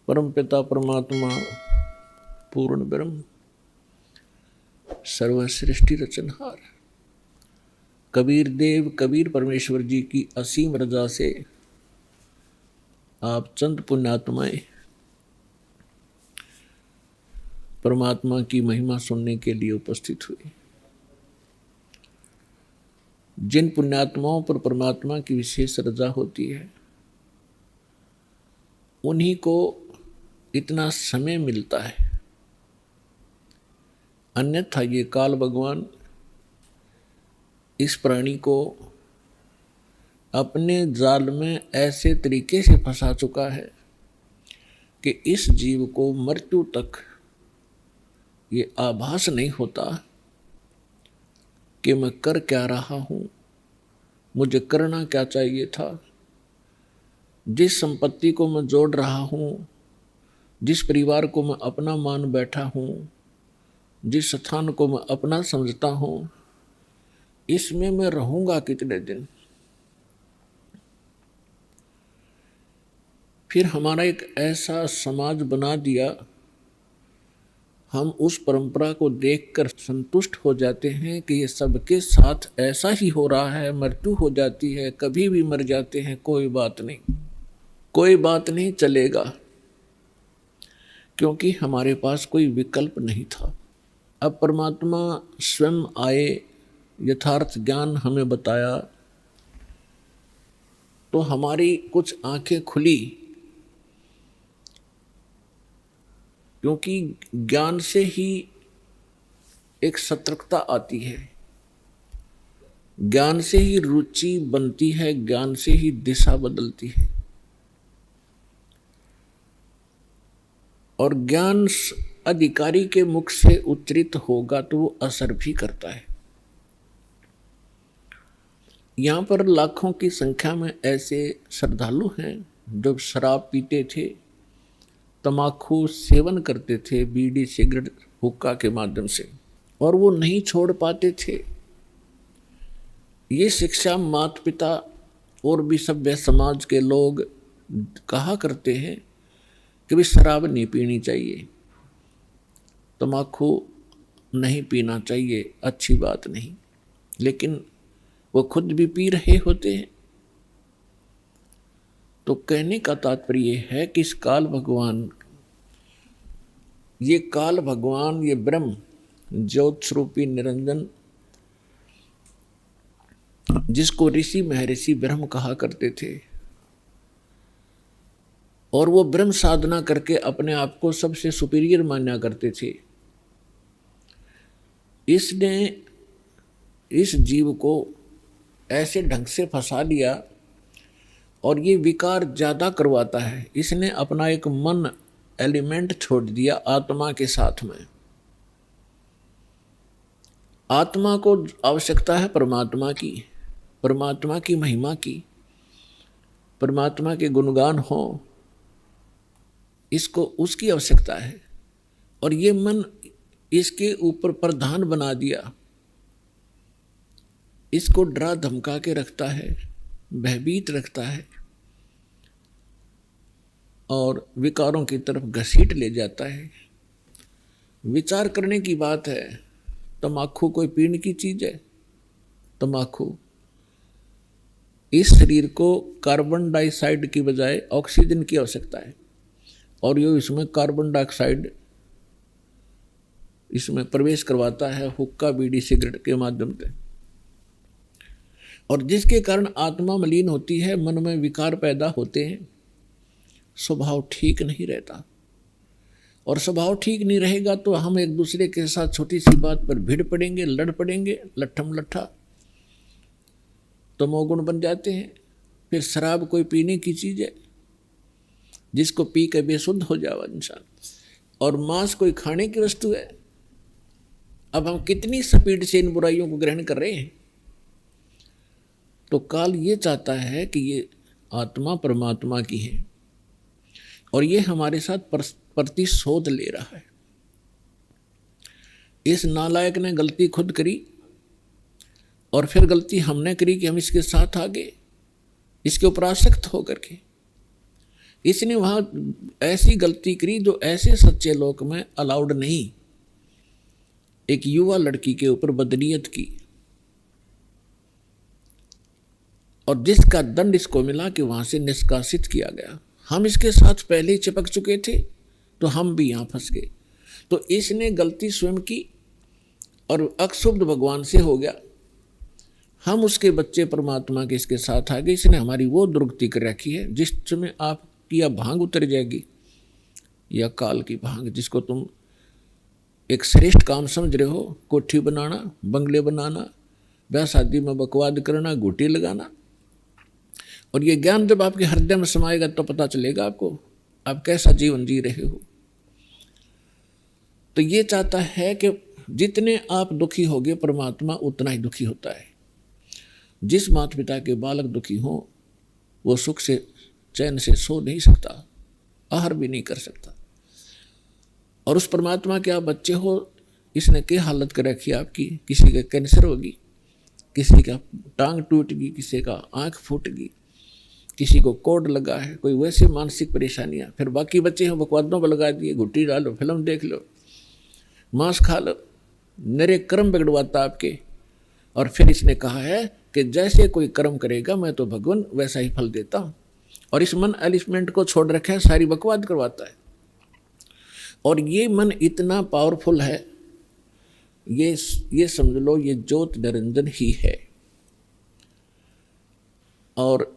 परम पिता परमात्मा पूर्ण ब्रह्म सर्व सृष्टि रचनहार कबीर देव कबीर परमेश्वर जी की असीम रजा से आप चंद पुण्यात्माएं परमात्मा की महिमा सुनने के लिए उपस्थित हुए। जिन पुण्यात्माओं पर परमात्मा की विशेष रजा होती है उन्हीं को इतना समय मिलता है, अन्यथा ये काल भगवान इस प्राणी को अपने जाल में ऐसे तरीके से फंसा चुका है कि इस जीव को मृत्यु तक ये आभास नहीं होता कि मैं कर क्या रहा हूँ, मुझे करना क्या चाहिए था। जिस संपत्ति को मैं जोड़ रहा हूँ, जिस परिवार को मैं अपना मान बैठा हूँ, जिस स्थान को मैं अपना समझता हूँ, इसमें मैं रहूँगा कितने दिन। फिर हमारा एक ऐसा समाज बना दिया, हम उस परंपरा को देखकर संतुष्ट हो जाते हैं कि ये सबके साथ ऐसा ही हो रहा है, मृत्यु हो जाती है, कभी भी मर जाते हैं, कोई बात नहीं, कोई बात नहीं, चलेगा, क्योंकि हमारे पास कोई विकल्प नहीं था। अब परमात्मा स्वयं आए, यथार्थ ज्ञान हमें बताया, तो हमारी कुछ आंखें खुली, क्योंकि ज्ञान से ही एक सतर्कता आती है, ज्ञान से ही रुचि बनती है, ज्ञान से ही दिशा बदलती है। और ज्ञान अधिकारी के मुख से उच्चरित होगा तो वो असर भी करता है। यहाँ पर लाखों की संख्या में ऐसे श्रद्धालु हैं जो शराब पीते थे, तम्बाकू सेवन करते थे, बीड़ी सिगरेट हुक्का के माध्यम से, और वो नहीं छोड़ पाते थे। ये शिक्षा माता पिता और भी सभ्य समाज के लोग कहा करते हैं कि भी शराब नहीं पीनी चाहिए, तम्बाकू नहीं पीना चाहिए, अच्छी बात नहीं, लेकिन वो खुद भी पी रहे होते हैं। तो कहने का तात्पर्य है कि इस काल भगवान, ये ब्रह्म ज्योत स्वरूपी निरंजन, जिसको ऋषि महर्षि ब्रह्म कहा करते थे, और वो ब्रह्म साधना करके अपने आप को सबसे सुपीरियर माना करते थे, इसने इस जीव को ऐसे ढंग से फंसा लिया और ये विकार ज़्यादा करवाता है। इसने अपना एक मन एलिमेंट छोड़ दिया आत्मा के साथ में। आत्मा को आवश्यकता है परमात्मा की महिमा की, परमात्मा के गुणगान हो, इसको उसकी आवश्यकता है। और ये मन इसके ऊपर प्रधान बना दिया, इसको डरा धमका के रखता है, भयभीत रखता है और विकारों की तरफ घसीट ले जाता है। विचार करने की बात है, तम्बाकू कोई पीने की चीज है? तम्बाकू इस शरीर को कार्बन डाइऑक्साइड की बजाय ऑक्सीजन की आवश्यकता है, और ये इसमें कार्बन डाइऑक्साइड इसमें प्रवेश करवाता है हुक्का बीड़ी सिगरेट के माध्यम से, और जिसके कारण आत्मा मलिन होती है, मन में विकार पैदा होते हैं, स्वभाव ठीक नहीं रहता। और स्वभाव ठीक नहीं रहेगा तो हम एक दूसरे के साथ छोटी सी बात पर भिड़ पड़ेंगे, लड़ पड़ेंगे, लट्ठम लट्ठा, तमोगुण बन जाते हैं। फिर शराब कोई पीने की चीज़ है जिसको पी के बेसुध हो जावा इंसान, और मांस कोई खाने की वस्तु है। अब हम कितनी स्पीड से इन बुराइयों को ग्रहण कर रहे हैं। तो काल ये चाहता है कि ये आत्मा परमात्मा की है और ये हमारे साथ प्रतिशोध ले रहा है। इस नालायक ने गलती खुद करी और फिर गलती हमने करी कि हम इसके साथ आ गए, इसके ऊपर आसक्त होकर के। इसने वहां ऐसी गलती करी जो ऐसे सच्चे लोक में अलाउड नहीं। एक युवा लड़की के ऊपर बदनीयत की, और जिसका दंड इसको मिला कि वहां से निष्कासित किया गया। हम इसके साथ पहले ही चिपक चुके थे, तो हम भी यहां फंस गए। तो इसने गलती स्वयं की और अक्षुब्ध भगवान से हो गया। हम उसके बच्चे परमात्मा के इसके साथ आ गए। इसने हमारी वो दुर्गति कर रखी है जिस समय आपकी या भांग उतर जाएगी, या काल की भांग, जिसको तुम एक श्रेष्ठ काम समझ रहे हो, कोठी बनाना, बंगले बनाना, ब्याह शादी में बकवाद करना, घूटी लगाना, और ये ज्ञान जब आपके हृदय में समाएगा तो पता चलेगा आपको आप कैसा जीवन जी रहे हो। तो ये चाहता है कि जितने आप दुखी होगे परमात्मा उतना ही दुखी होता है। जिस माता पिता के बालक दुखी हो वो सुख से चैन से सो नहीं सकता, आहार भी नहीं कर सकता। और उस परमात्मा के आप बच्चे हो, इसने क्या हालत कर रखी है आपकी। किसी का कैंसर होगी, किसी का टांग टूट गई, किसी का आंख फूट गई, किसी को कोड लगा है, कोई वैसे मानसिक परेशानियां। फिर बाकी बच्चे हैं बकवादों पर लगा दिए, घुट्टी डालो, फिल्म देख लो, मांस खा लो, मेरे कर्म बिगड़वाता आपके। और फिर इसने कहा है कि जैसे कोई कर्म करेगा मैं तो भगवान वैसा ही फल देता हूं। और इस मन एलिमेंट को छोड़ रखा है, सारी बकवाद करवाता है। और ये मन इतना पावरफुल है, ये समझ लो ये ज्योत निरंजन ही है। और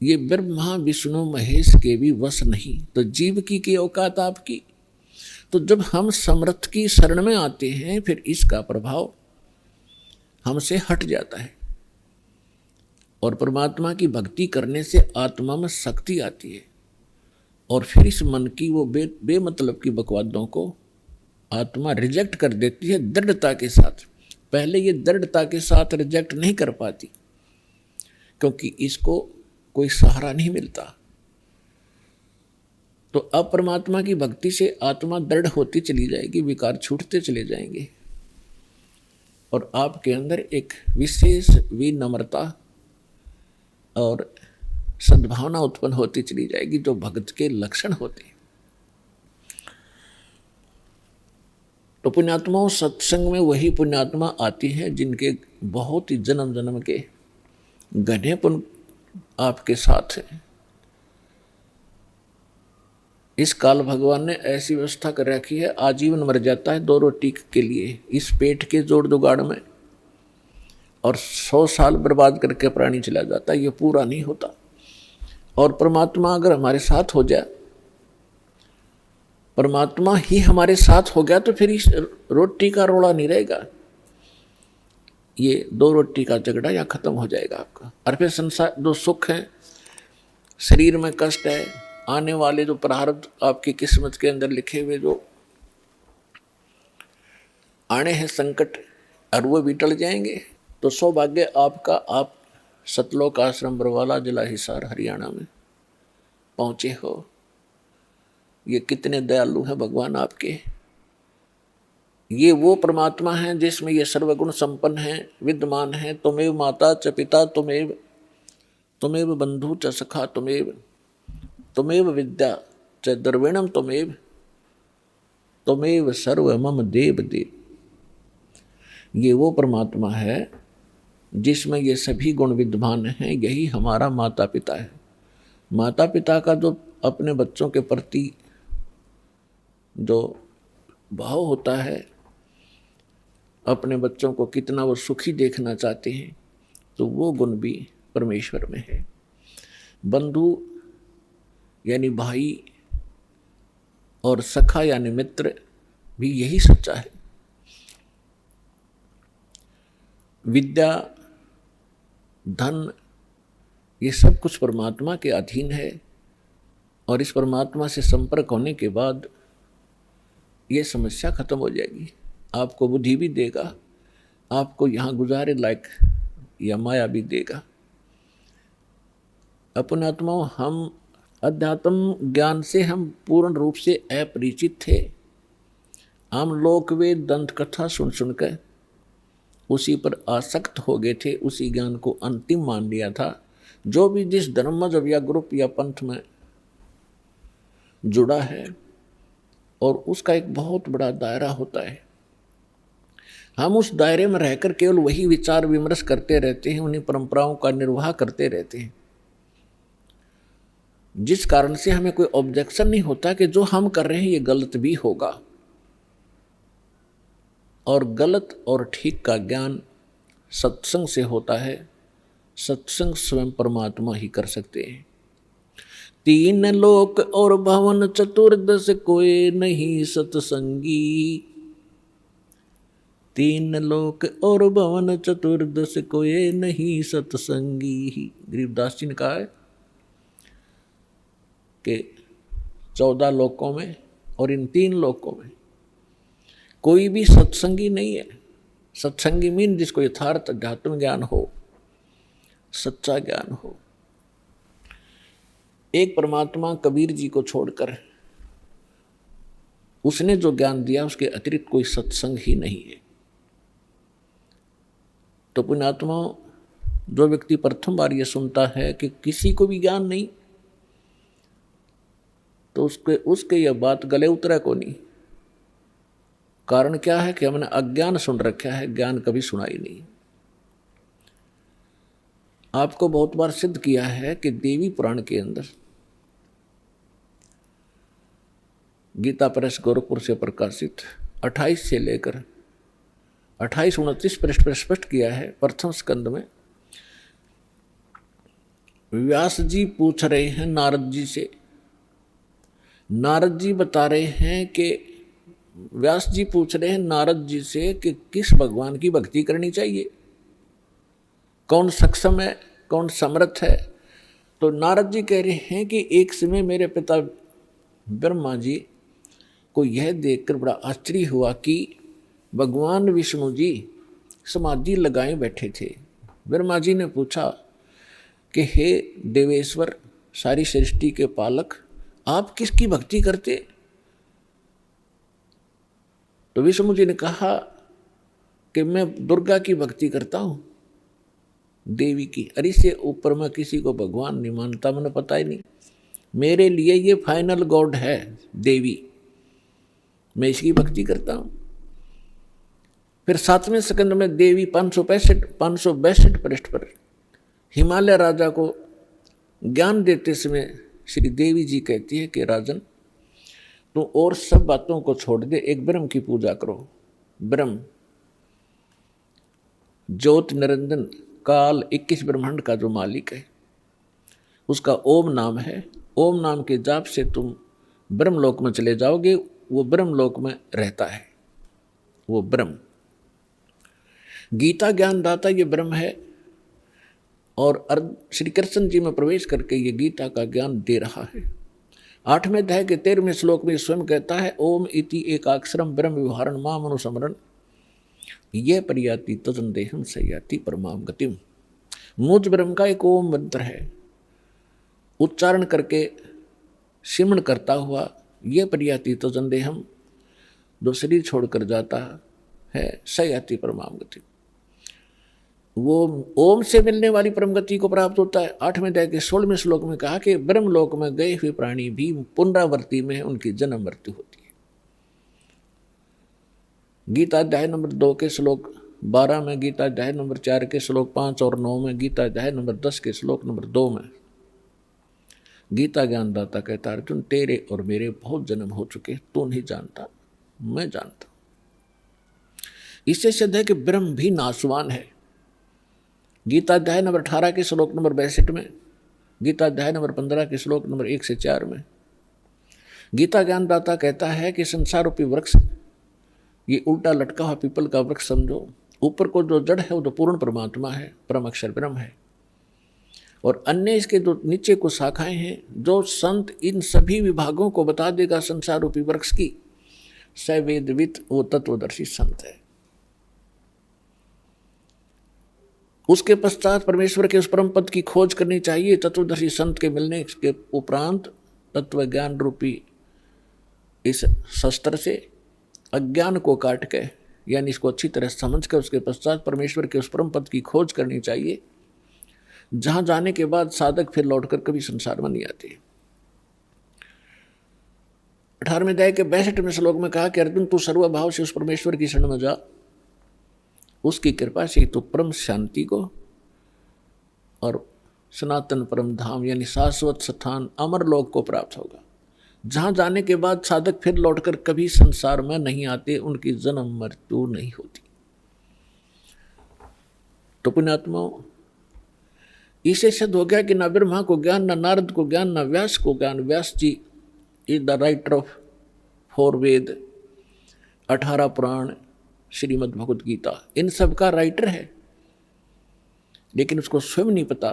ये ब्रह्मा विष्णु महेश के भी वश नहीं। तो जीव की औकात आपकी। तो जब हम समर्थ की शरण में आते हैं फिर इसका प्रभाव हमसे हट जाता है, और परमात्मा की भक्ति करने से आत्मा में शक्ति आती है। और फिर इस मन की वो बेमतलब की बकवादों को आत्मा रिजेक्ट कर देती है दृढ़ता के साथ। पहले ये दृढ़ता के साथ रिजेक्ट नहीं कर पाती, क्योंकि इसको कोई सहारा नहीं मिलता। तो अब परमात्मा की भक्ति से आत्मा दृढ़ होती चली जाएगी, विकार छूटते चले जाएंगे, और आपके अंदर एक विशेष विनम्रता और सद्भावना उत्पन्न होती चली जाएगी, जो भक्त के लक्षण होते हैं। तो पुण्यात्माओं, सत्संग में वही पुण्यात्मा आती है जिनके बहुत ही जन्म जन्म के घने पुण्य आपके साथ है। इस काल भगवान ने ऐसी व्यवस्था कर रखी है, आजीवन मर जाता है 2 रोटी के लिए इस पेट के जोड़ जुगाड़ में, और 100 साल बर्बाद करके प्राणी चला जाता है, ये पूरा नहीं होता। और परमात्मा अगर हमारे साथ हो जाए, परमात्मा ही हमारे साथ हो गया, तो फिर इस रोटी का रोड़ा नहीं रहेगा, ये 2 रोटी का झगड़ा यहाँ खत्म हो जाएगा आपका। और फिर संसार जो सुख है, शरीर में कष्ट है, आने वाले जो प्रारब्ध आपकी किस्मत के अंदर लिखे हुए जो आने हैं संकट, और वो भी टल जाएंगे। तो सौभाग्य आपका, आप सतलोक आश्रम बरवाला जिला हिसार हरियाणा में पहुँचे हो। ये कितने दयालु हैं भगवान आपके। ये वो परमात्मा है जिसमें ये सर्वगुण संपन्न है, विद्यमान है। तुमेव माता च पिता तुमेव, तुमेव बंधु च सखा तुमेव, तुमेव विद्या च द्रविणम तुमेव, तुमेव सर्व मम देव देव। ये वो परमात्मा है जिसमें ये सभी गुण विद्यमान हैं। यही हमारा माता पिता है। माता पिता का जो अपने बच्चों के प्रति जो भाव होता है, अपने बच्चों को कितना वो सुखी देखना चाहते हैं, तो वो गुण भी परमेश्वर में है। बंधु यानी भाई और सखा यानी मित्र भी यही सच्चा है। विद्या, धन, ये सब कुछ परमात्मा के अधीन है, और इस परमात्मा से संपर्क होने के बाद ये समस्या खत्म हो जाएगी। आपको बुद्धि भी देगा, आपको यहाँ गुजारे लायक या माया भी देगा। अपने आत्माओं, हम अध्यात्म ज्ञान से हम पूर्ण रूप से अपरिचित थे। हम लोकवेद दंत कथा सुन सुनकर उसी पर आसक्त हो गए थे, उसी ज्ञान को अंतिम मान लिया था। जो भी जिस धर्म मजहब या ग्रुप या पंथ में जुड़ा है और उसका एक बहुत बड़ा दायरा होता है। हम उस दायरे में रहकर केवल वही विचार विमर्श करते रहते हैं, उन्हीं परंपराओं का निर्वाह करते रहते हैं, जिस कारण से हमें कोई ऑब्जेक्शन नहीं होता कि जो हम कर रहे हैं ये गलत भी होगा। और गलत और ठीक का ज्ञान सत्संग से होता है। सत्संग स्वयं परमात्मा ही कर सकते हैं। तीन लोक और भवन चतुर्दश कोई नहीं सत्संगी। तीन लोक और भवन चतुर्दश कोई नहीं सत्संगी। गरीबदास जी ने कहा है कि 14 लोकों में और इन 3 लोकों में कोई भी सत्संगी नहीं है। सत्संगी मीन जिसको यथार्थ अध्यात्म ज्ञान हो, सच्चा ज्ञान हो। एक परमात्मा कबीर जी को छोड़कर उसने जो ज्ञान दिया उसके अतिरिक्त कोई सत्संग ही नहीं है। तो पुण्यात्मा, जो व्यक्ति प्रथम बार ये सुनता है कि किसी को भी ज्ञान नहीं, तो उसके यह बात गले उतरा को नहीं। कारण क्या है कि हमने अज्ञान सुन रखा है, ज्ञान कभी सुना ही नहीं। आपको बहुत बार सिद्ध किया है कि देवी पुराण के अंदर गीता प्रेस गोरखपुर से प्रकाशित 28 से लेकर 28-29 पृष्ठ पर स्पष्ट किया है। प्रथम स्कंद में व्यास जी पूछ रहे हैं नारद जी से। नारद जी बता रहे हैं कि व्यास जी पूछ रहे हैं नारद जी से कि किस भगवान की भक्ति करनी चाहिए, कौन सक्षम है, कौन समर्थ है। तो नारद जी कह रहे हैं कि एक समय मेरे पिता ब्रह्मा जी को यह देखकर बड़ा आश्चर्य हुआ कि भगवान विष्णु जी समाधि लगाए बैठे थे। ब्रह्मा जी ने पूछा कि हे देवेश्वर, सारी सृष्टि के पालक, आप किसकी भक्ति करते? तो विष्णु जी ने कहा कि मैं दुर्गा की भक्ति करता हूं, देवी की। अरे इससे ऊपर मैं किसी को भगवान नहीं मानता, मैंने पता ही नहीं। मेरे लिए ये फाइनल गॉड है देवी, मैं इसकी भक्ति करता हूं। फिर 7वें स्कंद में देवी 562 पृष्ठ पर हिमालय राजा को ज्ञान देते समय श्री देवी जी कहती है कि राजन, तू और सब बातों को छोड़ दे, एक ब्रह्म की पूजा करो। ब्रह्म ज्योत निरंजन काल 21 ब्रह्मांड का जो मालिक है, उसका ओम नाम है। ओम नाम के जाप से तुम ब्रह्मलोक में चले जाओगे। वो ब्रह्मलोक में रहता है, वो ब्रह्म। गीता ज्ञानदाता ये ब्रह्म है और श्री कृष्ण जी में प्रवेश करके ये गीता का ज्ञान दे रहा है। 8वें अध्याय के 13वें श्लोक में स्वयं कहता है, ओम इति एकाक्षरम ब्रह्म विहारण माम अनुसमरण यह परियाति तजन देहम सयाति परमाम गतिम। मुझ ब्रह्म का एक ओम मंत्र है, उच्चारण करके सिमरण करता हुआ यह परियाति तजन देहम, जो शरीर छोड़कर जाता है, सयाति परमाम गतिम, वो ओम से मिलने वाली परम गति को प्राप्त होता है। 8वें अध्याय के 16वें श्लोक में कहा कि ब्रह्मलोक में गए हुए प्राणी भी पुनरावृत्ति में उनकी जन्म मृत्यु होती है। गीता अध्याय नंबर 2 के श्लोक 12 में, गीता अध्याय नंबर 4 के श्लोक 5 और 9 में, गीता अध्याय नंबर 10 के श्लोक नंबर 2 में गीता ज्ञानदाता कहता, अर्जुन तेरे और मेरे बहुत जन्म हो चुके, तू नहीं जानता, मैं जानता। इससे सिद्ध है कि ब्रह्म भी नाशवान है। गीता अध्याय नंबर 18 के श्लोक नंबर 62 में, गीता अध्याय नंबर 15 के श्लोक नंबर 1 से 4 में गीता ज्ञानदाता कहता है कि संसार रूपी वृक्ष ये उल्टा लटका हुआ पीपल का वृक्ष समझो। ऊपर को जो जड़ है वो तो पूर्ण परमात्मा है, परम अक्षर ब्रह्म है, और अन्य इसके जो नीचे को शाखाएं हैं, जो संत इन सभी विभागों को बता देगा संसार रूपी वृक्ष की, स वेदवित, वो तत्वदर्शी संत है। उसके पश्चात परमेश्वर के उस परम पद की खोज करनी चाहिए। तत्वदर्शी संत के मिलने के उपरांत तत्व ज्ञान रूपी इस शस्त्र से अज्ञान को काट के, यानी इसको अच्छी तरह समझ कर उसके पश्चात परमेश्वर के उस परम पद की खोज करनी चाहिए, जहां जाने के बाद साधक फिर लौटकर कभी संसार में नहीं आते। 18वें अध्याय के 62वें श्लोक में कहा कि अर्जुन तू सर्वभाव से उस परमेश्वर की शरण में जा, उसकी कृपा से तू परम शांति को और सनातन परम धाम यानी शाश्वत स्थान अमर लोक को प्राप्त होगा, जहां जाने के बाद साधक फिर लौटकर कभी संसार में नहीं आते, उनकी जन्म मृत्यु नहीं होती। तो पुण्यात्माओं, इसे सिद्ध हो गया कि न ब्रह्मा को ज्ञान, न नारद को ज्ञान, न व्यास को ज्ञान। व्यास जी इज द राइटर ऑफ 4 वेद, 18 पुराण, श्रीमद् भगवत गीता, इन सब का राइटर है, लेकिन उसको स्वयं नहीं पता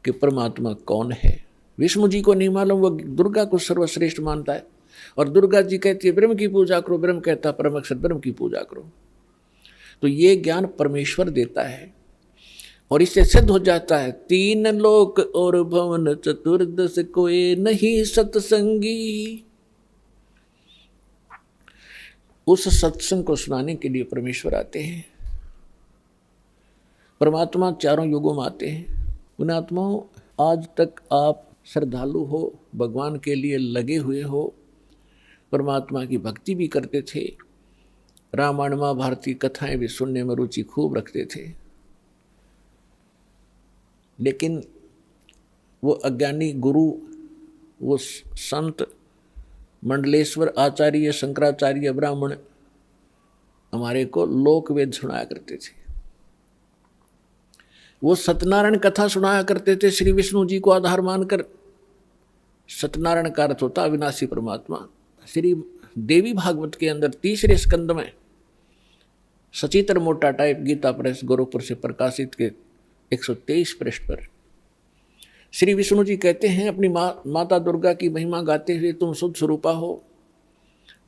कि परमात्मा कौन है। विष्णु जी को नहीं मालूम, वो दुर्गा को सर्वश्रेष्ठ मानता है, और दुर्गा जी कहती है ब्रह्म की पूजा करो, ब्रह्म कहता है परम अक्षर ब्रह्म की पूजा करो। तो ये ज्ञान परमेश्वर देता है, और इससे सिद्ध हो जाता है 3 लोक और भवन चतुर्दश कोई नहीं सत्संगी। उस सत्संग को सुनाने के लिए परमेश्वर आते हैं। परमात्मा 4 युगों में आते हैं। पुण्यात्माओं, आज तक आप श्रद्धालु हो, भगवान के लिए लगे हुए हो, परमात्मा की भक्ति भी करते थे, रामायण महाभारत की कथाएं भी सुनने में रुचि खूब रखते थे, लेकिन वो अज्ञानी गुरु, वो संत मंडलेश्वर आचार्य, शंकराचार्य, ब्राह्मण हमारे को लोक वेद सुनाया करते थे। वो सत्यनारायण कथा सुनाया करते थे श्री विष्णु जी को आधार मानकर। सत्यनारायण का अर्थ होता अविनाशी परमात्मा। श्री देवी भागवत के अंदर 3रे स्कंद में सचित्र मोटा टाइप गीता प्रेस गोरखपुर से प्रकाशित के 123 पृष्ठ पर श्री विष्णु जी कहते हैं अपनी माता दुर्गा की महिमा गाते हुए, तुम शुद्ध स्वरूपा हो,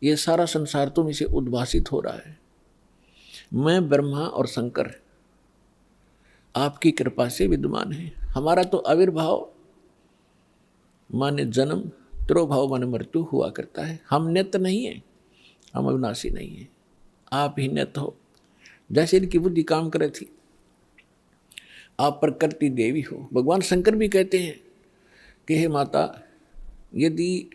ये सारा संसार तुम इसे उद्भासित हो रहा है। मैं ब्रह्मा और शंकर आपकी कृपा से विद्यमान है। हमारा तो आविर्भाव माने जन्म, तिरोभाव माने मृत्यु हुआ करता है। हम नित्य नहीं है, हम अविनाशी नहीं है, आप ही नित्य हो। जैसे इनकी बुद्धि काम करे थी, आप प्रकृति देवी हो। भगवान शंकर भी कहते हैं कि हे माता, यदि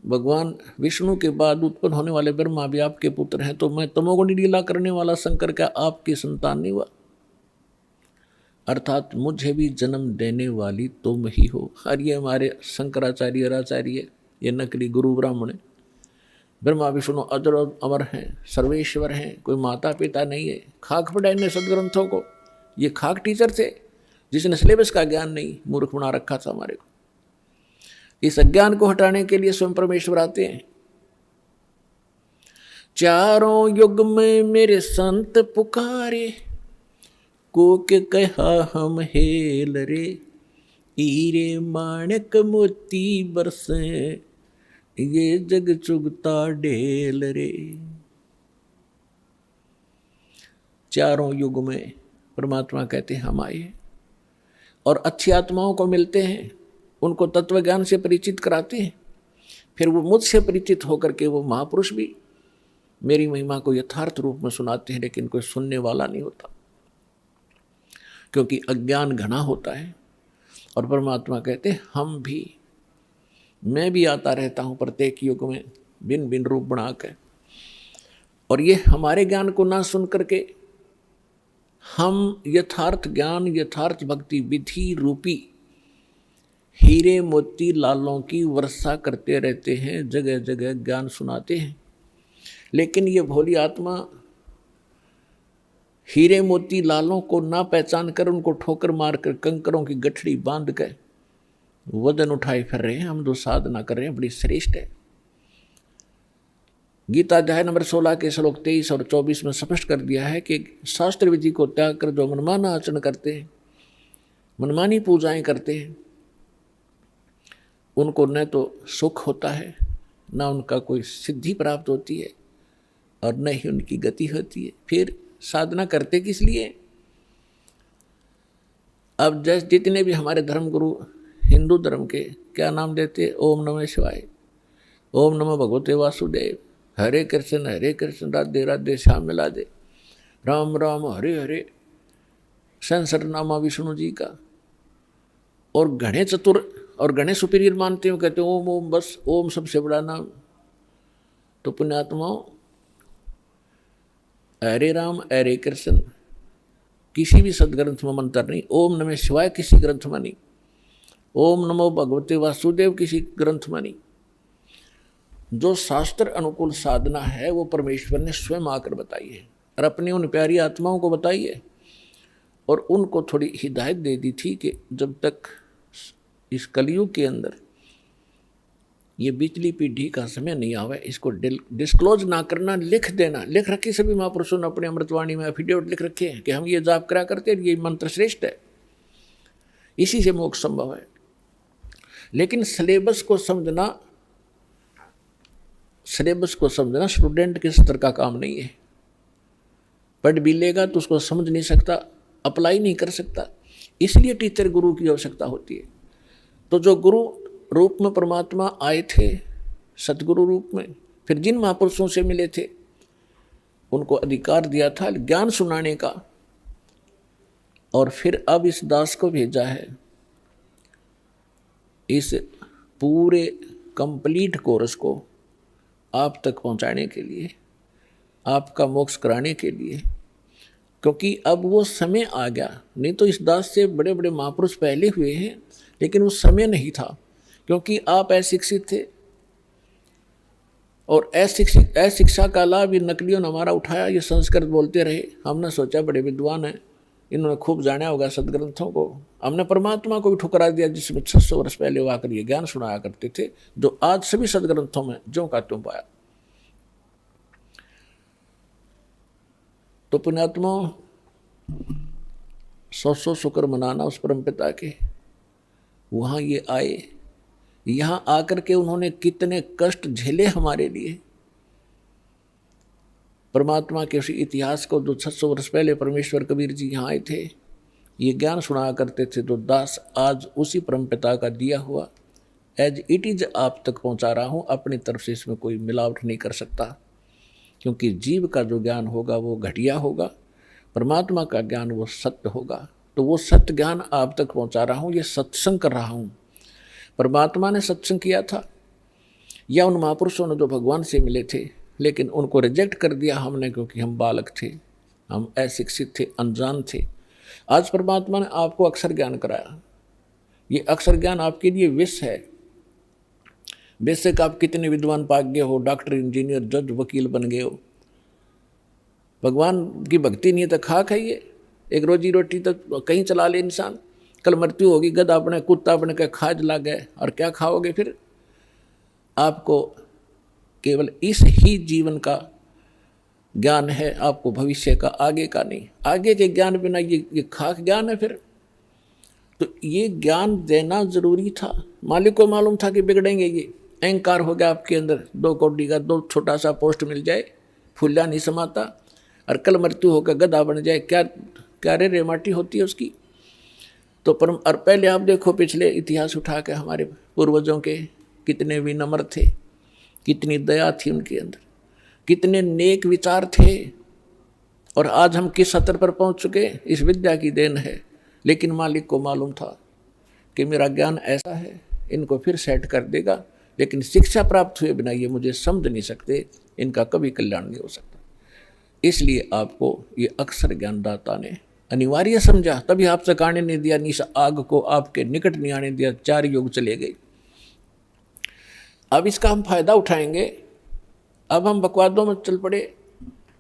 भगवान विष्णु के बाद उत्पन्न होने वाले ब्रह्मा भी आपके पुत्र हैं, तो मैं तमोगुणी लीला करने वाला शंकर क्या आपकी संतान नहीं हुआ? अर्थात मुझे भी जन्म देने वाली तुम ही हो। और ये हमारे शंकराचार्य आचार्य, ये नकली गुरु ब्राह्मण, ब्रह्मा विष्णु अजर अमर हैं, सर्वेश्वर हैं, कोई माता पिता नहीं है। खाक पढ़ाए ने सदग्रंथों को, ये खाक टीचर थे जिसने सिलेबस का ज्ञान नहीं, मूर्ख बना रखा था हमारे को। इस अज्ञान को हटाने के लिए स्वयं परमेश्वर आते हैं। 4 युग में मेरे संत पुकारे, को के कहा हम हेल रे, हीरे माणक मोती बरसे, ये जग चुगता ढेल रे। 4 युग में परमात्मा कहते हैं हम आए, और अच्छी आत्माओं को मिलते हैं, उनको तत्व ज्ञान से परिचित कराते हैं। फिर वो मुझसे परिचित होकर के वो महापुरुष भी मेरी महिमा को यथार्थ रूप में सुनाते हैं, लेकिन कोई सुनने वाला नहीं होता, क्योंकि अज्ञान घना होता है। और परमात्मा कहते हैं हम भी, मैं भी आता रहता हूँ प्रत्येक युग में भिन्न भिन्न रूप बना कर, और ये हमारे ज्ञान को ना सुन करके हम यथार्थ ज्ञान, यथार्थ भक्ति विधि रूपी हीरे मोती लालों की वर्षा करते रहते हैं, जगह जगह ज्ञान सुनाते हैं। लेकिन ये भोली आत्मा हीरे मोती लालों को ना पहचान कर, उनको ठोकर मारकर कंकरों की गठड़ी बांध कर वजन उठाए फिर रहे हैं। हम जो साधना कर रहे हैं बड़ी श्रेष्ठ है। गीता अध्याय नंबर 16 के श्लोक 23 और 24 में स्पष्ट कर दिया है कि शास्त्र विधि को त्याग कर जो मनमाना आचरण करते हैं, मनमानी पूजाएं करते हैं, उनको न तो सुख होता है, न उनका कोई सिद्धि प्राप्त होती है, और न ही उनकी गति होती है। फिर साधना करते किस लिए? अब जैसे जितने भी हमारे धर्मगुरु हिंदू धर्म के क्या नाम देते, ओम नमः शिवाय, ओम नमः भगवते वासुदेव, हरे कृष्ण राधे राधे श्याम मिला दे, राम राम हरे हरे, संसर नामा विष्णु जी का, और घणे चतुर और घने सुपीरियर मानते हो, कहते ओम ओम, बस ओम सबसे बड़ा नाम। तो पुण्यात्माओं, हरे राम हरे कृष्ण किसी भी सदग्रंथ में मंत्र नहीं, ओम नमः शिवाय किसी ग्रंथ में नहीं, ओम नमो भगवते वासुदेव किसी ग्रंथ में नहीं। जो शास्त्र अनुकूल साधना है वो परमेश्वर ने स्वयं आकर बताई है और अपनी उन प्यारी आत्माओं को बताई है, और उनको थोड़ी हिदायत दे दी थी कि जब तक इस कलयुग के अंदर ये बिजली पीढ़ी का समय नहीं आवे, इसको डिस्क्लोज ना करना, लिख देना। लिख रखी सभी महापुरुषों ने अपने अमृतवाणी में एफिडेविट लिख रखे हैं कि हम ये जाप करा करते हैं, ये मंत्र श्रेष्ठ है, इसी से मोक्ष संभव है। लेकिन सिलेबस को समझना स्टूडेंट के स्तर का काम नहीं है। पढ़ भी लेगा तो उसको समझ नहीं सकता, अप्लाई नहीं कर सकता, इसलिए टीचर गुरु की आवश्यकता होती है। तो जो गुरु रूप में परमात्मा आए थे, सतगुरु रूप में, फिर जिन महापुरुषों से मिले थे उनको अधिकार दिया था ज्ञान सुनाने का, और फिर अब इस दास को भेजा है इस पूरे कंप्लीट कोर्स को आप तक पहुंचाने के लिए, आपका मोक्ष कराने के लिए, क्योंकि अब वो समय आ गया। नहीं तो इस दास से बड़े बड़े महापुरुष पहले हुए हैं, लेकिन वो समय नहीं था, क्योंकि आप अशिक्षित थे, और अशिक्षा का लाभ ये नकलियों ने हमारा उठाया। ये संस्कृत बोलते रहे, हमने सोचा बड़े विद्वान हैं, इन्होंने खूब जाना होगा सदग्रंथों को। हमने परमात्मा को भी ठुकरा दिया, जिसमें 600 वर्ष पहले वो आकर ये ज्ञान सुनाया करते थे, जो आज सभी सदग्रंथों में ज्यों का त्यों पाया। तो पुण्यात्मा, 100 शुक्र मनाना उस परमपिता के। वहाँ ये आए, यहाँ आकर के उन्होंने कितने कष्ट झेले हमारे लिए। परमात्मा के उसी इतिहास को जो 600 वर्ष पहले परमेश्वर कबीर जी यहाँ आए थे, ये ज्ञान सुनाया करते थे, तो दास आज उसी परमपिता का दिया हुआ एज इट इज आप तक पहुँचा रहा हूँ। अपनी तरफ से इसमें कोई मिलावट नहीं कर सकता, क्योंकि जीव का जो ज्ञान होगा वो घटिया होगा, परमात्मा का ज्ञान वो सत्य होगा। तो वो सत्य ज्ञान आप तक पहुँचा रहा हूँ, ये सत्संग कर रहा हूँ। परमात्मा ने सत्संग किया था, या उन महापुरुषों ने जो भगवान से मिले थे, लेकिन उनको रिजेक्ट कर दिया हमने, क्योंकि हम बालक थे, हम अशिक्षित थे, अनजान थे। आज परमात्मा ने आपको अक्षर ज्ञान कराया। ये अक्षर ज्ञान आपके लिए विष है। बेशक आप कितने विद्वान पाक गए हो, डॉक्टर, इंजीनियर, जज, वकील बन गए हो, भगवान की भक्ति नहीं है तो खाक है ये। एक रोजी रोटी तो कहीं चला ले इंसान, कल मृत्यु होगी, गधा अपने कुत्ता अपने के खाज ला गए, और क्या खाओगे फिर? आपको केवल इस ही जीवन का ज्ञान है, आपको भविष्य का, आगे का नहीं। आगे के ज्ञान बिना ये खाक ज्ञान है फिर। तो ये ज्ञान देना जरूरी था। मालिक को मालूम था कि बिगड़ेंगे, ये अहंकार हो गया आपके अंदर, 2 कौड़ी का 2 छोटा सा पोस्ट मिल जाए, फूला नहीं समाता, और कल मृत्यु होकर गधा बन जाए, क्या रे माटी होती है उसकी। तो और पहले आप देखो पिछले इतिहास उठा के, हमारे पूर्वजों के कितने विनम्र थे, कितनी दया थी उनके अंदर, कितने नेक विचार थे, और आज हम किस स्तर पर पहुंच चुके, इस विद्या की देन है। लेकिन मालिक को मालूम था कि मेरा ज्ञान ऐसा है, इनको फिर सेट कर देगा, लेकिन शिक्षा प्राप्त हुए बिना ये मुझे समझ नहीं सकते, इनका कभी कल्याण नहीं हो सकता। इसलिए आपको ये अक्षर ज्ञानदाता ने अनिवार्य समझा, तभी आप तक आने नहीं दिया, निश आग को आपके निकट नहीं आने दिया, 4 युग चले गए। अब इसका हम फायदा उठाएंगे। अब हम बकवादों में चल पड़े,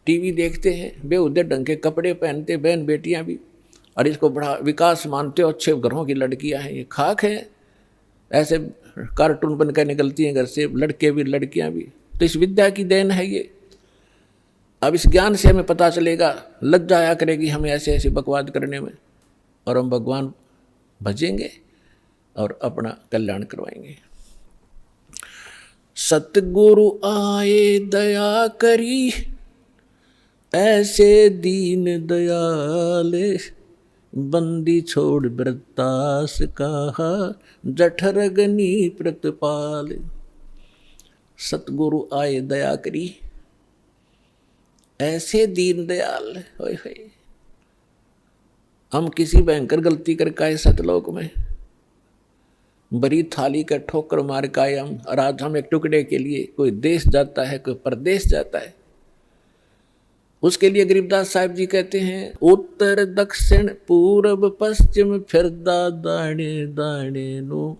टीवी देखते हैं, बेहुदे ढंग के कपड़े पहनते बहन बेटियां भी, और इसको बड़ा विकास मानते हो, अच्छे घरों की लड़कियां हैं, ये खाक है। ऐसे कार्टून बनकर निकलती हैं घर से, लड़के भी लड़कियां भी। तो इस विद्या की देन है ये। अब इस ज्ञान से हमें पता चलेगा, लज्जा आया करेगी हमें ऐसे ऐसे बकवाद करने में, और हम भगवान भजेंगे और अपना कल्याण करवाएंगे। सतगुरु आए दया करी, ऐसे दीन दयाले, बंदी छोड़ व्रतास कहा, जठर गनी प्रतिपाल। सतगुरु आए दया करी, ऐसे दीन दयाल। होय होय, हम किसी भयंकर गलती करके आए सतलोक में, बड़ी थाली का ठोकर मार का हम, और आज हम एक टुकड़े के लिए कोई देश जाता है, कोई प्रदेश जाता है, उसके लिए गरीबदास साहब जी कहते हैं, उत्तर दक्षिण पूर्व पश्चिम फिरदा दाणे दाणे नो,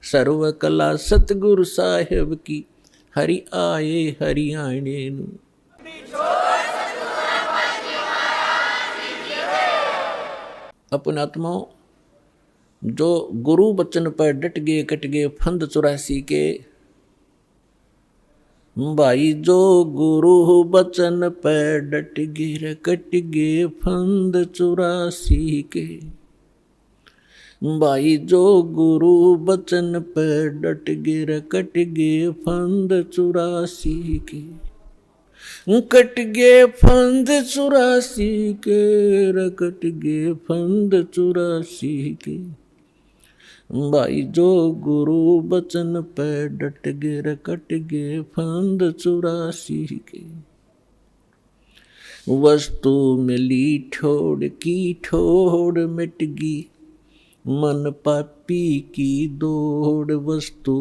सर्व कला सतगुरु साहेब की हरि आए हरियाणे नु। अपन आत्माओं, जो गुरु बचन पर डट गए कट गए फंद 84 के, भाई जो गुरु बचन पर डट गए कट गए फंद 84 के, भाई जो गुरु बचन पर डट गए कट गए फंद 84 के, कट गए फंद 84 के, कट गए फंद 84 के, भाई जो गुरु बचन पे डट गए कट गए फंद 84 के, वस्तु मिली ठोड़ की ठोड़ मिट गई, मन पापी की दौड़, वस्तु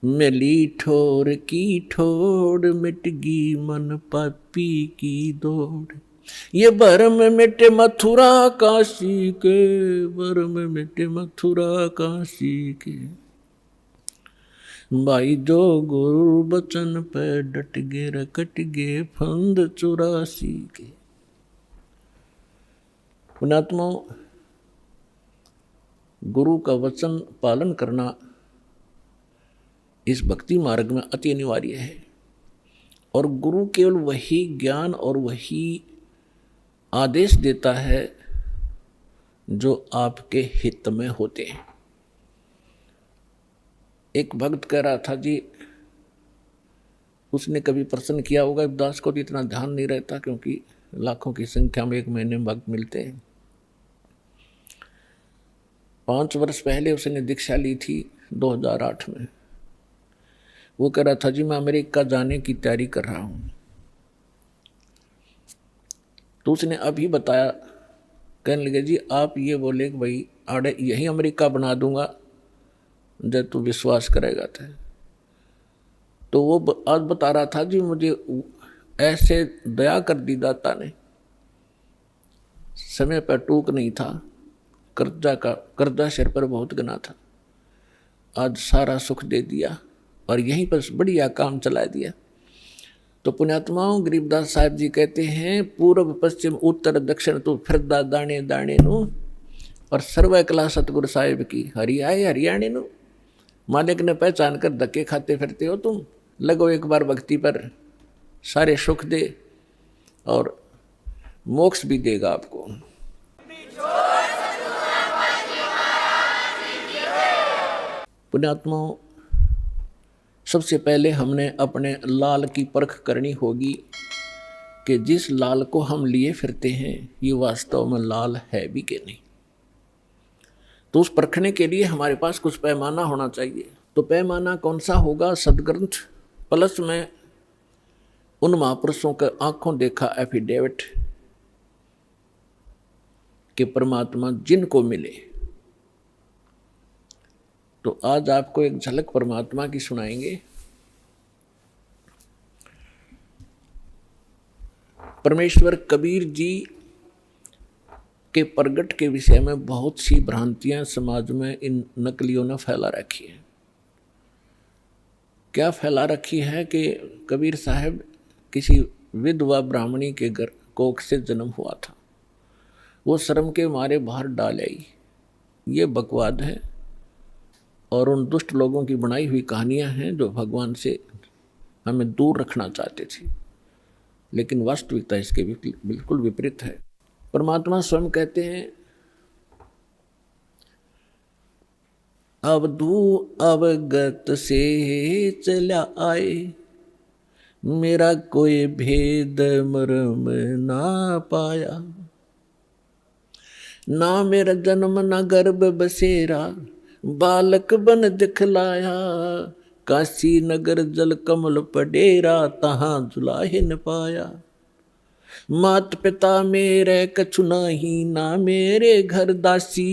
मिली ठोर की ठोड़ मिट गई, मन पापी की दौड़, ये भरम मिटे मथुरा काशी के, भरम मिटे मथुरा काशी के, भाई जो गुरु बचन पे डट गए कट गए फंद 84 के। पुण्यात्माओं, गुरु का वचन पालन करना इस भक्ति मार्ग में अति अनिवार्य है, और गुरु केवल वही ज्ञान और वही आदेश देता है जो आपके हित में होते हैं। एक भक्त कह रहा था जी, उसने कभी प्रश्न किया होगा, दास को तो इतना ध्यान नहीं रहता क्योंकि लाखों की संख्या में एक महीने में भक्त मिलते हैं। 5 वर्ष पहले उसने दीक्षा ली थी 2008 में। वो कह रहा था जी मैं अमेरिका जाने की तैयारी कर रहा हूँ। तो उसने अभी बताया, कहने लगे जी आप ये बोले कि भाई आड़े यही अमेरिका बना दूंगा जब तू विश्वास करेगा था। तो वो आज बता रहा था जी मुझे ऐसे दया कर दी दाता ने, समय पर टूक नहीं था, कर्जा सिर पर बहुत गना था, आज सारा सुख दे दिया और यहीं पर बढ़िया काम चला दिया। तो पुण्यात्माओं, गरीबदास साहब जी कहते हैं, पूर्व पश्चिम उत्तर दक्षिण तो फिरदा दाणे दाणे नु, और सर्व कला सतगुरु साहिब की हरि आए हरियाणे नु। मालिक ने पहचान कर धक्के खाते फिरते हो तुम, लगो एक बार भक्ति पर, सारे सुख दे और मोक्ष भी देगा आपको। पुण्यात्माओं, सबसे पहले हमने अपने लाल की परख करनी होगी कि जिस लाल को हम लिए फिरते हैं ये वास्तव में लाल है भी कि नहीं। तो उस परखने के लिए हमारे पास कुछ पैमाना होना चाहिए। तो पैमाना कौन सा होगा? सदग्रंथ प्लस में उन महापुरुषों का आंखों देखा एफिडेविट कि परमात्मा जिनको मिले। तो आज आपको एक झलक परमात्मा की सुनाएंगे। परमेश्वर कबीर जी के प्रगट के विषय में बहुत सी भ्रांतियां समाज में इन नकलियों ने फैला रखी है। क्या फैला रखी है कि कबीर साहब किसी विधवा ब्राह्मणी के घर कोख से जन्म हुआ था, वो शर्म के मारे बाहर डाल आई। ये बकवाद है और उन दुष्ट लोगों की बनाई हुई कहानियां हैं जो भगवान से हमें दूर रखना चाहते थे, लेकिन वास्तविकता इसके बिल्कुल विपरीत है। परमात्मा स्वयं कहते हैं, अवधू अवगत से चला आए, मेरा कोई भेद मर्म ना पाया, ना मेरा जन्म ना गर्भ बसेरा, बालक बन दिखलाया, काशी नगर जल कमल पडेरा, तहां जुलाहे न पाया। मात पिता मेरे कछु नाही, ना मेरे घर दासी,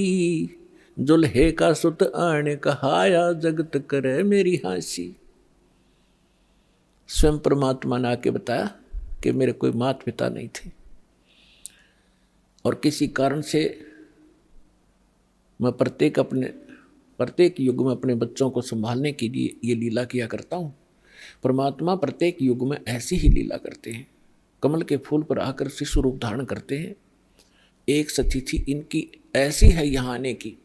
जुल्हे का सुत आने कहाया जगत करे मेरी हांसी। स्वयं परमात्मा ने आके बताया कि मेरे कोई माता पिता नहीं थे और किसी कारण से मैं प्रत्येक युग में अपने बच्चों को संभालने के लिए ये लीला किया करता हूँ। परमात्मा प्रत्येक युग में ऐसी ही लीला करते हैं, कमल के फूल पर आकर शिशु रूप धारण करते हैं। एक सतिथि इनकी ऐसी है यहाँ आने की,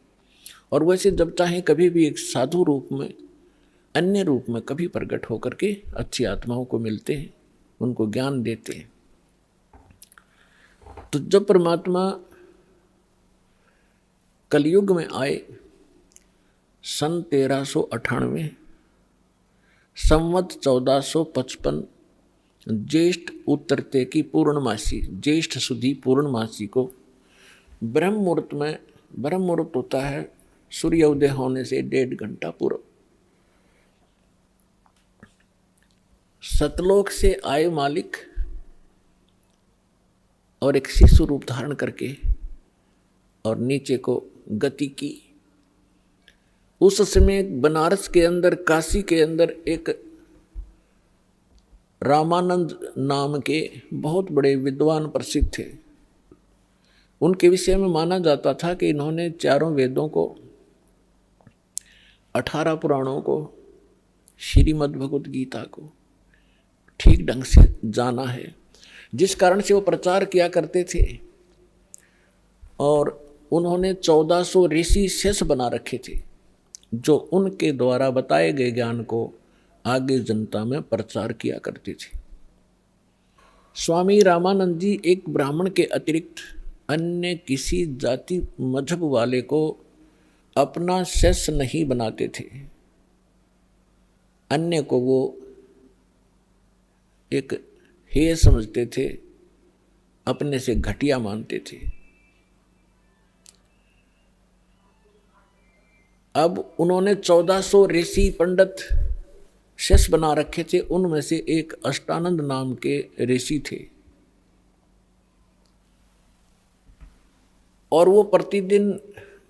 और वैसे जब चाहें कभी भी एक साधु रूप में, अन्य रूप में कभी प्रकट होकर के अच्छी आत्माओं को मिलते हैं, उनको ज्ञान देते हैं। तो जब परमात्मा कलयुग में आए सन 1398 संवत 1455 ज्येष्ठ उत्तरते की पूर्णमासी, ज्येष्ठ सुधी पूर्णमासी को ब्रह्म मुहूर्त में, ब्रह्म मुहूर्त होता है सूर्य उदय होने से 1.5 घंटा पूर्व, सतलोक से आए मालिक और एक शिशु रूप धारण करके और नीचे को गति की। उस समय बनारस के अंदर, काशी के अंदर एक रामानंद नाम के बहुत बड़े विद्वान प्रसिद्ध थे। उनके विषय में माना जाता था कि इन्होंने 4 वेदों को, 18 पुराणों को, श्रीमद् भगवत गीता को ठीक ढंग से जाना है, जिस कारण से वो प्रचार किया करते थे। और उन्होंने 1400 ऋषि शेष बना रखे थे, जो उनके द्वारा बताए गए ज्ञान को आगे जनता में प्रचार किया करते थे। स्वामी रामानंद जी एक ब्राह्मण के अतिरिक्त अन्य किसी जाति मजहब वाले को अपना शिष्य नहीं बनाते थे। अन्य को वो एक हेय समझते थे, अपने से घटिया मानते थे। अब उन्होंने 1400 ऋषि पंडित शिष्य बना रखे थे। उनमें से एक अष्टानंद नाम के ऋषि थे, और वो प्रतिदिन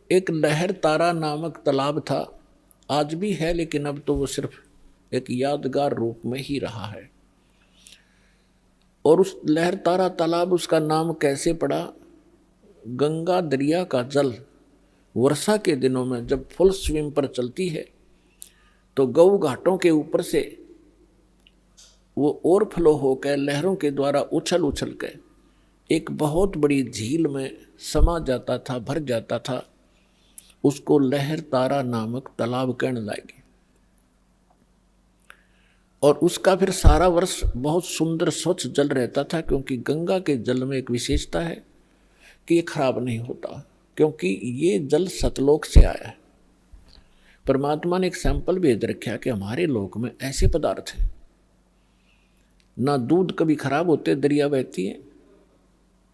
एक लहर तारा नामक तालाब था, आज भी है, लेकिन अब तो वो सिर्फ एक यादगार रूप में ही रहा है। और उस लहर तारा तालाब, उसका नाम कैसे पड़ा? गंगा दरिया का जल वर्षा के दिनों में जब फुल स्विंग पर चलती है तो गऊ घाटों के ऊपर से वो ओवरफ्लो होकर लहरों के द्वारा उछल उछल कर एक बहुत बड़ी झील में समा जाता था, भर जाता था। उसको लहर तारा नामक तालाब कहने लगे। और उसका फिर सारा वर्ष बहुत सुंदर स्वच्छ जल रहता था, क्योंकि गंगा के जल में एक विशेषता है कि ये खराब नहीं होता, क्योंकि ये जल सतलोक से आया है। परमात्मा ने एक सैंपल भेज रखा कि हमारे लोक में ऐसे पदार्थ हैं, ना दूध कभी खराब होते, दरिया बहती है,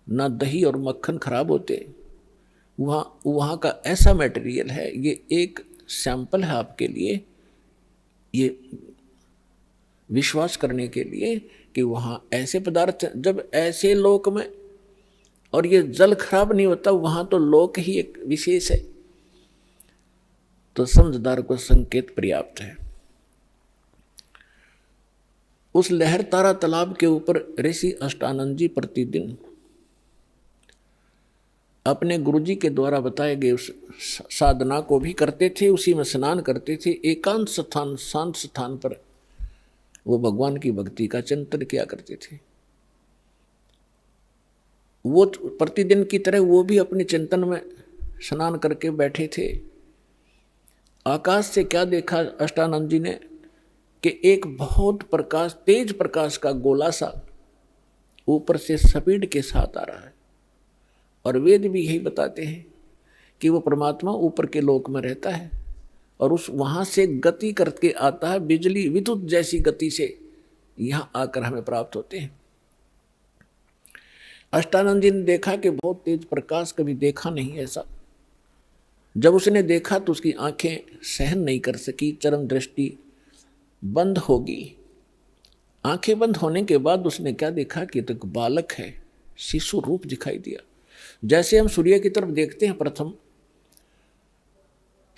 ना दही और मक्खन खराब होते। वहाँ का ऐसा मटेरियल है। ये एक सैंपल है आपके लिए, ये विश्वास करने के लिए कि वहाँ ऐसे पदार्थ, जब ऐसे लोक में और ये जल खराब नहीं होता, वहाँ तो लोक ही एक विशेष है। तो समझदार को संकेत पर्याप्त है। उस लहर तारा तालाब के ऊपर ऋषि अष्टानंद जी प्रतिदिन अपने गुरुजी के द्वारा बताए गए उस साधना को भी करते थे, उसी में स्नान करते थे। एकांत स्थान, शांत स्थान पर वो भगवान की भक्ति का चिंतन किया करते थे। वो प्रतिदिन की तरह वो भी अपने चिंतन में स्नान करके बैठे थे। आकाश से क्या देखा अष्टानंद जी ने कि एक बहुत प्रकाश, तेज प्रकाश का गोला सा ऊपर से स्पीड के साथ आ रहा है। और वेद भी यही बताते हैं कि वो परमात्मा ऊपर के लोक में रहता है और उस वहाँ से गति करके आता है, बिजली विद्युत जैसी गति से यहाँ आकर हमें प्राप्त होते हैं। अष्टानंद जी ने देखा कि बहुत तेज प्रकाश कभी देखा नहीं ऐसा। जब उसने देखा तो उसकी आंखें सहन नहीं कर सकी, चरम दृष्टि बंद होगी। आंखें बंद होने के बाद उसने क्या देखा कि तो एक बालक है, शिशु रूप दिखाई दिया। जैसे हम सूर्य की तरफ देखते हैं प्रथम,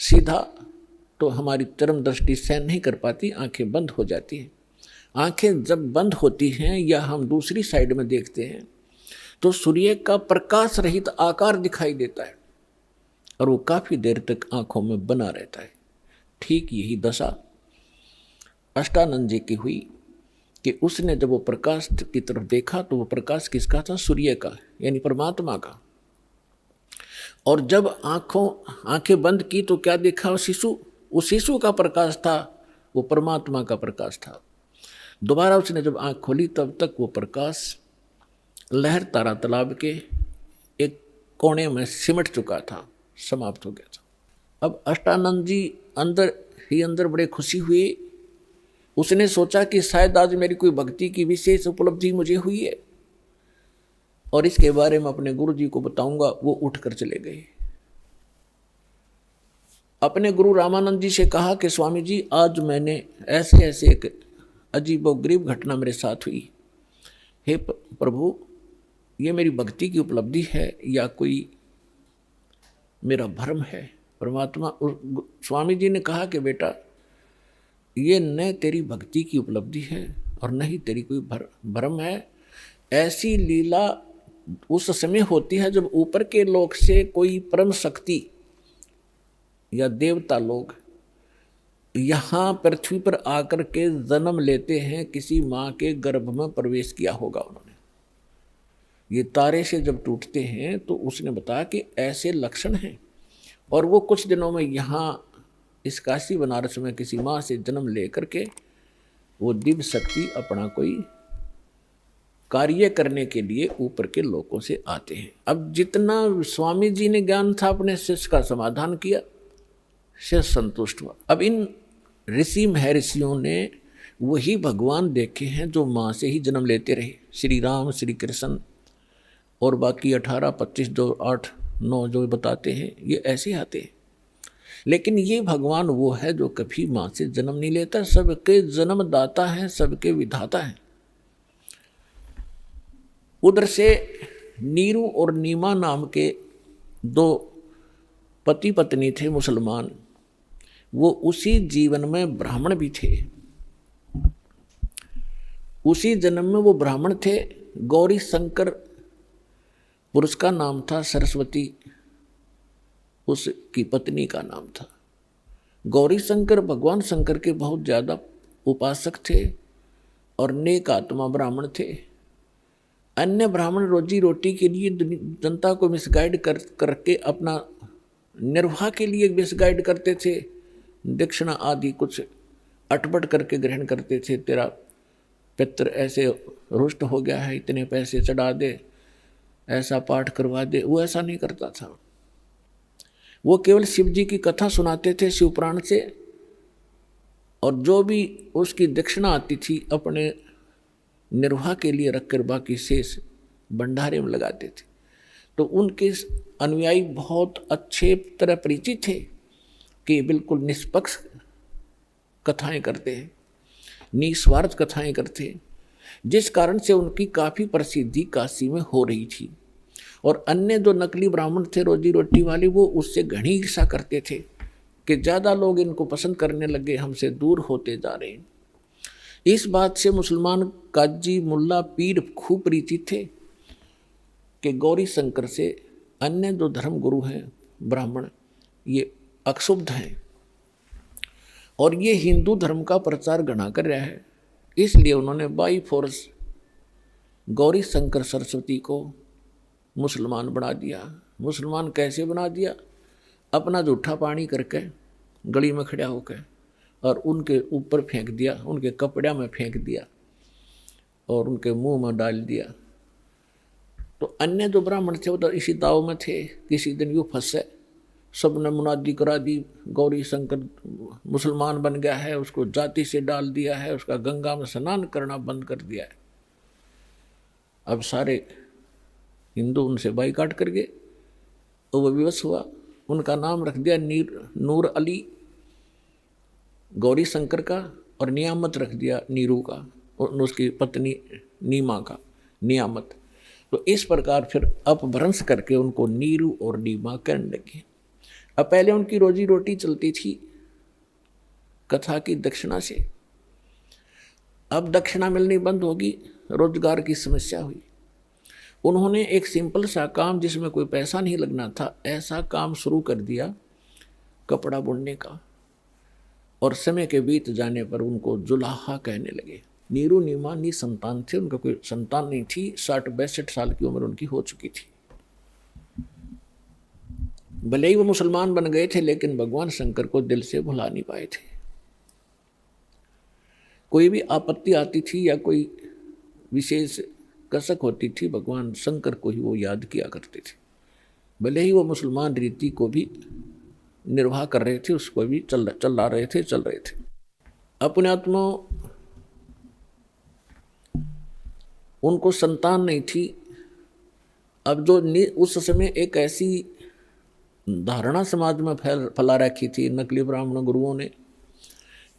सीधा तो हमारी चरम दृष्टि सहन नहीं कर पाती, आंखें बंद हो जाती हैं। आंखें जब बंद होती हैं या हम दूसरी साइड में देखते हैं तो सूर्य का प्रकाश रहित आकार दिखाई देता है और वो काफी देर तक आंखों में बना रहता है। ठीक यही दशा अष्टानंद जी की हुई कि उसने जब वो प्रकाश की तरफ देखा तो वो प्रकाश किसका था? सूर्य का, यानी परमात्मा का। और जब आंखें बंद की तो क्या देखा? उस शिशु का प्रकाश था, वो परमात्मा का प्रकाश था। दोबारा उसने जब आंख खोली तब तक वो प्रकाश लहर तारा तालाब के एक कोने में सिमट चुका था, समाप्त हो गया था। अब अष्टानंद जी अंदर ही अंदर बड़े खुशी हुए। उसने सोचा कि शायद आज मेरी कोई भक्ति की विशेष उपलब्धि मुझे हुई है और इसके बारे में अपने गुरु जी को बताऊंगा। वो उठकर चले गए। अपने गुरु रामानंद जी से कहा कि स्वामी जी, आज मैंने ऐसे ऐसे एक अजीबोगरीब घटना मेरे साथ हुई। हे प्रभु, ये मेरी भक्ति की उपलब्धि है या कोई मेरा भ्रम है? परमात्मा स्वामी जी ने कहा कि बेटा, ये न तेरी भक्ति की उपलब्धि है और न ही तेरी कोई भ्रम है। ऐसी लीला उस समय होती है जब ऊपर के लोक से कोई परम शक्ति या देवता लोग यहाँ पृथ्वी पर आकर के जन्म लेते हैं। किसी माँ के गर्भ में प्रवेश किया होगा उन्होंने। ये तारे से जब टूटते हैं तो उसने बताया कि ऐसे लक्षण हैं। और वो कुछ दिनों में यहाँ इस काशी बनारस में किसी माँ से जन्म लेकर के वो दिव्य शक्ति अपना कोई कार्य करने के लिए ऊपर के लोगों से आते हैं। अब जितना स्वामी जी ने ज्ञान था अपने शिष्य का समाधान किया, शिष्य संतुष्ट हुआ। अब इन ऋषि महर्षियों ने वही भगवान देखे हैं जो माँ से ही जन्म लेते रहे। श्री राम, श्री कृष्ण और बाकी 18, 25 जो 8, 9 जो बताते हैं, ये ऐसे आते हैं। लेकिन ये भगवान वो है जो कभी माँ से जन्म नहीं लेता, सबके जन्मदाता है, सबके विधाता है। उधर से नीरू और नीमा नाम के 2 पति पत्नी थे मुसलमान। वो उसी जीवन में ब्राह्मण भी थे। उसी जन्म में वो ब्राह्मण थे। गौरी शंकर पुरुष का नाम था, सरस्वती उसकी पत्नी का नाम था। गौरी शंकर भगवान शंकर के बहुत ज़्यादा उपासक थे और नेक आत्मा ब्राह्मण थे। अन्य ब्राह्मण रोजी रोटी के लिए जनता को मिसगाइड करके अपना निर्वाह के लिए मिसगाइड करते थे। दक्षिणा आदि कुछ अटपट करके ग्रहण करते थे। तेरा पित्र ऐसे रुष्ट हो गया है, इतने पैसे चढ़ा दे, ऐसा पाठ करवा दे। वो ऐसा नहीं करता था। वो केवल शिव जी की कथा सुनाते थे शिवपुराण से, और जो भी उसकी दक्षिणा आती थी अपने निर्वाह के लिए रखकर बाकी शेष भंडारे में लगाते थे। तो उनके अनुयायी बहुत अच्छे तरह परिचित थे कि बिल्कुल निष्पक्ष कथाएं करते हैं, निस्वार्थ कथाएं करते हैं, जिस कारण से उनकी काफ़ी प्रसिद्धि काशी में हो रही थी। और अन्य जो नकली ब्राह्मण थे रोजी रोटी वाले, वो उससे घनी ईर्ष्या करते थे कि ज़्यादा लोग इनको पसंद करने लगे, हमसे दूर होते जा रहे हैं। इस बात से मुसलमान काजी, मुल्ला, पीर खूब परिचित थे कि गौरी शंकर से अन्य जो धर्म गुरु हैं ब्राह्मण, ये अक्षुब्ध हैं और ये हिंदू धर्म का प्रचार घना कर रहा है। इसलिए उन्होंने बाई फोर्स गौरी शंकर सरस्वती को मुसलमान बना दिया। मुसलमान कैसे बना दिया? अपना जूठा पानी करके गली में खड़ा होकर और उनके ऊपर फेंक दिया, उनके कपड़े में फेंक दिया और उनके मुंह में डाल दिया। तो अन्य जो ब्राह्मण थे वो तो इसी दाव में थे। किसी दिन यूँ फंसे, सबने मुनादी करा दी, गौरी शंकर मुसलमान बन गया है, उसको जाति से डाल दिया है, उसका गंगा में स्नान करना बंद कर दिया है। अब सारे हिंदू उनसे बाइकाट कर गए। तो वो विवश हुआ। उनका नाम रख दिया नूर अली गौरी शंकर का, और नियामत रख दिया नीरू का, और उसकी पत्नी नीमा का नियामत। तो इस प्रकार फिर अपभ्रंश करके उनको नीरू और नीमा कहने लगे। अब पहले उनकी रोजी रोटी चलती थी कथा की दक्षिणा से, अब दक्षिणा मिलनी बंद होगी, रोजगार की समस्या हुई। उन्होंने एक सिंपल सा काम जिसमें कोई पैसा नहीं लगना था, ऐसा काम शुरू कर दिया कपड़ा बुनने का, और समय के बीत जाने पर उनको जुलाहा कहने लगे। नीरू नीमा निसंतान थे, उनका कोई संतान नहीं थी, 60-62 साल की उम्र उनकी हो चुकी थी। भले ही वो मुसलमान बन गए थे, लेकिन भगवान शंकर को दिल से भुला नहीं पाए थे। कोई भी आपत्ति आती थी या कोई विशेष कसक होती थी, भगवान शंकर को ही वो याद किया करते थे। भले ही वो मुसलमान रीति को भी निर्वाह कर रहे थे, उसको भी चल रहे थे। अपने आत्मा उनको संतान नहीं थी। अब जो उस समय एक ऐसी धारणा समाज में फैला रखी थी नकली ब्राह्मण गुरुओं ने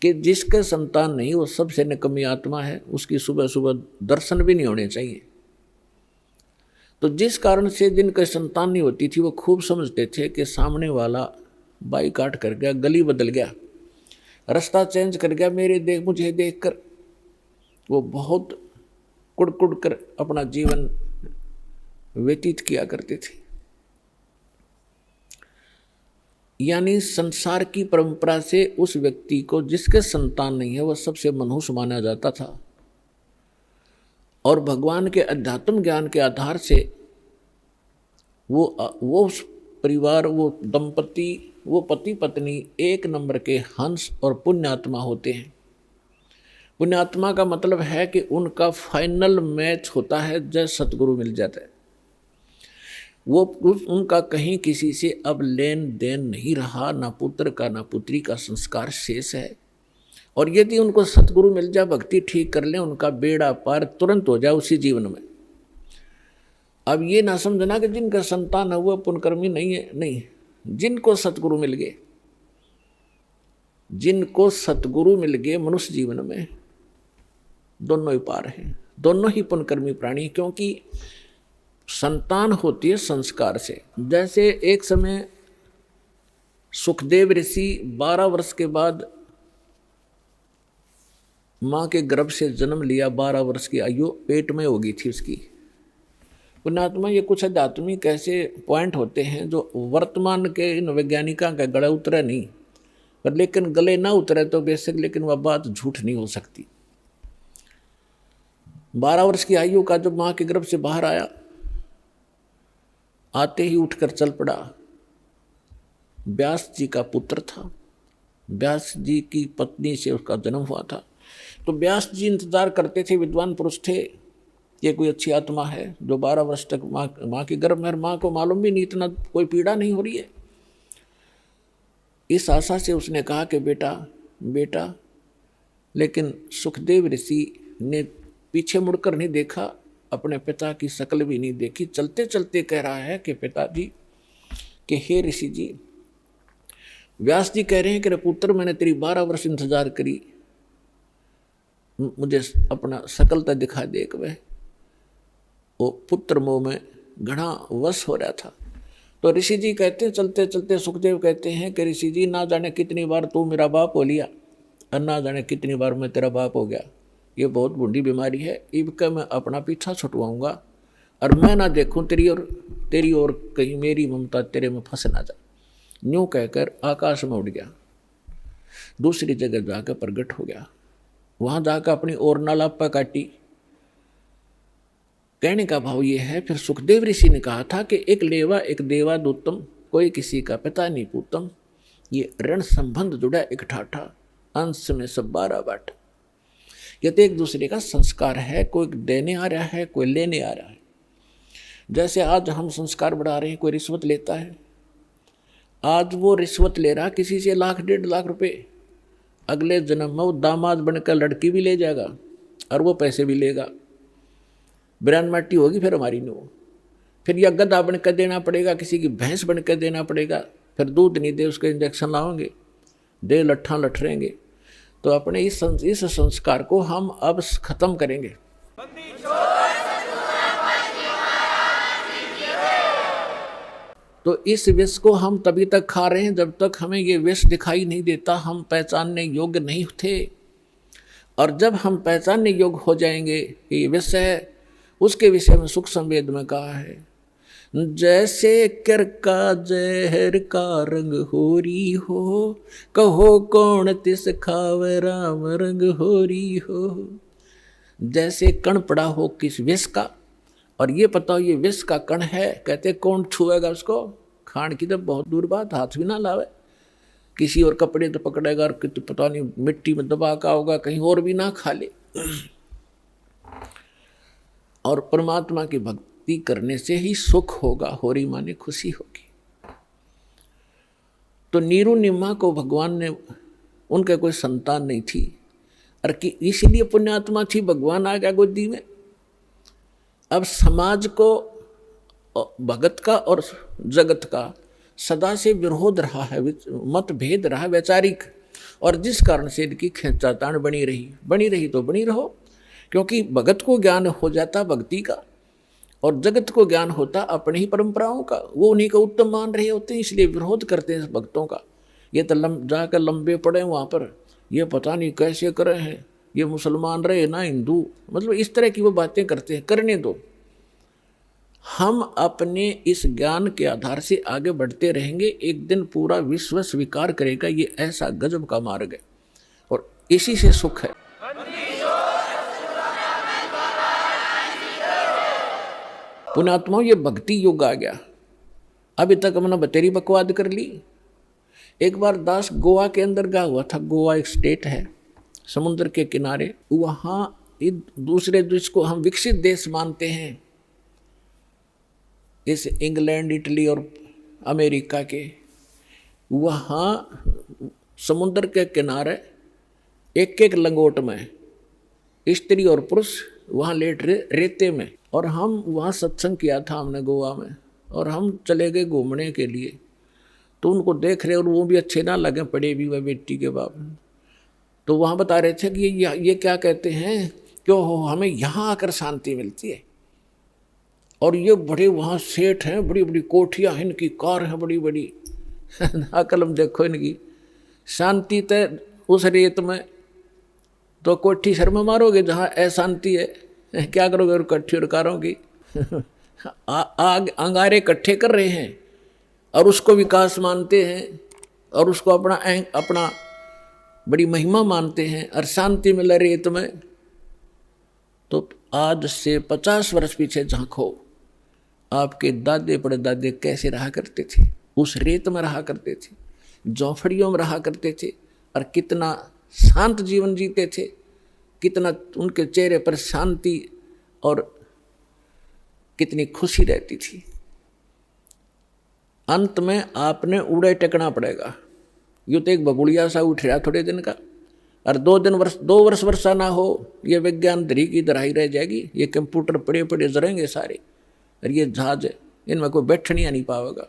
कि जिसके संतान नहीं वो सबसे निकम्मी आत्मा है, उसकी सुबह सुबह दर्शन भी नहीं होने चाहिए। तो जिस कारण से जिनके संतान नहीं होती थी वो खूब समझते थे कि सामने वाला बाई काट कर गया, गली बदल गया, रास्ता चेंज कर गया, मुझे देखकर वो बहुत कुड़ कर अपना जीवन व्यतीत किया करते थे। यानी संसार की परंपरा से उस व्यक्ति को जिसके संतान नहीं है वह सबसे मनहूस माना जाता था, और भगवान के अध्यात्म ज्ञान के आधार से वो परिवार, वो दंपति, वो पति पत्नी एक नंबर के हंस और पुण्यात्मा होते हैं। पुण्यात्मा का मतलब है कि उनका फाइनल मैच होता है जब सतगुरु मिल जाता है। वो उनका कहीं किसी से अब लेन देन नहीं रहा, ना पुत्र का ना पुत्री का संस्कार शेष है। और यदि उनको सतगुरु मिल जाए, भक्ति ठीक कर लें, उनका बेड़ा पार तुरंत हो जाए उसी जीवन में। अब ये ना समझना कि जिनका संतान है वो पुण्यकर्मी नहीं है, नहीं। जिनको सतगुरु मिल गए, जिनको सतगुरु मिल गए मनुष्य जीवन में, दोनों ही पार हैं, दोनों ही पुण्यकर्मी प्राणी, क्योंकि संतान होती है संस्कार से। जैसे एक समय सुखदेव ऋषि 12 वर्ष के बाद माँ के गर्भ से जन्म लिया, 12 वर्ष की आयु पेट में हो गई थी उसकी। पुण्यात्मा, ये कुछ आध्यात्मिक ऐसे पॉइंट होते हैं जो वर्तमान के इन वैज्ञानिकों का गला उतरे नहीं, पर लेकिन गले ना उतरे तो बेशक, लेकिन वह बात झूठ नहीं हो सकती। 12 वर्ष की आयु का जब माँ के गर्भ से बाहर आया, आते ही उठकर चल पड़ा। व्यास जी का पुत्र था, व्यास जी की पत्नी से उसका जन्म हुआ था। तो व्यास जी इंतजार करते थे, विद्वान पुरुष थे, ये कोई अच्छी आत्मा है जो 12 वर्ष तक माँ के गर्भ में, माँ को मालूम भी नहीं, इतना कोई पीड़ा नहीं हो रही है। इस आशा से उसने कहा कि बेटा, लेकिन सुखदेव ऋषि ने पीछे मुड़कर नहीं देखा, अपने पिता की शक्ल भी नहीं देखी। चलते चलते कह रहा है कि पिताजी, कि हे ऋषि जी, व्यास जी कह रहे हैं कि पुत्र, मैंने तेरी 12 वर्ष इंतजार करी, मुझे अपना शकलता दिखा दे। एक वह वो पुत्र मोह में घना वश हो रहा था। तो ऋषि जी कहते हैं, चलते चलते सुखदेव कहते हैं कि ऋषि जी, ना जाने कितनी बार तू मेरा बाप हो लिया और ना जाने कितनी बार मैं तेरा बाप हो गया। ये बहुत बूढ़ी बीमारी है, इबका मैं अपना पीछा छुटवाऊंगा और मैं ना देखूं तेरी और कहीं मेरी ममता तेरे में फंस ना जा। यूँ कहकर आकाश में उड़ गया, दूसरी जगह जाकर प्रकट हो गया। वहां जाकर अपनी और नालापा काटी। कहने का भाव ये है, फिर सुखदेव ऋषि ने कहा था कि एक लेवा एक देवा दूतम, कोई किसी का पिता नहीं पूतम। ये ऋण संबंध जुड़ा एक ठाठा, अंश में सब 12 बाट। ये तो एक दूसरे का संस्कार है, कोई देने आ रहा है, कोई लेने आ रहा है। जैसे आज हम संस्कार बढ़ा रहे हैं, कोई रिश्वत लेता है, आज वो रिश्वत ले रहा किसी से 1 लाख 1.5 लाख रुपए, अगले जन्म में वो दामाद बनकर लड़की भी ले जाएगा और वो पैसे भी लेगा। बिरान माटी होगी फिर हमारी नो, फिर या गधा बनकर देना पड़ेगा, किसी की भैंस बनकर देना पड़ेगा, फिर दूध नहीं दे उसके इंजेक्शन लाओगे, दे लट्ठा लठरेंगे। तो अपने इस संस्कार को हम अब खत्म करेंगे। तो इस विष को हम तभी तक खा रहे हैं जब तक हमें ये विष दिखाई नहीं देता, हम पहचानने योग्य नहीं थे। और जब हम पहचानने योग्य हो जाएंगे कि ये विष है, उसके विषय में सुख संवेद में कहा है, जैसे कर का जहर का रंग होरी हो, कहो कौन तिस खावे राम रंग होरी हो। जैसे कण पड़ा हो किस विष का, और ये पता हो ये विष का कण है, कहते कौन छुएगा उसको, खान की तो बहुत दूर बात, हाथ भी ना लावे, किसी और कपड़े तो पकड़ेगा और पता नहीं मिट्टी में दबा का होगा, कहीं और भी ना खा ले। और परमात्मा की भक्ति करने से ही सुख होगा, होरी माने खुशी होगी। तो नीरू निम्मा को भगवान ने, उनके कोई संतान नहीं थी, और कि इसलिए पुण्यात्मा थी, भगवान आ गया गोदी में। अब समाज को भगत का और जगत का सदा से विरोध रहा है, मतभेद रहा वैचारिक, और जिस कारण से इनकी खींचातान बनी रही तो बनी रहो, क्योंकि भगत को ज्ञान हो जाता भक्ति का और जगत को ज्ञान होता अपनी ही परंपराओं का, वो उन्हीं को उत्तम मान रहे होते हैं, इसलिए विरोध करते हैं भक्तों का। ये तो जाकर लंबे पड़े वहाँ पर, ये पता नहीं कैसे करे हैं, ये मुसलमान रहे ना हिंदू, मतलब इस तरह की वो बातें करते हैं, करने दो। हम अपने इस ज्ञान के आधार से आगे बढ़ते रहेंगे, एक दिन पूरा विश्व स्वीकार करेगा ये ऐसा गजब का मार्ग है, और इसी से सुख है। पुण्यात्माओं, ये भक्ति युग आ गया। अभी तक हमने बतेरी बकवाद कर ली। एक बार दास गोवा के अंदर गया हुआ था। गोवा एक स्टेट है समुद्र के किनारे, वहाँ दूसरे देश को हम विकसित देश मानते हैं, इस इंग्लैंड इटली और अमेरिका के, वहाँ समुद्र के किनारे एक एक लंगोट में स्त्री और पुरुष वहाँ लेट रेते में, और हम वहाँ सत्संग किया था हमने गोवा में, और हम चले गए घूमने के लिए। तो उनको देख रहे और वो भी अच्छे ना लगे, पड़े भी वह बेटी के बाप। तो वहाँ बता रहे थे कि ये क्या कहते हैं, क्यों हो हमें यहाँ आकर शांति मिलती है, और ये बड़े वहाँ सेठ हैं, बड़ी बड़ी कोठियाँ हैं, इनकी कार हैं बड़ी बड़ी, अकलम देखो इनकी। शांति तय उस रेत में, तो कोठी शर्म मारोगे जहाँ अशांति है, क्या करोगे और कट्ठी और कारों की। आग अंगारे इकट्ठे कर रहे हैं और उसको विकास मानते हैं, और उसको अपना बड़ी महिमा मानते हैं, और शांति मिल रेत में। तो आज से 50 वर्ष पीछे झांको, आपके दादे परदादे कैसे रहा करते थे, उस रेत में रहा करते थे, झोंपड़ियों में रहा करते थे, और कितना शांत जीवन जीते थे, कितना उनके चेहरे पर शांति और कितनी खुशी रहती थी। अंत में आपने उड़े टेकना पड़ेगा। यूँ तो एक बबुड़िया सा उठ रहा थोड़े दिन का, और 2 वर्ष वर्षा ना हो, ये विज्ञान धरी की दराई रह जाएगी, ये कंप्यूटर पड़े पड़े जरेंगे सारे, और ये जहाज इनमें कोई बैठने नहीं पाएगा।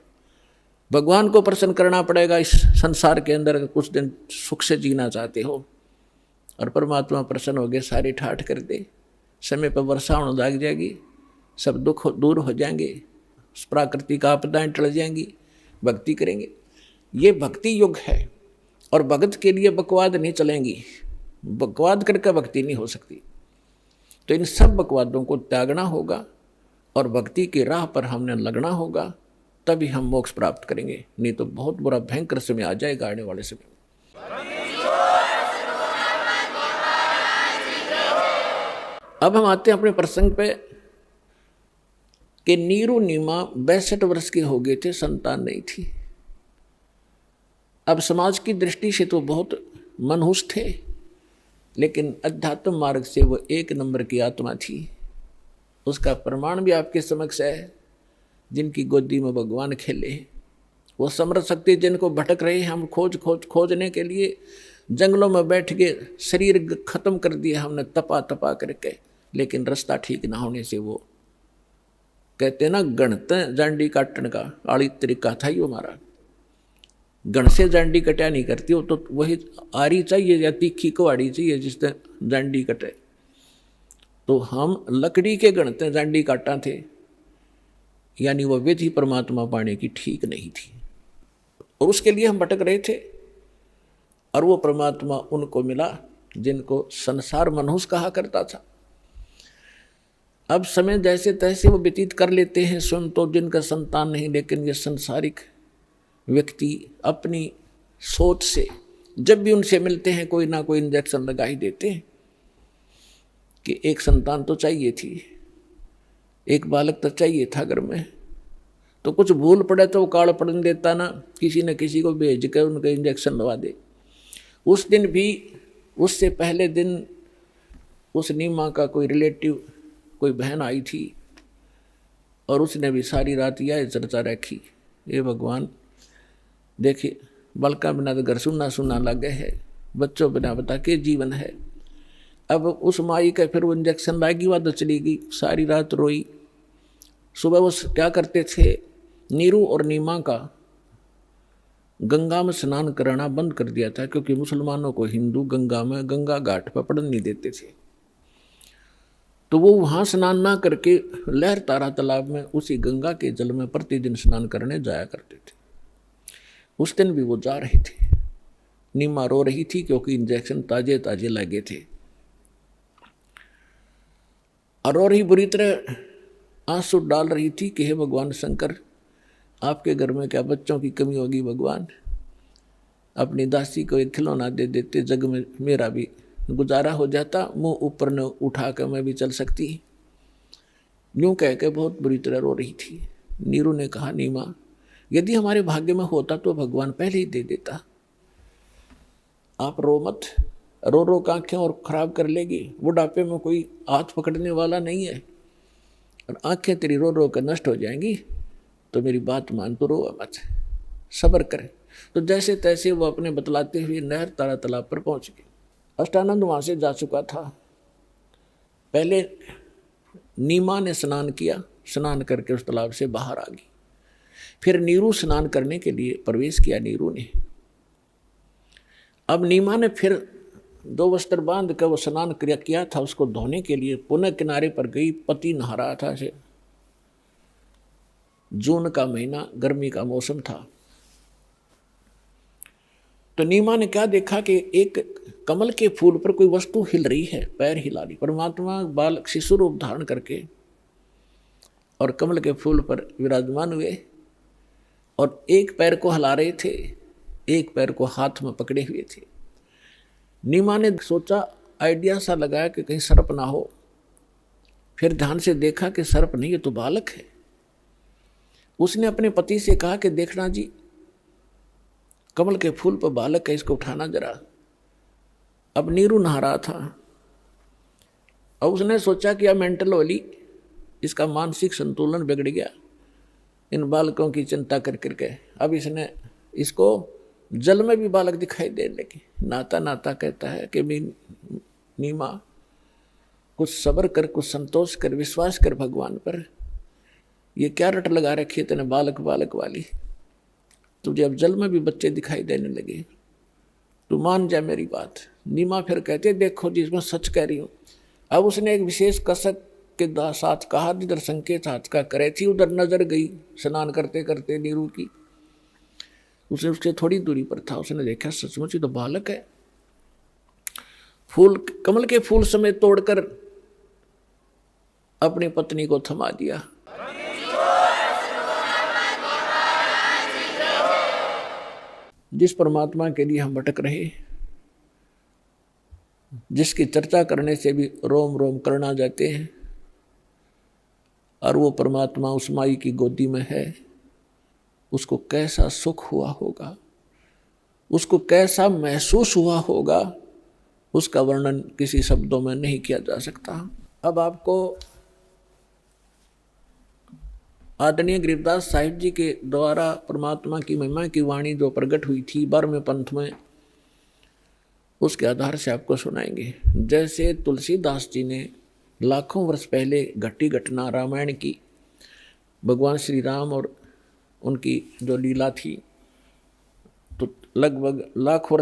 भगवान को प्रसन्न करना पड़ेगा इस संसार के अंदर, कुछ दिन सुख से जीना चाहते हो, और परमात्मा प्रसन्न हो गए, सारे ठाठ कर दे, समय पर वर्षा होने लग जाएगी, सब दुख दूर हो जाएंगे, प्राकृतिक आपदाएं टल जाएंगी, भक्ति करेंगे। ये भक्ति युग है, और भगत के लिए बकवाद नहीं चलेंगी, बकवाद करके भक्ति नहीं हो सकती। तो इन सब बकवादों को त्यागना होगा और भक्ति की राह पर हमने लगना होगा, तभी हम मोक्ष प्राप्त करेंगे, नहीं तो बहुत बुरा भयंकर समय आ जाएगा आने वाले समय में। अब हम आते हैं अपने प्रसंग पे कि नीरू नीमा 62 वर्ष के हो गए थे, संतान नहीं थी। अब समाज की दृष्टि से तो बहुत मनहूस थे, लेकिन अध्यात्म मार्ग से वो 1 नंबर की आत्मा थी। उसका प्रमाण भी आपके समक्ष है। जिनकी गोदी में भगवान खेले, वो समर्थ शक्ति जिनको भटक रहे हैं, हम खोजने के लिए जंगलों में बैठ के शरीर खत्म कर दिया हमने तपा करके, लेकिन रास्ता ठीक ना होने से वो कहते ना गणते जांडी काटने का आड़ी तरीका था ही हमारा। गण से जांडी कटा नहीं करती हो, तो वही आरी चाहिए या तीखी कुहाड़ी चाहिए जिससे जांडी कटे। तो हम लकड़ी के गणते जांडी काटा थे, यानी वह विधि परमात्मा पाने की ठीक नहीं थी, और उसके लिए हम भटक रहे थे। और वो परमात्मा उनको मिला जिनको संसार मनुष्य कहा करता था। अब समय जैसे तैसे वो व्यतीत कर लेते हैं, स्वयं तो जिनका संतान नहीं, लेकिन ये संसारिक व्यक्ति अपनी सोच से जब भी उनसे मिलते हैं कोई ना कोई इंजेक्शन लगा ही देते हैं कि एक संतान तो चाहिए थी, एक बालक तो चाहिए था घर में, तो कुछ भूल पड़े तो वो काल पड़न देता ना, किसी न किसी को भेज कर उनका इंजेक्शन लगा दे। उस दिन भी, उससे पहले दिन उस नीमा का कोई रिलेटिव, कोई बहन आई थी और उसने भी सारी रात यह चर्चा रखी, ये भगवान देखिए बालका बिना तो घर सुना सुना लगे है, बच्चों बिना बता के जीवन है। अब उस माई का फिर वो इंजेक्शन लाएगी, वह तो चली गई, सारी रात रोई। सुबह वो क्या करते थे, नीरू और नीमा का गंगा में स्नान कराना बंद कर दिया था, क्योंकि मुसलमानों को हिंदू गंगा में, गंगा घाट पर पड़न नहीं देते थे। तो वो वहाँ स्नान ना करके लहर तारा तालाब में उसी गंगा के जल में प्रतिदिन स्नान करने जाया करते थे। उस दिन भी वो जा रहे थे। नीमा रो रही थी क्योंकि इंजेक्शन ताजे ताजे लगे थे, और रो रही बुरी तरह आंसू डाल रही थी कि हे भगवान शंकर, आपके घर में क्या बच्चों की कमी होगी भगवान, अपनी दासी को एक खिलौना दे देते, जग में मेरा भी गुजारा हो जाता, मुंह ऊपर न उठा कर मैं भी चल सकती। यूं कह के बहुत बुरी तरह रो रही थी। नीरू ने कहा, नीमा यदि हमारे भाग्य में होता तो भगवान पहले ही दे देता, आप रो मत, रो रो के आंखें और खराब कर लेगी, बुढ़ापे में कोई हाथ पकड़ने वाला नहीं है, और आंखें तेरी रो रो कर नष्ट हो जाएंगी, तो मेरी बात मान, तो रो मत, सब्र करे। तो जैसे तैसे वो अपने बतलाते हुए नहर तारा तालाब पर पहुंच गए। अष्टानंद वहां से जा चुका था। पहले नीमा ने स्नान किया, स्नान करके उस तालाब से बाहर आ गई। फिर नीरू स्नान करने के लिए प्रवेश किया नीरू ने। अब नीमा ने फिर 2 वस्त्र बांध कर वो स्नान किया था, उसको धोने के लिए पुनः किनारे पर गई। पति नहा रहा था, से जून का महीना, गर्मी का मौसम था। तो नीमा ने क्या देखा कि एक कमल के फूल पर कोई वस्तु हिल रही है, पैर हिला रही। परमात्मा बालक शिशु रूप धारण करके और कमल के फूल पर विराजमान हुए, और एक पैर को हिला रहे थे, एक पैर को हाथ में पकड़े हुए थे। नीमा ने सोचा, आइडिया सा लगाया कि कहीं सर्प ना हो। फिर ध्यान से देखा कि सर्प नहीं, ये तो बालक है। उसने अपने पति से कहा कि देखना जी, कमल के फूल पर बालक है, इसको उठाना जरा। अब नीरू नहा रहा था, और उसने सोचा कि अब मेंटल होली, इसका मानसिक संतुलन बिगड़ गया इन बालकों की चिंता कर करके। अब इसने इसको जल में भी बालक दिखाई देने लगे। नाता नाता कहता है कि नीमा कुछ सब्र कर, कुछ संतोष कर, विश्वास कर भगवान पर। ये क्या रट लगा रखी है तेने बालक बालक वाली, तुझे अब जल में भी बच्चे दिखाई देने लगे, तू मान जा मेरी बात। नीमा फिर कहते, देखो जी मैं सच कह रही हूँ। अब उसने एक विशेष कसक के साथ कहा, जिधर संकेत हाथ का करे थी उधर नजर गई स्नान करते करते नीरू की। उसे उससे थोड़ी दूरी पर था, उसने देखा सचमुच ही तो बालक है। फूल, कमल के फूल समेत तोड़कर अपनी पत्नी को थमा दिया। जिस परमात्मा के लिए हम भटक रहे, जिसकी चर्चा करने से भी रोम रोम करना जाते हैं, और वो परमात्मा उस माई की गोदी में है, उसको कैसा सुख हुआ होगा, उसको कैसा महसूस हुआ होगा, उसका वर्णन किसी शब्दों में नहीं किया जा सकता। अब आपको आदरणीय गरीबदास साहिब जी के द्वारा परमात्मा की महिमा की वाणी जो प्रकट हुई थी 12वें पंथ में, उसके आधार से आपको सुनाएंगे। जैसे तुलसीदास जी ने लाखों वर्ष पहले घटी घटना रामायण की, भगवान श्री राम और उनकी जो लीला थी, तो लगभग लाखों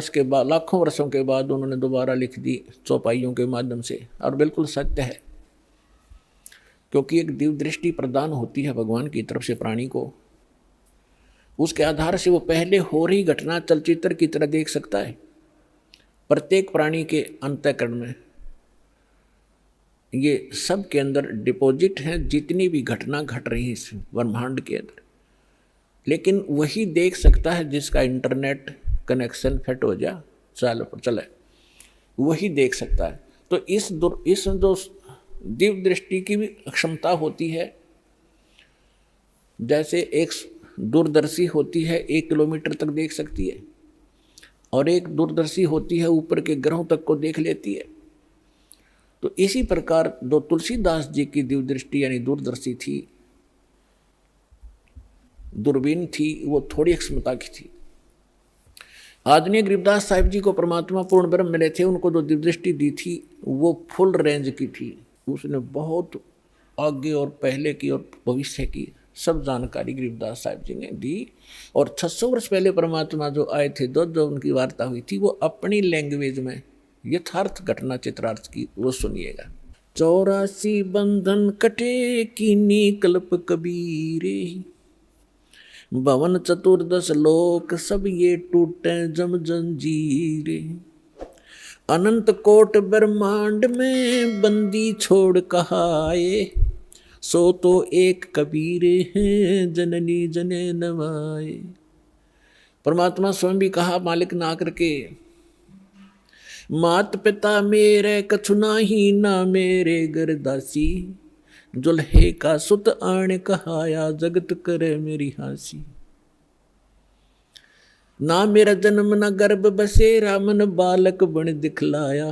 वर्षों के बाद उन्होंने दोबारा लिख दी चौपाइयों के माध्यम से, और बिल्कुल सत्य है। क्योंकि एक दिव्य दृष्टि प्रदान होती है भगवान की तरफ से प्राणी को। उसके आधार से वो पहले हो रही घटना चलचित्र की तरह देख सकता है। प्रत्येक प्राणी के अंतःकरण में ये सब के अंदर डिपॉजिट है जितनी भी घटना घट रही है इस ब्रह्मांड के अंदर। लेकिन वही देख सकता है जिसका इंटरनेट कनेक्शन फिट हो जा चले, वही देख सकता है। तो इस जो दिव्य दृष्टि की भी क्षमता होती है। जैसे एक दूरदर्शी होती है 1 किलोमीटर तक देख सकती है, और एक दूरदर्शी होती है ऊपर के ग्रहों तक को देख लेती है। तो इसी प्रकार जो तुलसीदास जी की दिव्य दृष्टि यानी दूरदर्शी थी, दूरबीन थी, वो थोड़ी क्षमता की थी। आदरणीय गरीबदास साहिब जी को परमात्मा पूर्ण ब्रह्म मिले थे, उनको जो दिव्य दृष्टि दी थी वो फुल रेंज की थी। उसने बहुत आगे और पहले की और भविष्य की सब जानकारी गरीबदास साहिब जी ने दी। और 600 वर्ष पहले परमात्मा जो आए थे, जो उनकी वार्ता हुई थी, वो अपनी लैंग्वेज में यथार्थ घटना चित्रार्थ की, वो सुनिएगा। 84 बंधन कटे कीनी कल्प कबीरे, भवन 14 लोक सब ये टूटे जम जंजीरे, अनंत कोट ब्रह्मांड में बंदी छोड़ कहाए, सो तो एक कबीरे हैं जननी जने नवाए। परमात्मा स्वयं भी कहा मालिक ना करके, मात पिता मेरे कछु नाही ना मेरे गरदासी, जुल्हे का सुत आण कहाया जगत करे मेरी हासी। ना मेरा जन्म न गर्भ बसेरा मन बालक बन दिखलाया,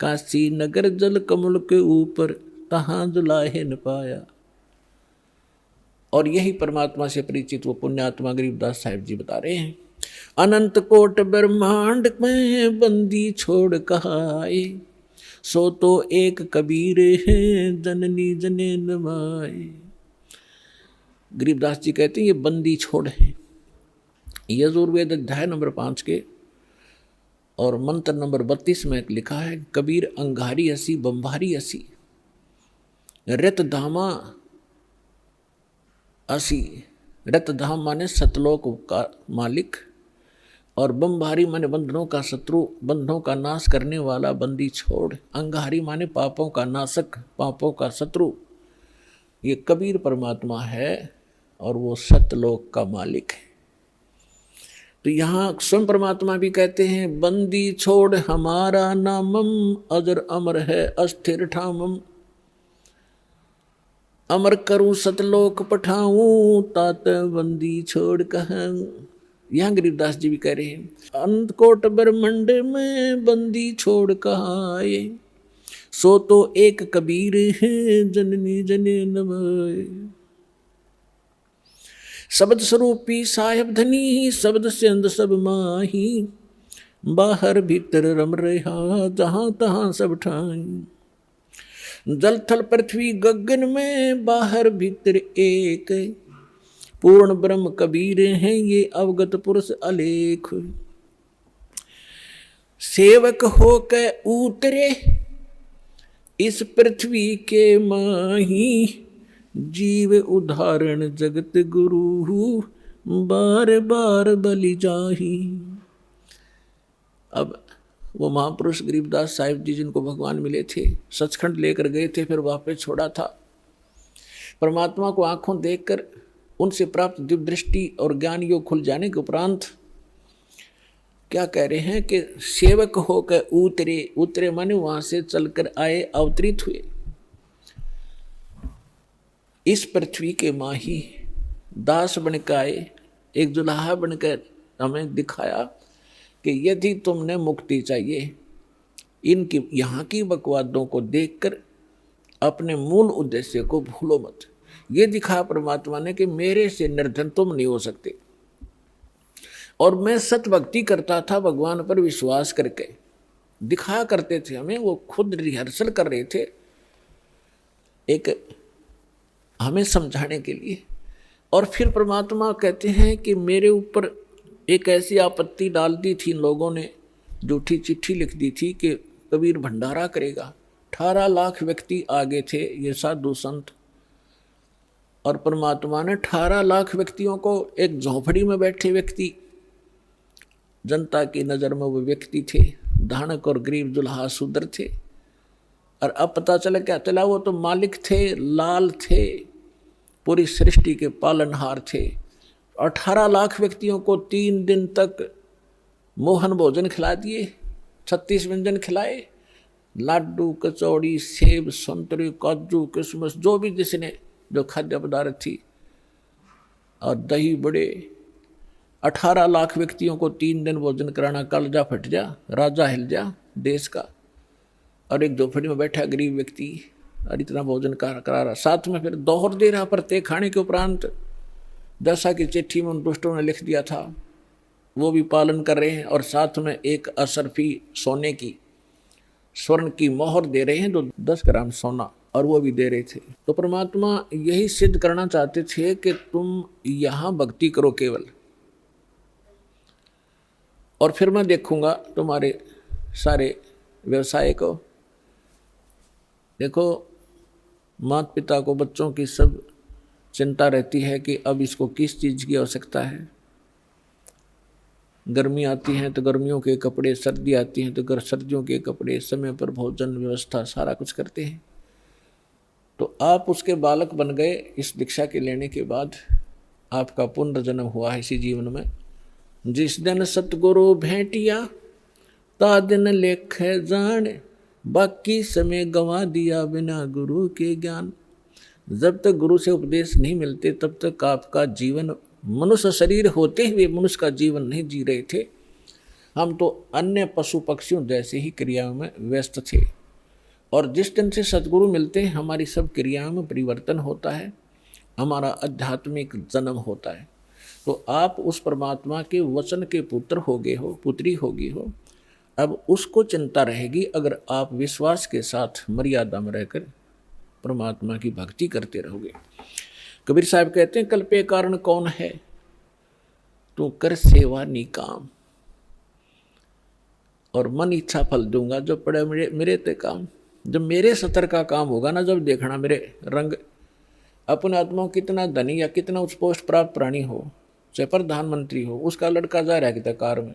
काशी नगर जल कमल के ऊपर तहां जुलाहे न पाया। और यही परमात्मा से परिचित वो पुण्यात्मा गरीबदास साहिब जी बता रहे हैं, अनंत कोट ब्रह्मांड में बंदी छोड़ कहाए, सो तो एक कबीर है जननी जने नवाए। गरीबदास जी कहते हैं ये बंदी छोड़ है। यजुर्वेद अध्याय नंबर 5 के और मंत्र नंबर 32 में लिखा है, कबीर अंगारी असी बंभारी असी, रत धामा असी। रत धाम माने सतलोक का मालिक, और बंभारी माने बंधनों का शत्रु, बंधनों का नाश करने वाला बंदी छोड़। अंगारी माने पापों का नाशक, पापों का शत्रु। ये कबीर परमात्मा है और वो सतलोक का मालिक है। तो यहाँ स्वयं परमात्मा भी कहते हैं, बंदी छोड़ हमारा नामम, अजर अमर है अस्थिर ठामम, अमर करूं सतलोक पठाऊं, तात बंदी छोड़ कहूं। यहाँ गरीबदास जी भी कह रहे हैं, अनंत कोट ब्रह्मांड में बंदी छोड़ कहाए, सो तो एक कबीर है जननी जने नवाए। शब्द स्वरूपी साहेब धनी, शब्द से अंद सब माही, बाहर भीतर रम रहा जहां तहां सब ठाई। जल थल पृथ्वी गगन में बाहर भीतर एक, पूर्ण ब्रह्म कबीर हैं ये अवगत पुरुष अलेख। सेवक हो के उतरे इस पृथ्वी के माही, जीव उदाहरण जगत गुरु बार बार बलि जाही। अब वो महापुरुष गरीबदास साहिब जी जिनको भगवान मिले थे, सचखंड लेकर गए थे, फिर वापस छोड़ा था। परमात्मा को आंखों देखकर उनसे प्राप्त दिव्य दृष्टि और ज्ञान योग खुल जाने के उपरांत क्या कह रहे हैं कि सेवक होकर उतरे। उतरे माने वहां से चलकर आए, अवतरित हुए इस पृथ्वी के माही, दास बनकर आए, एक दुल्हा बनकर हमें दिखाया कि यदि तुमने मुक्ति चाहिए, इनकी यहाँ की बकवादों को देखकर अपने मूल उद्देश्य को भूलो मत। ये दिखा परमात्मा ने कि मेरे से निर्धन तुम नहीं हो सकते। और मैं सत भक्ति करता था, भगवान पर विश्वास करके दिखाया करते थे हमें, वो खुद रिहर्सल कर रहे थे एक हमें समझाने के लिए। और फिर परमात्मा कहते हैं कि मेरे ऊपर एक ऐसी आपत्ति डाल दी थी, लोगों ने झूठी चिट्ठी लिख दी थी कि कबीर भंडारा करेगा, 18 लाख व्यक्ति आगे थे, ये साधु संत, और परमात्मा ने 18 लाख व्यक्तियों को, एक झोंपड़ी में बैठे व्यक्ति, जनता की नज़र में वो व्यक्ति थे, धानक और गरीब दुल्हा शूद्र थे, और अब पता चला क्या चला, वो तो मालिक थे, लाल थे, पूरी सृष्टि के पालनहार थे। 18 लाख व्यक्तियों को 3 दिन तक मोहन भोजन खिला दिए, 36 व्यंजन खिलाए, लाडू, कचौड़ी, सेब, संतरे, काजू, किशमिश, जो भी जिसने जो खाद्य पदार्थ थी, और दही बड़े। 18 लाख व्यक्तियों को 3 दिन भोजन कराना, कलजा फट जा, राजा हिल जा देश का, और एक झोपड़ी में बैठा गरीब व्यक्ति और इतना भोजन करा रहा, साथ में फिर दोहर दे रहा प्रत्येक खाने के उपरांत, जैसा कि चिट्ठी में उन दुष्टों ने लिख दिया था वो भी पालन कर रहे हैं, और साथ में एक असरफी सोने की, स्वर्ण की मोहर दे रहे हैं, तो 10 ग्राम सोना, और वो भी दे रहे थे। तो परमात्मा यही सिद्ध करना चाहते थे कि तुम यहाँ भक्ति करो केवल, और फिर मैं देखूंगा तुम्हारे सारे व्यवसाय को। देखो, माता पिता को बच्चों की सब चिंता रहती है कि अब इसको किस चीज़ की आवश्यकता है। गर्मी आती है तो गर्मियों के कपड़े, सर्दी आती है तो सर्दियों के कपड़े, समय पर भोजन व्यवस्था सारा कुछ करते हैं। तो आप उसके बालक बन गए। इस दीक्षा के लेने के बाद आपका पुनर्जन्म हुआ है इसी जीवन में। जिस दिन सतगुरु भेंटिया ता दिन लेख जान, बाकी समय गंवा दिया बिना गुरु के ज्ञान। जब तक गुरु से उपदेश नहीं मिलते तब तक आपका जीवन, मनुष्य शरीर होते हुए मनुष्य का जीवन नहीं जी रहे थे। हम तो अन्य पशु पक्षियों जैसे ही क्रियाओं में व्यस्त थे, और जिस दिन से सद्गुरु मिलते हैं हमारी सब क्रियाओं में परिवर्तन होता है, हमारा आध्यात्मिक जन्म होता है। तो आप उस परमात्मा के वचन के पुत्र हो गए हो, पुत्री होगी हो। अब उसको चिंता रहेगी अगर आप विश्वास के साथ मर्यादा में रहकर परमात्मा की भक्ति करते रहोगे। कबीर साहब कहते हैं, कल्पे कारण कौन है, तू कर सेवा निकाम, और मन इच्छा फल दूंगा जो पड़े मेरे ते काम। जब मेरे सतर का काम होगा ना, जब देखना मेरे रंग। अपने आत्मा कितना धनी या कितना उच्च पोस्ट प्राप्त प्राणी हो, चाहे प्रधानमंत्री हो, उसका लड़का जा रहा है कितना कार में,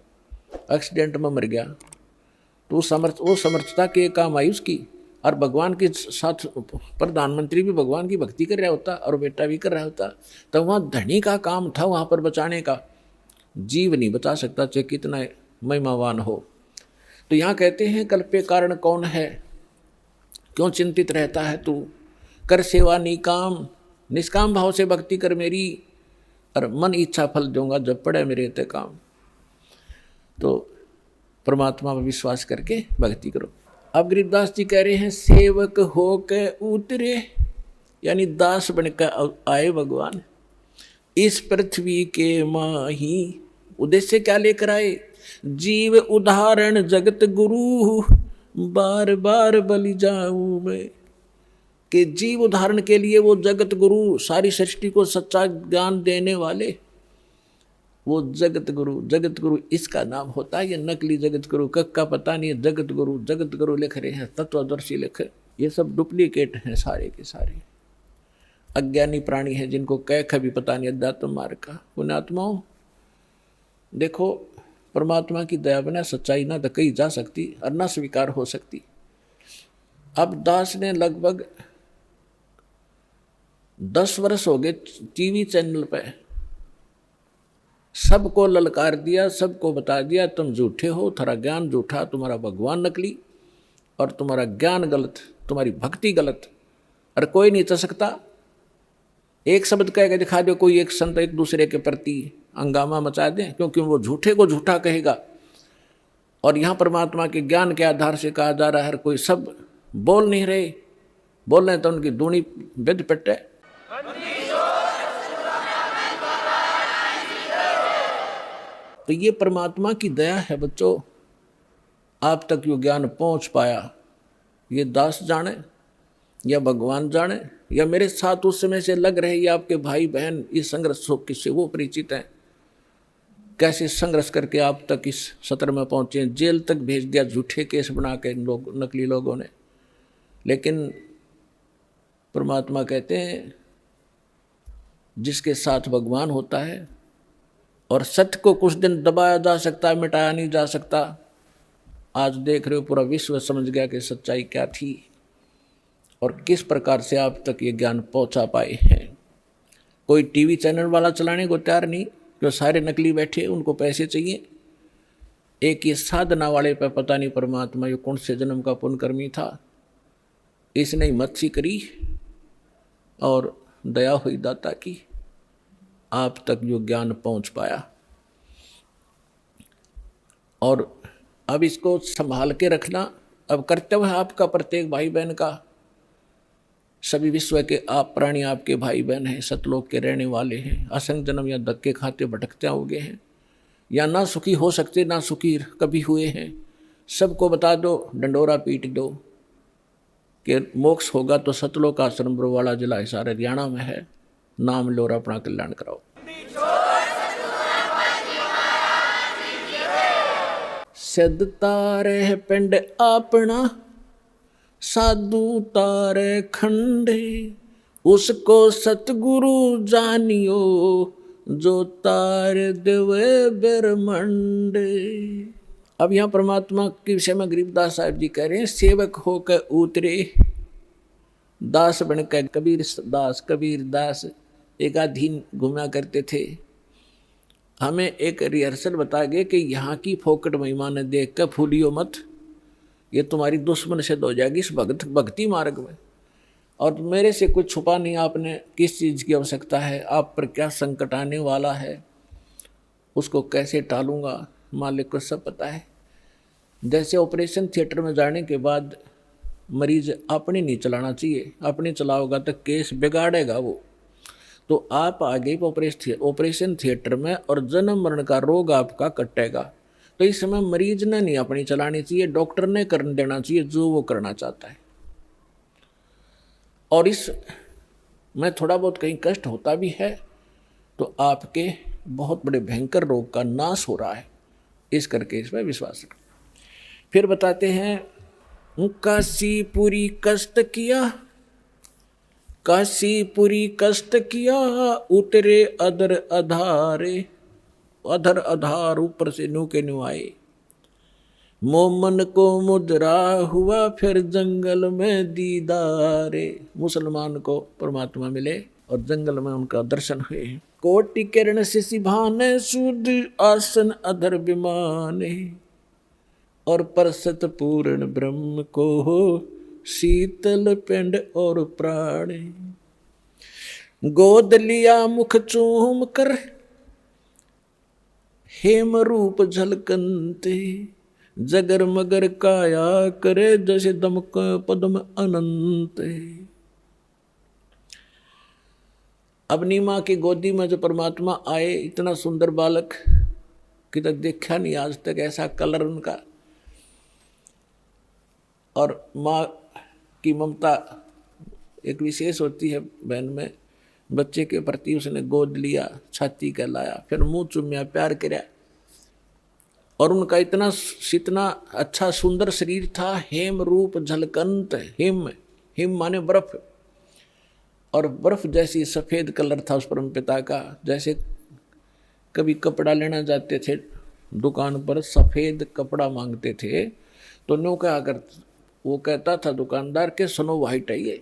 एक्सीडेंट में मर गया, तो वो समर्थता के काम आई उसकी। और भगवान के साथ प्रधानमंत्री भी भगवान की भक्ति कर रहा होता और बेटा भी कर रहा होता, तो वहाँ धनी का काम था वहाँ पर बचाने का। जीव नहीं बचा सकता चाहे कितना महिमावान हो। तो यहाँ कहते हैं, कल्पे कारण कौन है, क्यों चिंतित रहता है तू, कर सेवा निकाम, निष्काम भाव से भक्ति कर मेरी, और मन इच्छा फल दूंगा जब पड़े मेरे ते काम। तो परमात्मा पर विश्वास करके भक्ति करो। अब गरीबदास जी कह रहे हैं, सेवक हो के उतरे, यानी दास बनकर आए भगवान इस पृथ्वी के माही। उद्देश्य क्या लेकर आए, जीव उदाहरण जगत गुरु, बार बार बलि जाऊं मैं। कि जीव उदाहरण के लिए वो जगत गुरु, सारी सृष्टि को सच्चा ज्ञान देने वाले, वो जगत गुरु इसका नाम होता है। ये नकली जगत गुरु का पता नहीं है, जगत गुरु लिख रहे हैं, तत्वदर्शी लिख, ये सब डुप्लीकेट हैं सारे के सारे। अज्ञानी प्राणी हैं जिनको कह भी पता नहीं अध्यात्म मार्ग का। पुण्यात्माओं देखो, परमात्मा की दया बिना सच्चाई ना तो कही जा सकती और ना स्वीकार हो सकती। अब दास ने लगभग 10 वर्ष हो गए टीवी चैनल पे सबको ललकार दिया, सबको बता दिया तुम झूठे हो, तुम्हारा ज्ञान झूठा, तुम्हारा भगवान नकली, और तुम्हारा ज्ञान गलत, तुम्हारी भक्ति गलत, और कोई नहीं चल सकता। एक शब्द कह के दिखा दो, कोई एक संत एक दूसरे के प्रति हंगामा मचा दें, क्योंकि वो झूठे को झूठा कहेगा। और यहाँ परमात्मा के ज्ञान के आधार से कहा जा रहा है, हर कोई सब बोल नहीं रहे, बोल रहे तो उनकी दूनी विद पिटे। तो ये परमात्मा की दया है बच्चों, आप तक यो ज्ञान पहुंच पाया। ये दास जाने या भगवान जाने या मेरे साथ उस समय से लग रहे ये आपके भाई बहन, इस संघर्ष किससे वो परिचित हैं, कैसे संघर्ष करके आप तक इस सत्र में पहुंचे। जेल तक भेज दिया झूठे केस बना के लोग, नकली लोगों ने। लेकिन परमात्मा कहते हैं जिसके साथ भगवान होता है, और सत्य को कुछ दिन दबाया जा सकता है, मिटाया नहीं जा सकता। आज देख रहे हो पूरा विश्व समझ गया कि सच्चाई क्या थी और किस प्रकार से आप तक ये ज्ञान पहुंचा पाए हैं। कोई टीवी चैनल वाला चलाने को तैयार नहीं, जो सारे नकली बैठे उनको पैसे चाहिए। एक ये साधना वाले पे पता नहीं परमात्मा ये कौन से जन्म का पुण्यकर्मी था, इसने हिम्मत सी करी और दया हुई दाता की, आप तक जो ज्ञान पहुंच पाया। और अब इसको संभाल के रखना अब कर्तव्य है आपका, प्रत्येक भाई बहन का। सभी विश्व के आप प्राणी आपके भाई बहन हैं, सतलोक के रहने वाले हैं। असंख्य जन्म या धक्के खाते भटकते होंगे हैं, या ना सुखी हो सकते ना सुखी कभी हुए हैं। सबको बता दो, डंडोरा पीट दो कि मोक्ष होगा तो सतलोक आश्रम बरवाड़ा जिला हिसार हरियाणा में है। नाम लो और अपना कल्याण कराओ। सिद्ध तारे पिंड अपना, साधु तारे खंडे, उसको सतगुरु जानियो, जो तार देवे ब्रह्मंडे। अब यहाँ परमात्मा के विषय में गरीबदास साहब जी कह रहे हैं, सेवक होकर उतरे दास बनकर कबीर दास एक आधीन घूमा करते थे। हमें एक रिहर्सल बता गए कि यहाँ की फोकट महिमा ने देख कर फूलियो मत, ये तुम्हारी दुश्मन सिद्ध हो जाएगी इस भक्ति मार्ग में। और मेरे से कुछ छुपा नहीं आपने, किस चीज़ की आवश्यकता है, आप पर क्या संकट आने वाला है, उसको कैसे टालूंगा, मालिक को सब पता है। जैसे ऑपरेशन थिएटर में जाने के बाद मरीज अपनी नहीं चलाना चाहिए, अपनी चलाओगा तो केस बिगाड़ेगा वो। तो आप आगे ऑपरेशन थिएटर में और जन्म मरण का रोग आपका कटेगा। तो इस समय मरीज ने नहीं अपनी चलानी चाहिए, डॉक्टर ने करने देना चाहिए जो वो करना चाहता है। और इस में थोड़ा बहुत कहीं कष्ट होता भी है तो आपके बहुत बड़े भयंकर रोग का नाश हो रहा है, इस करके इसमें विश्वास रखें। फिर बताते हैं, काशीपुरी कष्ट किया, काशीपुरी कष्ट किया, उतरे अधर अधारे, अधर अधार ऊपर से न्यू के न्यू आए। मोमन को मुद्रा हुआ फिर जंगल में दीदारे। मुसलमान को परमात्मा मिले और जंगल में उनका दर्शन हुए। कोटि किरण से सिभाने, शुद्ध आसन अधर विमाने, और परसत पूर्ण ब्रह्म को हो शीतल पिंड और प्राणे। गोद लिया मुख चूम कर हेम रूप झलकंते, जगर मगर काया करे जैसे दमक पद्म अनंत। अपनी माँ की गोदी में जो परमात्मा आए, इतना सुंदर बालक कि तक देखा नहीं आज तक ऐसा कलर उनका। और माँ की ममता एक विशेष होती है बहन में, बच्चे के प्रति उसने गोद लिया, छाती कहलाया, फिर मुंह चुम्या, प्यार किया। और उनका इतना अच्छा सुंदर शरीर था। हेम रूप झलकंत, हिम माने बर्फ, और बर्फ जैसी सफ़ेद कलर था उस परम पिता का। जैसे कभी कपड़ा लेना जाते थे दुकान पर, सफ़ेद कपड़ा मांगते थे तो नो क्या कर, वो कहता था दुकानदार के स्नो वाइट है ये।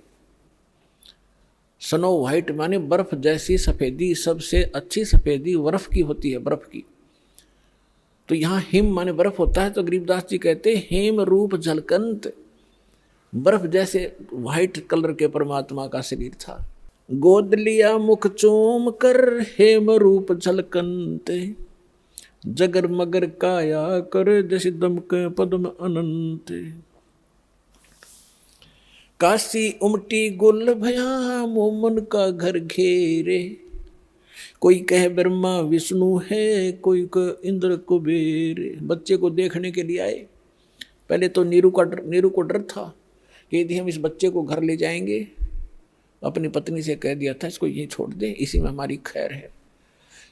स्नो वाइट माने बर्फ जैसी सफ़ेदी, सबसे अच्छी सफ़ेदी बर्फ की होती है, बर्फ की। तो यहाँ हिम माने बर्फ होता है। तो गरीबदास जी कहते हेम रूप झलकंत, बर्फ जैसे वाइट कलर के परमात्मा का शरीर था। गोद लिया मुख चूम कर हेम रूप झलकंत, जगर मगर काया कर जैसे दमक पद्म अनंत। काशी उमटी गुल भया मोमन का घर घेरे, कोई कहे ब्रह्मा विष्णु है, कोई कहे इंद्र कुबेर। बच्चे को देखने के लिए आए। पहले तो नीरू को डर था कि यदि हम इस बच्चे को घर ले जाएंगे, अपनी पत्नी से कह दिया था इसको यहीं छोड़ दें, इसी में हमारी खैर है।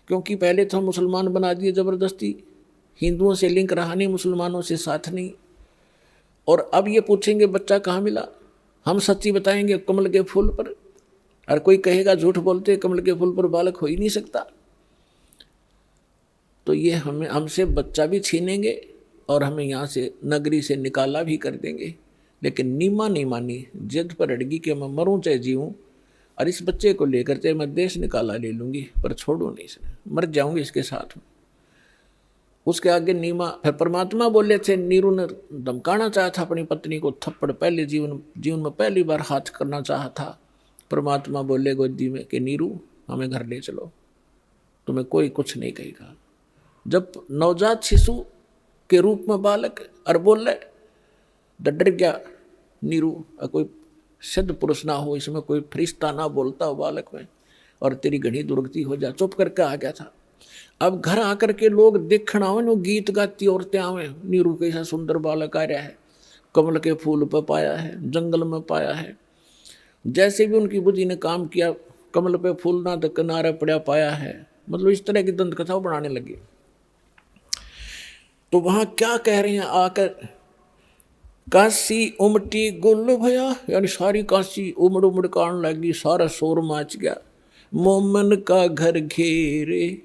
क्योंकि पहले तो हम मुसलमान बना दिए ज़बरदस्ती, हिंदुओं से लिंक रहा नहीं, मुसलमानों से साथ नहीं। और अब ये पूछेंगे बच्चा कहाँ मिला, हम सच्ची बताएंगे कमल के फूल पर, और कोई कहेगा झूठ बोलते कमल के फूल पर बालक हो ही नहीं सकता। तो ये हमें हमसे बच्चा भी छीनेंगे और हमें यहाँ से नगरी से निकाला भी कर देंगे। लेकिन नीमा नहीं मानी, जिद पर अड़गी कि मैं मरूं चाहे जीऊं, और इस बच्चे को लेकर चाहे मैं देश निकाला ले लूंगी, पर छोड़ू नहीं इसे, मर जाऊंगी इसके साथ में। उसके आगे नीमा, फिर परमात्मा बोले थे, नीरू ने धमकाना चाहा था अपनी पत्नी को, थप्पड़ पहले जीवन में पहली बार हाथ करना चाहा था। परमात्मा बोले गोदी में कि नीरू हमें घर ले चलो, तुम्हें कोई कुछ नहीं कहेगा। जब नवजात शिशु के रूप में बालक और बोल रहे, डर गया नीरू, कोई सिद्ध पुरुष ना हो इसमें, कोई फरिश्ता ना बोलता हो बालक में, और तेरी घनी दुर्गति हो जा, चुप करके आ गया था। अब घर आकर के लोग देखना आवे, वो गीत गाती औरतें आवे, नीरू कैसा सुंदर बालक आ रहा है, कमल के फूल पर पाया है, जंगल में पाया है। जैसे भी उनकी बुद्धि ने काम किया, कमल पे फूल ना तो किनारे पड़ा पाया है, मतलब इस तरह की दंत कथा बनाने लगी। तो वहां क्या कह रहे हैं आकर, काशी उमटी गुल भया, यानी सारी काशी उमड़ उमड़ कान लगी, सारा शोर मच गया। मोमन का घर घेरे,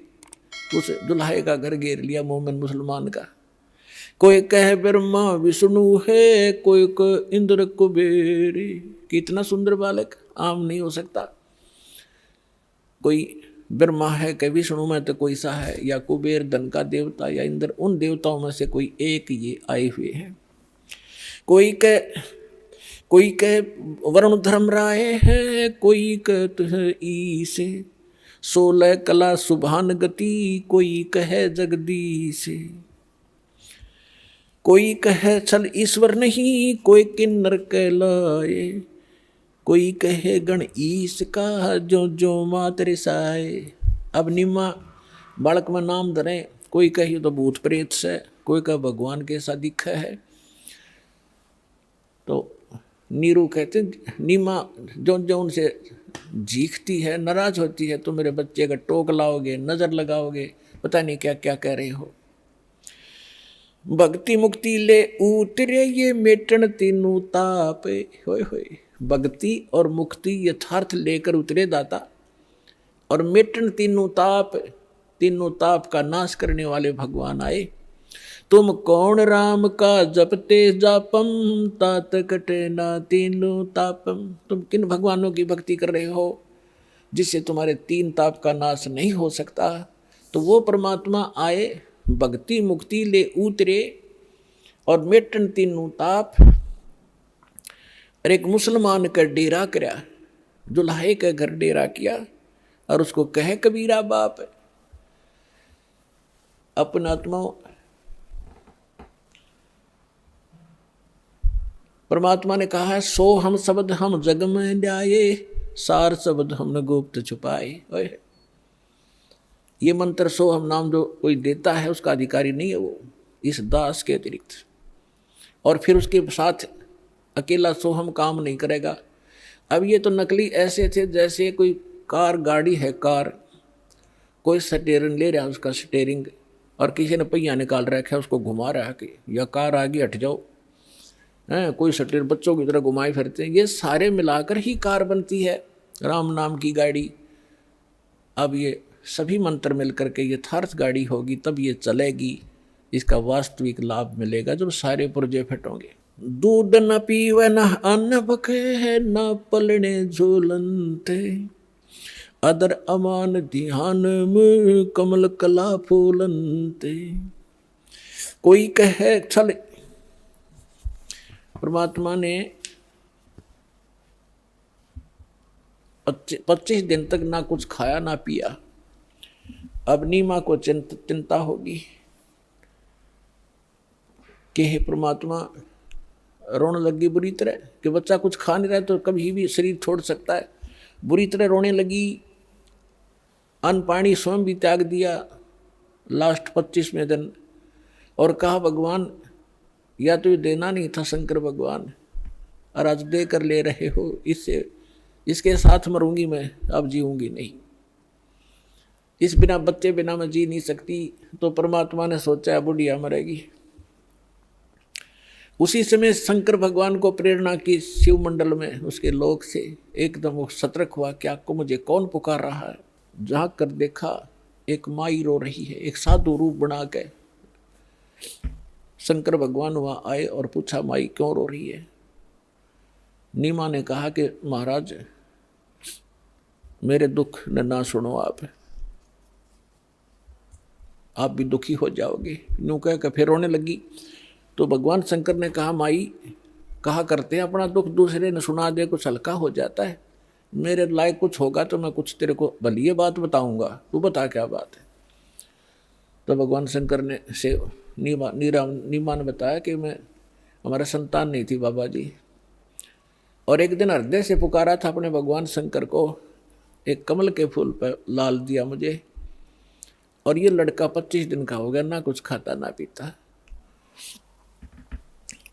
उस दुल्हे का घर घेर लिया मोमन मुसलमान का। कोई कहे ब्रह्मा विष्णु है, कोई कहे इंद्र कुबेर। कितना सुंदर बालक, आम नहीं हो सकता। कोई ब्रह्मा है कि विष्णु में तो कोई सा है, या कुबेर धन का देवता, या इंद्र, उन देवताओं में से कोई एक ये आए हुए हैं। कोई कहे वरुण धर्म राय है, कोई कहे ईसे, 16 कला सुभान गति, कोई कहे जगदीश। कोई कहे छल ईश्वर नहीं, कोई किन्नर कहलाए, कोई कहे गण ईश का, जो जो मातरे साए। अब निम्मा बालक में नाम धरे, कोई कहे तो भूत प्रेत से, कोई कहे भगवान के सा दिखा है। तो नीरू कहते नीमा जो जो उनसे जीखती है, नाराज होती है, तो मेरे बच्चे का टोक लाओगे, नजर लगाओगे, पता नहीं क्या क्या कह रहे हो। भक्ति मुक्ति ले उतरे ये मेटन तीनों ताप, होय होय। भक्ति और मुक्ति यथार्थ लेकर उतरे दाता, और मेटन तीनों ताप का नाश करने वाले भगवान आए। तुम कौन राम का जपते जापम, तात कटे ना तीनों तापम। तुम किन भगवानों की भक्ति कर रहे हो जिससे तुम्हारे 3 ताप का नाश नहीं हो सकता। तो वो परमात्मा आए, भक्ति मुक्ति ले उतरे, और मेटन तीनों ताप। और एक मुसलमान का डेरा कराया, दुल्हे का घर डेरा किया, और उसको कहे कबीरा बाप। अपना आत्मा परमात्मा ने कहा है, सो हम शब्द हम जग में ल्याए, सार शब्द हमने गुप्त छुपाए। ये मंत्र सो हम नाम जो कोई देता है उसका अधिकारी नहीं है वो, इस दास के अतिरिक्त। और फिर उसके साथ अकेला सो हम काम नहीं करेगा। अब ये तो नकली ऐसे थे जैसे कोई कार गाड़ी है, कार कोई स्टीयरिंग ले रहा है, उसका स्टीयरिंग, और किसी ने पहिया निकाल रखा है, उसको घुमा रहा है कि या कार आगे हट जाओ, हैं कोई स्टीयर बच्चों की तरह घुमाए फिरते हैं। ये सारे मिलाकर ही कार बनती है, राम नाम की गाड़ी। अब ये सभी मंत्र मिलकर के यथार्थ गाड़ी होगी, तब ये चलेगी, इसका वास्तविक लाभ मिलेगा जब सारे पुर्जे फिट होंगे। दूध न पीवे न अन्न बखे, न पलने झूलनते, अदर अमान ध्यान में कमल कला फूलनते। कोई कहे छल, परमात्मा ने 25 दिन तक ना कुछ खाया ना पिया। अब नीमा को चिंता होगी कि हे परमात्मा, रोने लगी बुरी तरह कि बच्चा कुछ खा नहीं रहा तो कभी भी शरीर छोड़ सकता है। बुरी तरह रोने लगी, अन्न पानी स्वयं भी त्याग दिया लास्ट 25वें दिन, और कहा भगवान या तो ये देना नहीं था शंकर भगवान, और आज दे कर ले रहे हो, इसके साथ मरूंगी मैं, अब जीऊंगी नहीं। इस बिना बच्चे बिना मैं जी नहीं सकती। तो परमात्मा ने सोचा बुढ़िया मरेगी। उसी समय शंकर भगवान को प्रेरणा की शिव मंडल में उसके लोक से एकदम वो सतर्क हुआ, क्या को मुझे कौन पुकार रहा है। झाँक कर देखा एक माई रो रही है, एक साधु रूप बना के शंकर भगवान वहां आए और पूछा माई क्यों रो रही है। नीमा ने कहा कि महाराज मेरे दुख न ना सुनो, आप भी दुखी हो जाओगे। यूं कह के फिर रोने लगी। तो भगवान शंकर ने कहा माई कहा करते हैं अपना दुख दूसरे ने सुना दे कुछ हल्का हो जाता है, मेरे लायक कुछ होगा तो मैं कुछ तेरे को भली ये बात बताऊंगा, तू बता क्या बात है। तो भगवान शंकर ने से नीमा ने बताया कि मैं हमारा संतान नहीं थी बाबा जी, और एक दिन हृदय से पुकारा था अपने भगवान शंकर को, एक कमल के फूल पर लाल दिया मुझे, और ये लड़का 25 दिन का हो गया, ना कुछ खाता ना पीता।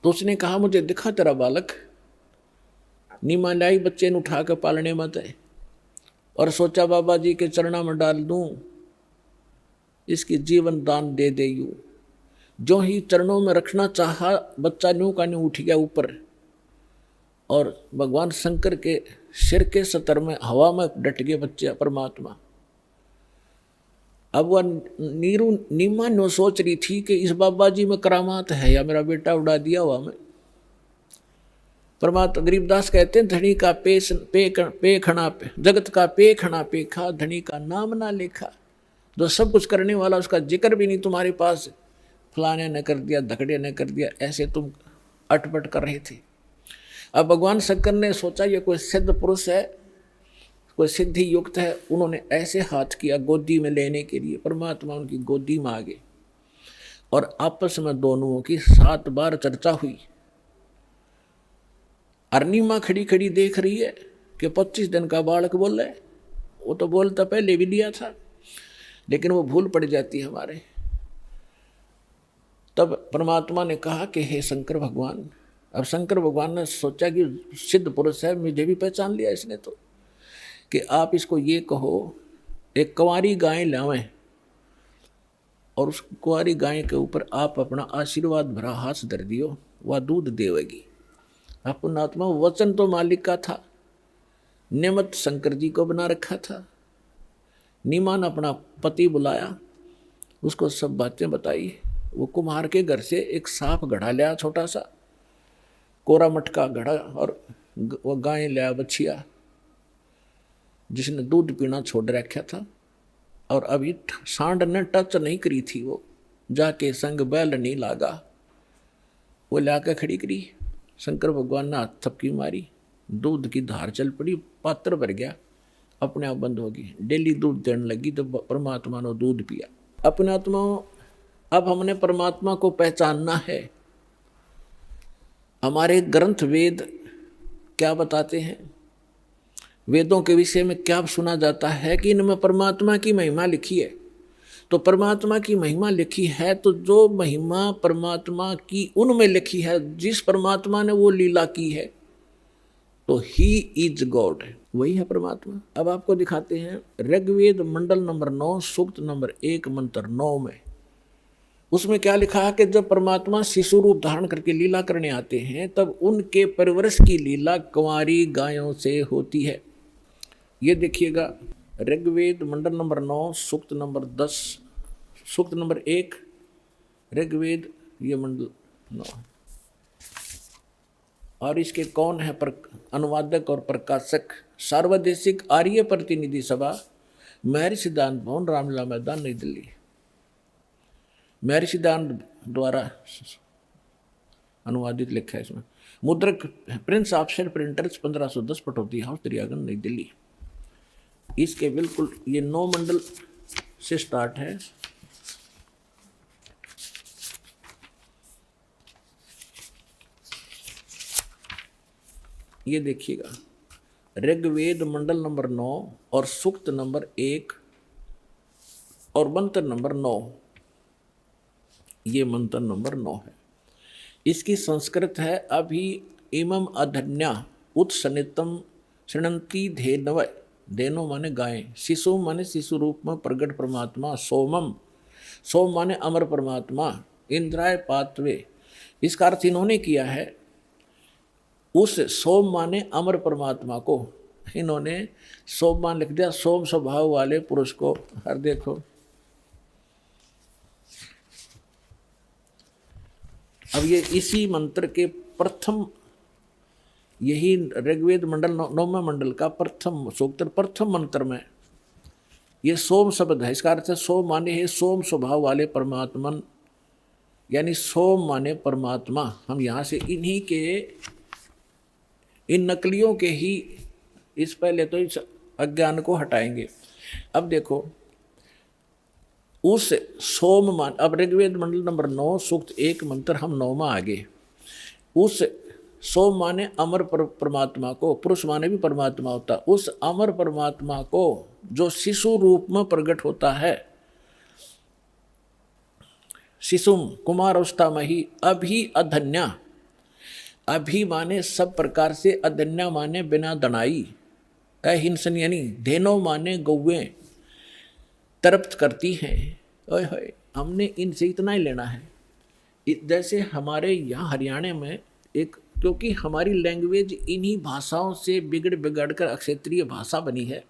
तो उसने कहा मुझे दिखा तेरा बालक। नीमा लाई बच्चे ने उठा कर पालने मत है, और सोचा बाबा जी के चरणों में डाल दूं, इसकी जीवन दान दे दे यूं। जो ही चरणों में रखना चाहा बच्चा न्यू का न्यू उठ गया ऊपर, और भगवान शंकर के सिर के सतर में हवा में डट गए बच्चे परमात्मा। अब वह नीमा नो सोच रही थी कि इस बाबा जी में करामात है या मेरा बेटा उड़ा दिया हुआ मैं। परमात्मा गरीबदास कहते हैं धनी का पे खना पे जगत का पे खना पेखा, धनी का नाम ना लेखा। जो सब कुछ करने वाला उसका जिक्र भी नहीं तुम्हारे पास, फलाने ने कर दिया धकड़े ने कर दिया, ऐसे तुम अटपट कर रहे थे। अब भगवान शंकर ने सोचा ये कोई सिद्ध पुरुष है, कोई सिद्धि युक्त है, उन्होंने ऐसे हाथ किया गोदी में लेने के लिए। परमात्मा उनकी गोदी में आ गए और आपस में दोनों की 7 बार चर्चा हुई। अर्निमा खड़ी खड़ी देख रही है कि 25 दिन का बालक बोल रहा है। वो तो बोलता पहले भी दिया था, लेकिन वो भूल पड़ जाती है हमारे। तब परमात्मा ने कहा कि हे शंकर भगवान। अब शंकर भगवान ने सोचा कि सिद्ध पुरुष है, मुझे भी पहचान लिया इसने तो, कि आप इसको ये कहो एक कुंवारी गाय लावें और उस कुंवारी गाय के ऊपर आप अपना आशीर्वाद भरा हाथ धर दियो, वह दूध देवेगी। पुण्यात्मा वचन तो मालिक का था, नियमत शंकर जी को बना रखा था। नीमा ने अपना पति बुलाया, उसको सब बातें बताई। वो कुम्हार के घर से एक साफ घड़ा लिया, छोटा सा कोरा मटका घड़ा, और वो गाय लिया बछिया जिसने दूध पीना छोड़ रखा था, और अभी सांड ने टच नहीं करी थी। वो जाके संग बैल नहीं लागा, वो लाके खड़ी करी। शंकर भगवान ने हाथ थपकी मारी, दूध की धार चल पड़ी, पात्र भर गया, अपने आप बंद होगी। डेली दूध देने लगी तो परमात्मा ने दूध पिया। अपने आत्मा अब हमने परमात्मा को पहचानना है। हमारे ग्रंथ वेद क्या बताते हैं, वेदों के विषय में क्या सुना जाता है कि इनमें परमात्मा की महिमा लिखी है। तो परमात्मा की महिमा लिखी है, तो जो महिमा परमात्मा की उनमें लिखी है, जिस परमात्मा ने वो लीला की है, तो ही इज गॉड, वही है परमात्मा। अब आपको दिखाते हैं ऋग्वेद मंडल नंबर 9 सूक्त नंबर 1 मंत्र 9 में, उसमें क्या लिखा है कि जब परमात्मा शिशु रूप धारण करके लीला करने आते हैं, तब उनके परवरिश की लीला कुंवारी गायों से होती है। ये देखिएगा ऋग्वेद मंडल नंबर 9 सूक्त नंबर 10 सूक्त नंबर 1 ऋग्वेद ये मंडल 9। और इसके कौन है अनुवादक और प्रकाशक, सार्वदेशिक आर्य प्रतिनिधि सभा, महर्षि सिद्धांत भवन, रामलीला मैदान, नई दिल्ली। महर्षि सिद्धांत द्वारा अनुवादित लिखा है इसमें। मुद्रक Prince Offset Printers 1510 Pataudi house Daryaganj, New Delhi. इसके बिल्कुल ये 9 मंडल से स्टार्ट है। ये देखिएगा ऋग्वेद मंडल नंबर 9 और सूक्त नंबर 1 और मंत्र नंबर 9। ये मंत्र नंबर 9 है। इसकी संस्कृत है अभी इमम अधन्या उत्सनितम शृणंती धेनव, धेनो माने गाय, शिशु माने शिशु रूप में प्रगट परमात्मा, सोमम सोम माने अमर परमात्मा, इंद्राय पात्वे इसका अर्थ इन्होंने किया है उस सोम माने अमर परमात्मा को, इन्होंने सोम मान लिख दिया, सोम स्वभाव वाले पुरुष को। हर देखो अब ये इसी मंत्र के प्रथम, यही ऋग्वेद मंडल 9वें मंडल का प्रथम सूक्त प्रथम मंत्र में ये सोम शब्द है। इसका अर्थ है सोम माने है सोम स्वभाव वाले परमात्मन, यानी सोम माने परमात्मा। हम यहाँ से इन्हीं के इन नकलियों के ही इस पहले तो इस अज्ञान को हटाएंगे। अब देखो उस सोम मान, अब ऋग्वेद मंडल नंबर 9 सूक्त 1 मंत्र हम 9वां आगे। उस सोम माने अमर परमात्मा को, पुरुष माने भी परमात्मा होता, उस अमर परमात्मा को जो शिशु रूप में प्रकट होता है, शिशुम कुमार अवस्था में ही अभी अधन्या, अभी माने सब प्रकार से, अधन्या माने बिना दनाई, अहिंसन यानी धेनो माने गौवें तृप्त करती हैं। ओए होए, हमने इनसे इतना ही लेना है। जैसे हमारे यहाँ हरियाणा में एक, क्योंकि हमारी लैंग्वेज इन्हीं भाषाओं से बिगड़ कर क्षेत्रीय भाषा बनी है।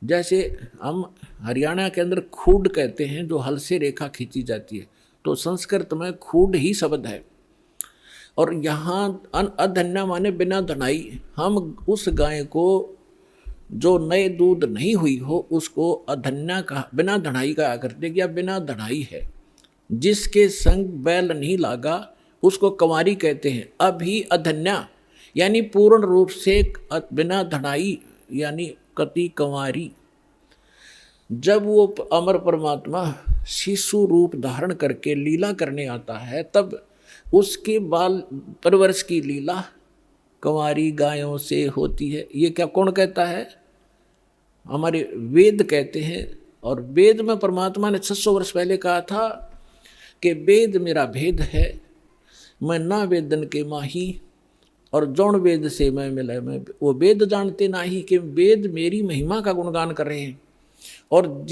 जैसे हम हरियाणा के अंदर खूड कहते हैं, जो हल से रेखा खींची जाती है, तो संस्कृत में खूड ही शब्द है। और यहाँ अधन्या माने बिना धनाई, हम उस गाय को जो नए दूध नहीं हुई हो उसको अधन्या का, बिना धनाई का करते, क्या बिना धनाई है। जिसके संग बैल नहीं लागा उसको कंवारी कहते हैं। अभी अधन्या यानी पूर्ण रूप से बिना धनाई, यानी कति कंवारी। जब वो अमर परमात्मा शिशु रूप धारण करके लीला करने आता है, तब उसके बाल परवरिश की लीला कंवारी गायों से होती है। ये क्या कौन कहता है? हमारे वेद कहते हैं। और वेद में परमात्मा ने 600 वर्ष पहले कहा था कि वेद मेरा भेद है, मैं ना वेदन के माही, और जौन वेद से मैं मिला, मैं वो वेद जानते ना ही, कि वेद मेरी महिमा का गुणगान कर रहे हैं। और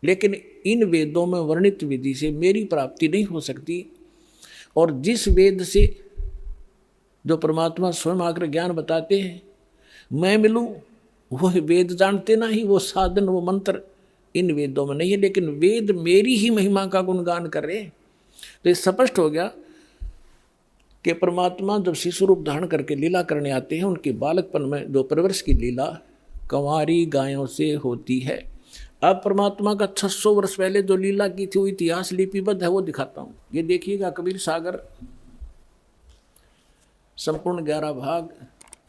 लेकिन इन वेदों में वर्णित विधि से मेरी प्राप्ति नहीं हो सकती। और जिस वेद से जो परमात्मा स्वयं आकर ज्ञान बताते हैं मैं मिलूं, वो वेद जानते ना ही, वो साधन वो मंत्र इन वेदों में नहीं है, लेकिन वेद मेरी ही महिमा का गुणगान कर रहे हैं। तो ये स्पष्ट हो गया कि परमात्मा जब शिशु रूप धारण करके लीला करने आते हैं, उनके बालकपन में जो परवरिश की लीला कंवारी गायों से होती है। अब परमात्मा का 600 वर्ष पहले जो लीला की थी वो इतिहास लिपिबद्ध है, वो दिखाता हूँ। ये देखिएगा, कबीर सागर संपूर्ण 11 भाग,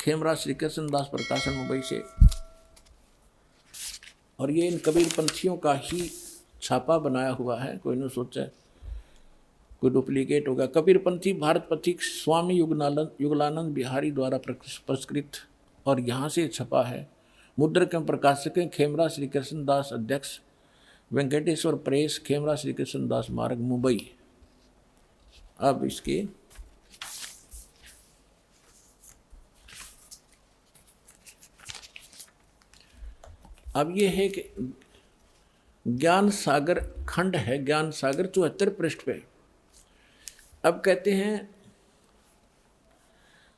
खेमरा श्री कृष्ण दास प्रकाशन मुंबई से। और ये इन कबीर पंथियों का ही छापा बनाया हुआ है, कोई नहीं सोचा कोई डुप्लीकेट होगा। कबीर पंथी भारत पथिक स्वामी युगलानंद बिहारी द्वारा पुरस्कृत, और यहाँ से छपा है। मुद्रक एवं प्रकाशक खेमरा श्री कृष्ण दास, अध्यक्ष वेंकटेश्वर प्रेस, खेमरा श्री कृष्ण दास मार्ग, मुंबई। अब इसके अब ये है कि ज्ञान सागर खंड है, ज्ञान सागर 74 पृष्ठ पे। अब कहते हैं,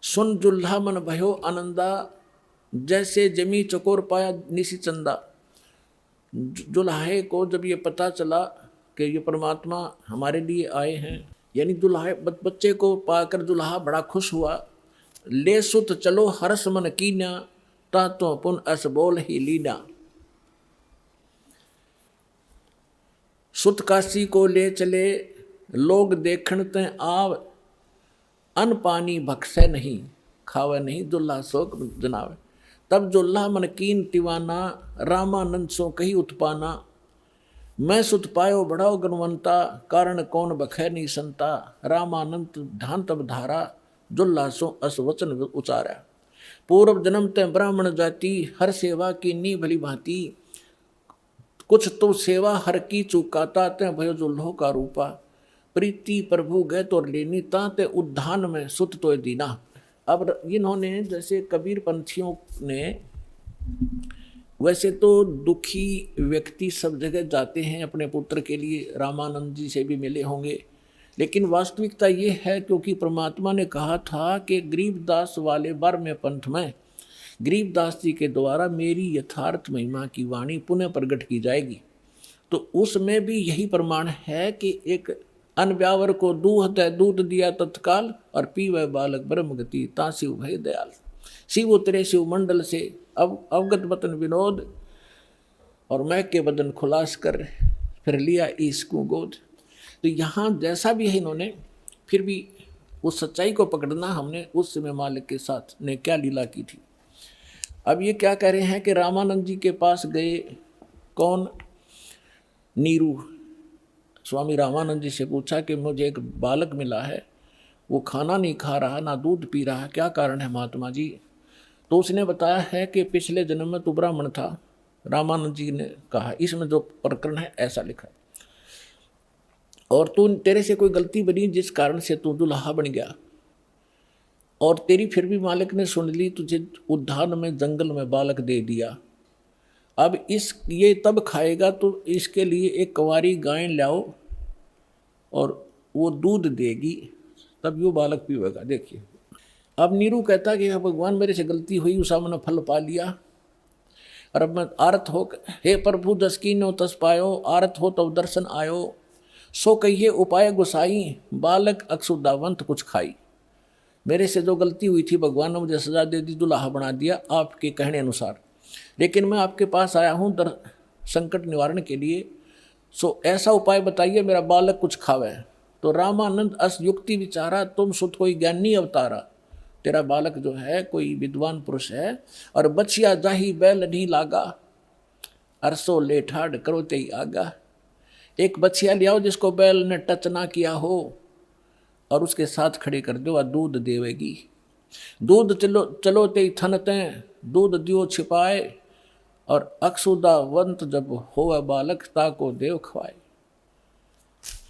सुन जुल्हा मन भयो आनंदा, जैसे जमी चकोर पाया निशी चंदा। दुल्हे को जब ये पता चला कि ये परमात्मा हमारे लिए आए हैं, यानी दुल्हे बच्चे को पाकर दुल्हा बड़ा खुश हुआ। ले सुत चलो हरस मन कीना, ता तो पुन अस बोल ही लीना। सुत काशी को ले चले लोग देखण ते आव, अन पानी भक्से नहीं खावे नहीं, दुल्हा शोक जनावे। तब दुल्हा मन कीन तिवाना, रामानंद सो कही उत्पाना। मैं सुत पायो बढ़ाओ गुणवंता, कारण कौन बखै नहीं संता। रामानंद ध्यान तब धारा, दुल्हा सो अस वचन उचारा। पूर्व जन्म ते ब्राह्मण जाति, हर सेवा की नी भली भांति। कुछ तो सेवा हर की चुकाता, ते भयो जुल्हो का रूपा। प्रीति प्रभु गए तो लेनी, ताते उद्धान में सुत तो दीना। अब इन्होंने, जैसे कबीर पंथियों ने, वैसे तो दुखी व्यक्ति सब जगह जाते हैं अपने पुत्र के लिए, रामानंद जी से भी मिले होंगे, लेकिन वास्तविकता ये है, क्योंकि परमात्मा ने कहा था कि गरीबदास वाले बार में पंथ में गरीबदास जी के द्वारा मेरी यथार्थ महिमा की वाणी पुनः प्रकट की जाएगी। तो उसमें भी यही प्रमाण है कि एक अनव्यावर को दूध दिया तत्काल, और पीवै बालक ब्रह्म गति तासिव भय दयाल। शिव उतरे शिव मंडल से अब अवगत वतन विनोद, और मैं के बदन खुलास कर फिर लिया इसको गोद। तो यहाँ जैसा भी है, इन्होंने फिर भी उस सच्चाई को पकड़ना, हमने उस समय मालिक के साथ ने क्या लीला की थी। अब ये क्या कह रहे हैं कि रामानंद जी के पास गए, कौन? नीरू। स्वामी रामानंद जी से पूछा कि मुझे एक बालक मिला है, वो खाना नहीं खा रहा, ना दूध पी रहा, क्या कारण है महात्मा जी? तो उसने बताया है कि पिछले जन्म में तू ब्राह्मण था। रामानंद जी ने कहा, इसमें जो प्रकरण है ऐसा लिखा है, और तू तेरे से कोई गलती बनी जिस कारण से तू दुल्हा बन गया, और तेरी फिर भी मालिक ने सुन ली, तुझे उद्यान में जंगल में बालक दे दिया। अब ये तब खाएगा तो इसके लिए एक कुंवारी गाय लाओ और वो दूध देगी, तब यो बालक पीवेगा। देखिए, अब नीरू कहता कि भगवान मेरे से गलती हुई, उस मैंने फल पा लिया, और अब मैं आरत हो, हे प्रभु दस कीनो तस पायो, आरत हो तब दर्शन आयो, सो कहिए उपाय गुसाई, बालक अक्षुदावंत कुछ खाई। मेरे से जो गलती हुई थी, भगवान ने मुझे सजा दे दी, दुल्हा बना दिया आपके कहने अनुसार, लेकिन मैं आपके पास आया हूँ संकट निवारण के लिए, सो ऐसा उपाय बताइए मेरा बालक कुछ खावे। तो रामानंद अस युक्ति विचारा, तुम सुत कोई ज्ञानी अवतारा, तेरा बालक जो है कोई विद्वान पुरुष है, और बचिया जाही बैल नहीं लागा, अरसो ले ठाड़ करो ते आगा। एक बछिया ले आओ जिसको बैल ने टच ना किया हो, और उसके साथ खड़े कर दो, और दूध देवेगी। दूध चलो ते थन तें, दूध दियो छिपाए, और अक्षुदावंत जब हो बालक ताको देव खवाए।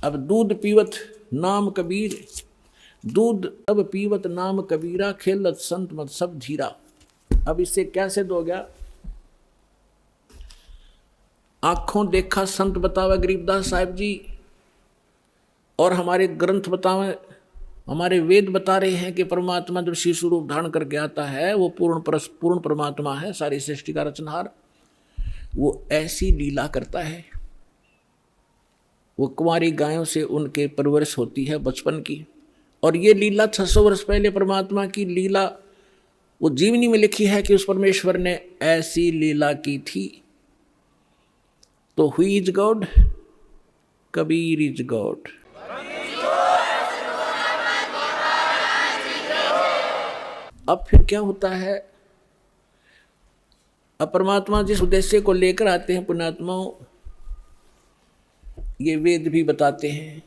अब दूध पीवत नाम कबीर, दूध तब पीवत नाम कबीरा, खेलत संत मत सब धीरा। अब इससे क्या सिद्ध हो गया? आंखों देखा संत बतावे गरीबदास साहिब जी, और हमारे ग्रंथ बतावे, हमारे वेद बता रहे हैं कि परमात्मा जब शिशु रूप धारण करके आता है, वो पूर्ण परमात्मा है, सारी सृष्टि का रचनहार। वो ऐसी लीला करता है, वो कुंवारी गायों से उनके परवरिश होती है बचपन की, और ये लीला 600 वर्ष पहले परमात्मा की लीला वो जीवनी में लिखी है कि उस परमेश्वर ने ऐसी लीला की थी। तो हुई is God, Kabir is God. अब फिर क्या होता है? अब परमात्मा जिस उद्देश्य को लेकर आते हैं पुण्यात्माओं, ये वेद भी बताते हैं।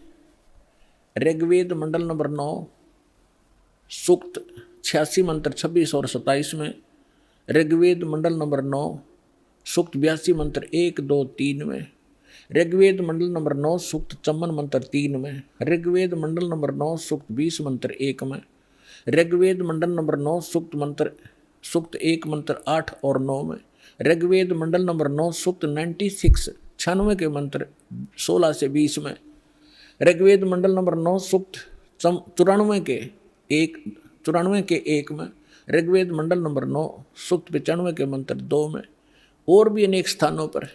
ऋग्वेद मंडल नंबर 9 सूक्त 86 मंत्र 26 और 27 में, ऋग्वेद मंडल नंबर 9 सूक्त 82 मंत्र 1, 2, 3 में, ऋग्वेद मंडल नंबर 9 सूक्त 54 मंत्र 3 में, ऋग्वेद मंडल नंबर 9 सूक्त 20 मंत्र 1 में, ऋग्वेद मंडल नंबर 9 सूक्त 1 मंत्र 8 और 9 में, ऋग्वेद मंडल नंबर 9 सूक्त 96 के मंत्र 16 से 20 में, ऋग्वेद मंडल नंबर 9 सूक्त 94 के 1 में, ऋग्वेद मंडल नंबर 9 सूक्त 95 के मंत्र 2 में, और भी अनेक स्थानों पर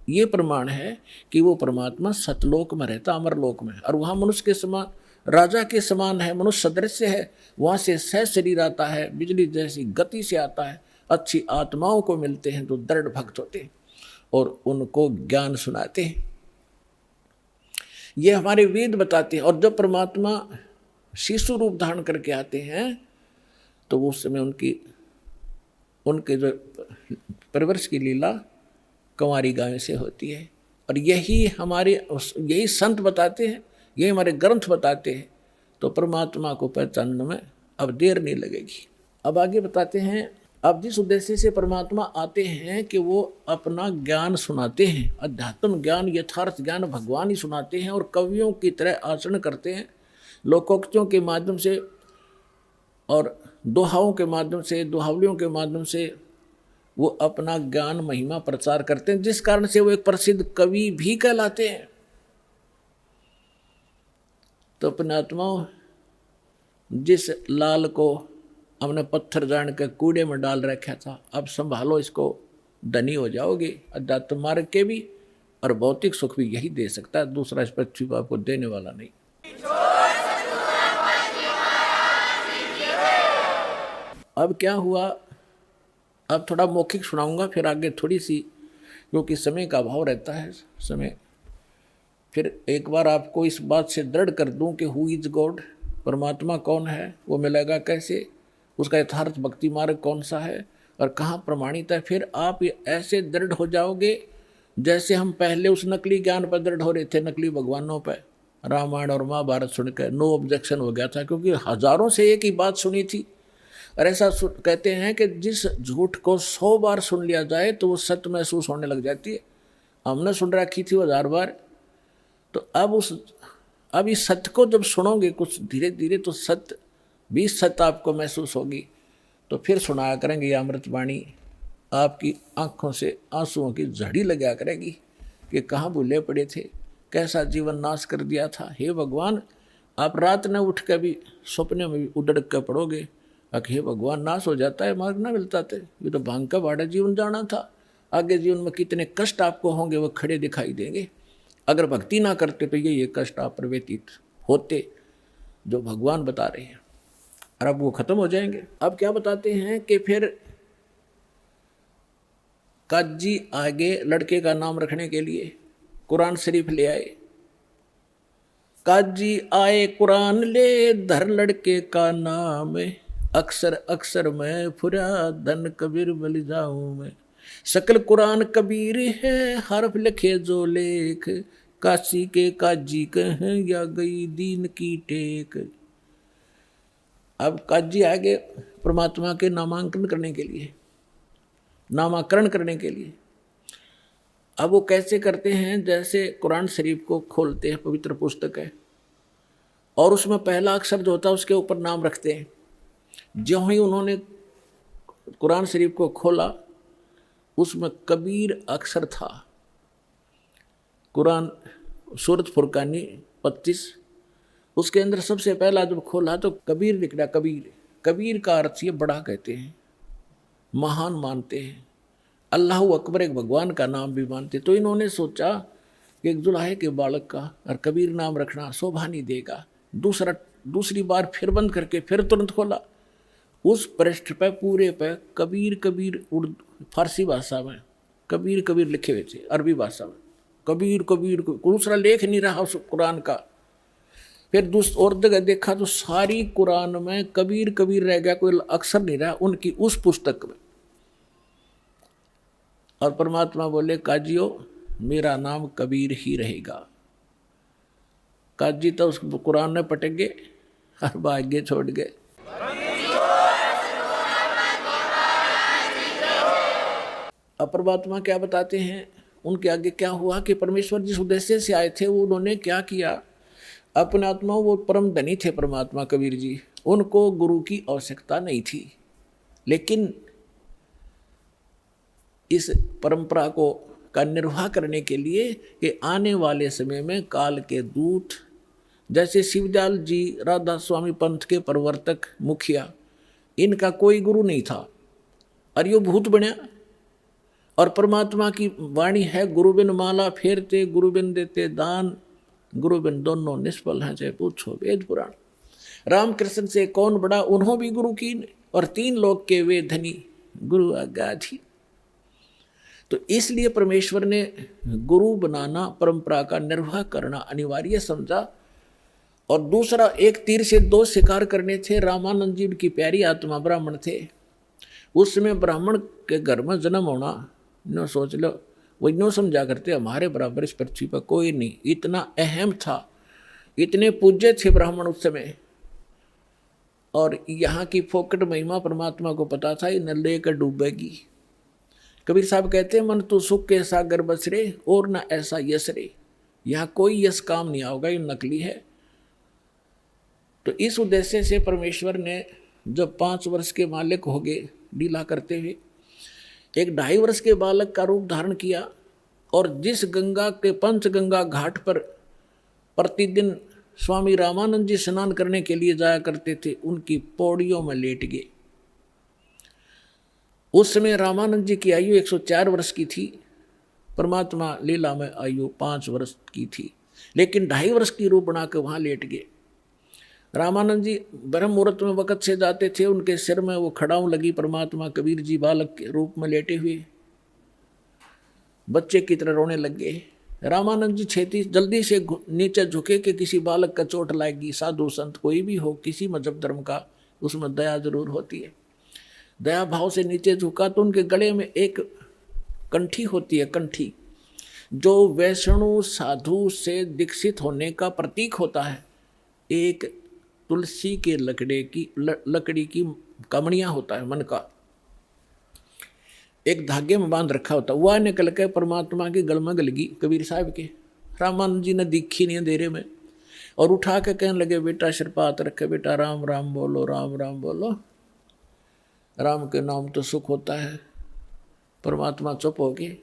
ये प्रमाण है कि वो परमात्मा सतलोक में रहता, अमरलोक में, और वहाँ मनुष्य के समान, राजा के समान है, मनुष्य सदृश्य है। वहाँ से सह शरीर आता है, बिजली जैसी गति से आता है, अच्छी आत्माओं को मिलते हैं जो दृढ़ भक्त होते हैं और उनको ज्ञान सुनाते हैं। ये हमारे वेद बताते हैं। और जब परमात्मा शिशु रूप धारण करके आते हैं तो उस समय उनके जो परवरिश की लीला कंवारी गाय से होती है। और यही संत बताते हैं, यही हमारे ग्रंथ बताते हैं। तो परमात्मा को पहचानने में अब देर नहीं लगेगी। अब आगे बताते हैं, अब जिस उद्देश्य से परमात्मा आते हैं कि वो अपना ज्ञान सुनाते हैं, अध्यात्म ज्ञान, यथार्थ ज्ञान भगवान ही सुनाते हैं, और कवियों की तरह आचरण करते हैं, लोकोक्तियों के माध्यम से और दोहाओं के माध्यम से, दोहावलियों के माध्यम से वो अपना ज्ञान महिमा प्रचार करते हैं, जिस कारण से वो एक प्रसिद्ध कवि भी कहलाते हैं। तो अपने आत्माओं, जिस लाल को हमने पत्थर जान के कूड़े में डाल रखा था, अब संभालो इसको, धनी हो जाओगे। अध्यात्म मार्ग के भी और भौतिक सुख भी यही दे सकता है, दूसरा इस पृथ्वी पर आपको देने वाला नहीं। अब क्या हुआ, अब थोड़ा मौखिक सुनाऊंगा, फिर आगे थोड़ी सी, क्योंकि समय का अभाव रहता है समय। फिर एक बार आपको इस बात से दृढ़ कर दूं कि हु इज गॉड, परमात्मा कौन है, वो मिलेगा कैसे, उसका यथार्थ भक्ति मार्ग कौन सा है और कहाँ प्रमाणित है। फिर आप ऐसे दृढ़ हो जाओगे जैसे हम पहले उस नकली ज्ञान पर दृढ़ हो रहे थे, नकली भगवानों पर। रामायण और महाभारत सुनकर नो ऑब्जेक्शन हो गया था, क्योंकि हजारों से एक ही बात सुनी थी। और ऐसा कहते हैं कि जिस झूठ को 100 बार सुन लिया जाए तो वो सत्य महसूस होने लग जाती है। हमने सुन रखी थी वो 1000 बार, तो अब इस सत्य को जब सुनोगे कुछ धीरे धीरे, तो सत्य भी सत्य आपको महसूस होगी। तो फिर सुनाया करेंगे ये अमृतवाणी, आपकी आंखों से आंसुओं की झड़ी लगा करेगी कि कहाँ भूले पड़े थे, कैसा जीवन नाश कर दिया था। हे भगवान, आप रात न उठ कर भी सपने में भी उड़क कर पड़ोगे, हे भगवान नाश हो जाता है, मार्ग ना मिलता थे, ये तो भांग का भाड़ा जीवन जाना था। आगे जीवन में कितने कष्ट आपको होंगे वो खड़े दिखाई देंगे। अगर भक्ति ना करते तो ये कष्ट आप पर व्यतीत होते जो भगवान बता रहे हैं, और अब वो खत्म हो जाएंगे। अब क्या बताते हैं कि फिर काजी आगे लड़के का नाम रखने के लिए कुरान शरीफ ले आए। काजी आए कुरान ले, धर लड़के का नाम, अक्सर अक्सर मैं फुरा धन कबीर मिल जाऊं मैं। शकल कुरान कबीर है, हरफ लिखे जो लेख, काशी के काजी कहें या गई दीन की टेक। अब काजी आगे परमात्मा के नामांकन करने के लिए, नामाकरण करने के लिए। अब वो कैसे करते हैं, जैसे कुरान शरीफ को खोलते हैं, पवित्र पुस्तक है, और उसमें पहला अक्षर जो होता है उसके ऊपर नाम रखते हैं। जो ही उन्होंने कुरान शरीफ को खोला, उसमें कबीर अक्षर था। कुरान सूरत फुरकानी 25, उसके अंदर सबसे पहला जब खोला तो कबीर लिख रहा। कबीर का अर्थ ये बड़ा कहते हैं, महान मानते हैं, अल्लाह अकबर एक भगवान का नाम भी मानते। तो इन्होंने सोचा कि एक जुलाहे के बालक का और कबीर नाम रखना शोभा नहीं देगा। दूसरी बार फिर बंद करके फिर तुरंत खोला, उस पृष्ठ पे पूरे पे कबीर कबीर उर्दू फारसी भाषा में कबीर कबीर लिखे हुए थे, अरबी भाषा में कबीर कबीर, दूसरा लेख नहीं रहा उस कुरान का। फिर और जगह देखा तो सारी कुरान में कबीर कबीर रह गया, कोई अक्षर नहीं रहा उनकी उस पुस्तक में। और परमात्मा बोले काजियो मेरा नाम कबीर ही रहेगा। काजी तो उस कुरान में पटक गए और भाग्य छोड़ गए। अब परमात्मा क्या बताते हैं, उनके आगे क्या हुआ कि परमेश्वर जिस उद्देश्य से आए थे वो उन्होंने क्या किया। अपने आत्मा, वो परम धनी थे परमात्मा कबीर जी, उनको गुरु की आवश्यकता नहीं थी, लेकिन इस परंपरा को का निर्वाह करने के लिए कि आने वाले समय में काल के दूत जैसे शिवदयाल जी, राधा स्वामी पंथ के प्रवर्तक मुखिया, इनका कोई गुरु नहीं था और यो भूत बनया। और परमात्मा की वाणी है, गुरु बिन माला फेरते, गुरु बिन देते दान, गुरु बिन दोनों निष्फल हैं, चाहे पूछो वेद पुराण। रामकृष्ण से कौन बड़ा, उन्हों भी गुरु की, और 3 लोक के वे धनी, गुरु आज्ञाधीन। तो इसलिए परमेश्वर ने गुरु बनाना, परंपरा का निर्वाह करना अनिवार्य समझा। और दूसरा, एक तीर से 2 शिकार करने थे। रामानंद जी की प्यारी आत्मा ब्राह्मण थे, उस समय ब्राह्मण के घर में जन्म होना, नो सोच लो, वो नो समझा करते हमारे बराबर इस पृथ्वी पर कोई नहीं, इतना अहम था, इतने पूज्य थे ब्राह्मण उस समय। और यहाँ की फोकट महिमा परमात्मा को पता था, ये न लेकर डूबेगी। कबीर साहब कहते हैं, मन तो सुख के सागर बसरे और न ऐसा यश रे, यहाँ कोई यश काम नहीं आओगा, ये नकली है। तो इस उद्देश्य से परमेश्वर ने जब 5 वर्ष के मालिक हो गए लीला करते हुए, एक 2.5 वर्ष के बालक का रूप धारण किया, और जिस गंगा के पंचगंगा घाट पर प्रतिदिन स्वामी रामानंद जी स्नान करने के लिए जाया करते थे, उनकी पौड़ियों में लेट गए। उस समय रामानंद जी की आयु 104 वर्ष की थी, परमात्मा लीला में आयु 5 वर्ष की थी, लेकिन 2.5 वर्ष की रूप बनाकर वहां लेट गए। रामानंद जी ब्रह्म मुहूर्त में वक़्त से जाते थे, उनके सिर में वो खड़ाऊ लगी, परमात्मा कबीर जी बालक के रूप में लेटे हुए बच्चे की तरह रोने लग गए। रामानंद जी छेती जल्दी से नीचे झुके कि किसी बालक का चोट लाएगी। साधु संत कोई भी हो, किसी मजहब धर्म का, उसमें दया जरूर होती है। दया भाव से नीचे झुका तो उनके गले में एक कंठी होती है, कंठी, जो वैष्णु साधु से दीक्षित होने का प्रतीक होता है। एक तुलसी के लकड़ी की कमड़ियाँ होता है, मन का एक धागे में बांध रखा होता, वह निकल के परमात्मा की गल में गल गई कबीर साहब के। रामानंद जी ने दिखी नहीं अंधेरे में, और उठा के कहने लगे, बेटा सिर पर हाथ रखे, बेटा राम राम बोलो, राम राम बोलो, राम के नाम तो सुख होता है। परमात्मा चुप हो गए।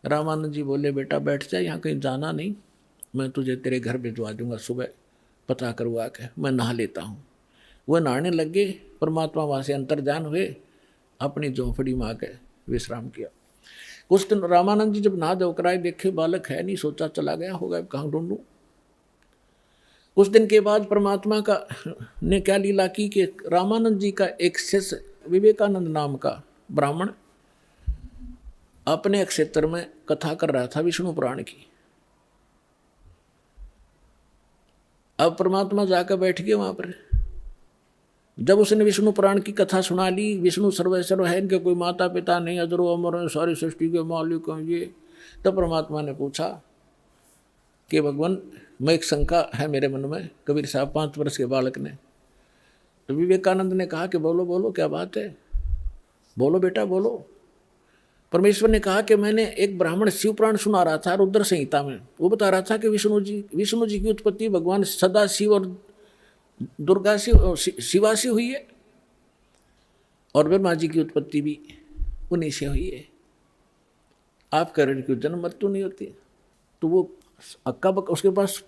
रामानंद जी बोले, बेटा बैठ जा, यहाँ कहीं जाना नहीं, मैं तुझे तेरे घर भिजवा दूंगा, सुबह पता करवा के, मैं नहा लेता हूँ। वह नहाने लगे, परमात्मा वहाँ से अंतर्ध्यान हुए, अपनी झोंपड़ी में आके विश्राम किया। कुछ दिन रामानंद जी जब नहा धोकर आए, देखे बालक है नहीं, सोचा चला गया होगा, कहाँ ढूंढूं। कुछ दिन के बाद परमात्मा का ने क्या लीला की कि रामानंद जी का एक शिष्य विवेकानंद नाम का ब्राह्मण अपने क्षेत्र में कथा कर रहा था विष्णु पुराण की। अब परमात्मा जाकर बैठ गए वहां पर। जब उसने विष्णु पुराण की कथा सुना ली, विष्णु सर्वेश्वर है, इनके कोई माता पिता नहीं, अजरो अमर सारी सृष्टि के मालिक हैं ये, तब परमात्मा ने पूछा कि भगवान, मैं एक शंका है मेरे मन में, कबीर साहब 5 वर्ष के बालक ने। तो विवेकानंद ने कहा कि बोलो बोलो, क्या बात है, बोलो बेटा बोलो। परमेश्वर ने कहा कि मैंने एक ब्राह्मण शिव पुराण सुना रहा था रुद्र संहिता में, वो बता रहा था कि विष्णु जी की उत्पत्ति भगवान सदा शिव और दुर्गा शिवा से हुई है, और ब्रह्मा जी की उत्पत्ति भी उन्हीं से हुई है। आप कह रहे कि जन्म मृत्यु नहीं होती। तो वो अक्का बक्का उसके पास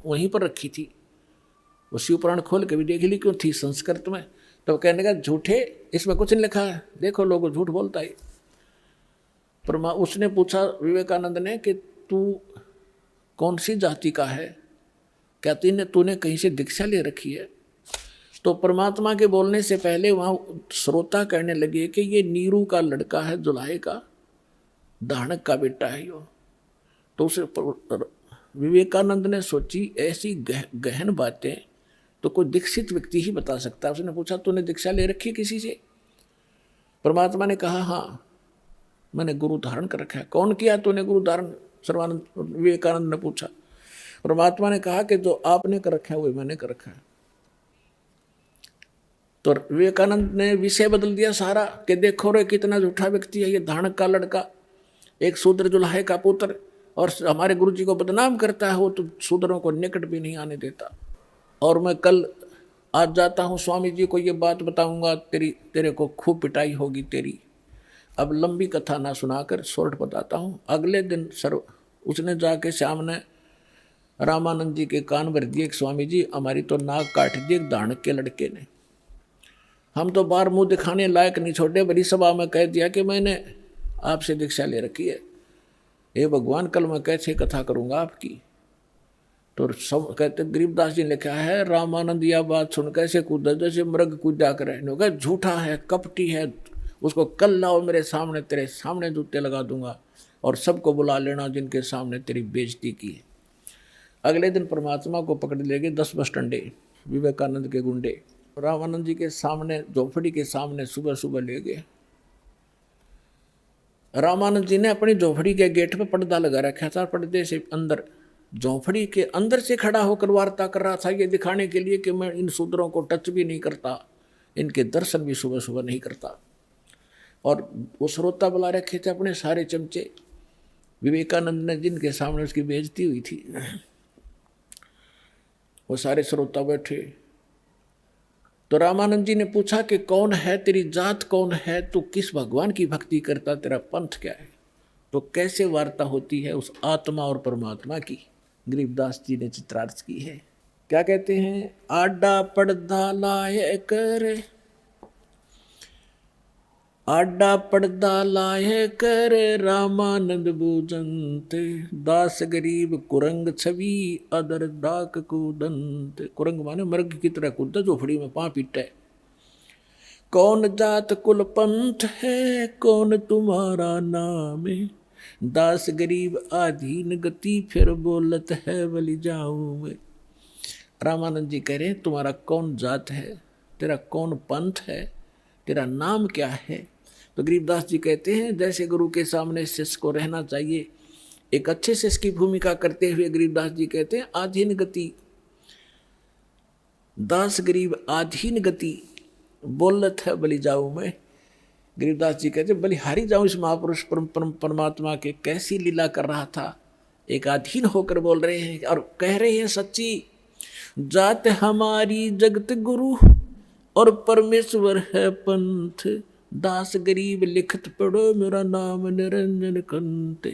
वहीं पर रखी थी, वो शिव पुराण खोल के भी देख ली, क्यों थी संस्कृत में। तो कहने का झूठे, इसमें कुछ नहीं लिखा है, देखो लोग झूठ बोलता है। उसने पूछा विवेकानंद ने कि तू कौन सी जाति का है, क्या तूने कहीं से दीक्षा ले रखी है। तो परमात्मा के बोलने से पहले वहाँ श्रोता कहने लगे कि ये नीरू का लड़का है, जुलाहे का, दानक का बेटा है यो। तो उसे विवेकानंद ने सोची ऐसी गहन बातें तो कोई दीक्षित व्यक्ति ही बता सकता है। उसने पूछा तूने दीक्षा ले रखी है किसी से। परमात्मा ने कहा हाँ, मैंने गुरु धारण कर रखा है। कौन किया तूने गुरु धारण, सर्वानंद विवेकानंद ने पूछा। परमात्मा ने कहा कि जो आपने कर रखा है वही मैंने कर रखा है। तो विवेकानंद ने विषय बदल दिया सारा कि देखो रे कितना झूठा व्यक्ति है ये, धानक का लड़का, एक शूद्र जुलाहे का पुत्र, और हमारे गुरु जी को बदनाम करता है। वो तो शूद्रों को निकट भी नहीं आने देता। और मैं कल आज जाता हूँ, स्वामी जी को ये बात बताऊंगा, तेरे को खूब पिटाई होगी तेरी। अब लंबी कथा ना सुनाकर शॉर्ट बताता हूँ। अगले दिन उसने जाके सामने रामानंद जी के कान भर दिए, स्वामी जी हमारी तो नाक काट दी एक धानक के लड़के ने, हम तो बाहर मुंह दिखाने लायक नहीं छोड़े, बड़ी सभा में कह दिया कि मैंने आपसे दीक्षा ले रखी है। ये भगवान कल मैं कैसे कथा करूंगा आपकी। तो सब कहते, गरीबदास जी ने लिखा है, रामानंद यह बात सुन कैसे कूदा जैसे मृग कूदा करे, झूठा है, कपटी है, उसको कल लाओ मेरे सामने, तेरे सामने जूते लगा दूंगा और सबको बुला लेना जिनके सामने तेरी बेइज्जती की है। अगले दिन परमात्मा को पकड़ ले गए 10 बस डंडे विवेकानंद के गुंडे, रामानंद जी के सामने झोपड़ी के सामने सुबह सुबह ले गए। रामानंद जी ने अपनी झोपड़ी के गेट पे पर्दा लगा रखा था, पर्दे से अंदर झोपड़ी के अंदर से खड़ा होकर वार्ता कर रहा था, ये दिखाने के लिए कि मैं इन शूद्रों को टच भी नहीं करता, इनके दर्शन भी सुबह सुबह नहीं करता। और वो श्रोता बुला रखे थे अपने सारे चमचे, विवेकानंद ने जिनके सामने उसकी बेइज्जती हुई थी, वो सारे श्रोता बैठे। तो रामानंद जी ने पूछा कि कौन है, तेरी जात कौन है, तू किस भगवान की भक्ति करता, तेरा पंथ क्या है। तो कैसे वार्ता होती है उस आत्मा और परमात्मा की, गरीबदास जी ने चित्रार्थ की है। क्या कहते हैं, आडा पर्दा लाए कर, आडा पर्दा लाए कर रामानंद बूजंत, दास गरीब कुरंग छवि अदर डाक कूदंत। कुरंग माने मृग की तरह कूदता, झोपड़ी में पांव पीटा है। कौन जात कुल पंथ है, कौन तुम्हारा नाम, दास गरीब आधीन गति फिर बोलत है बलि जाऊं मैं। रामानंद जी कह रहे हैं तुम्हारा कौन जात है, तेरा कौन पंथ है, तेरा नाम क्या है। तो गरीबदास जी कहते हैं जैसे गुरु के सामने शिष्य को रहना चाहिए, एक अच्छे शिष्य की भूमिका करते हुए गरीबदास जी कहते हैं आधीन गति, दास गरीब आधीन गति बोलत है बलि जाऊं मैं। गरीबदास जी कहते बलि हारी जाऊं इस महापुरुष परमात्मा के, कैसी लीला कर रहा था, एक अधीन होकर बोल रहे हैं और कह रहे हैं सच्ची जात हमारी जगत गुरु और परमेश्वर है पंथ, दास गरीब लिखत पढ़ो मेरा नाम निरंजन कंते।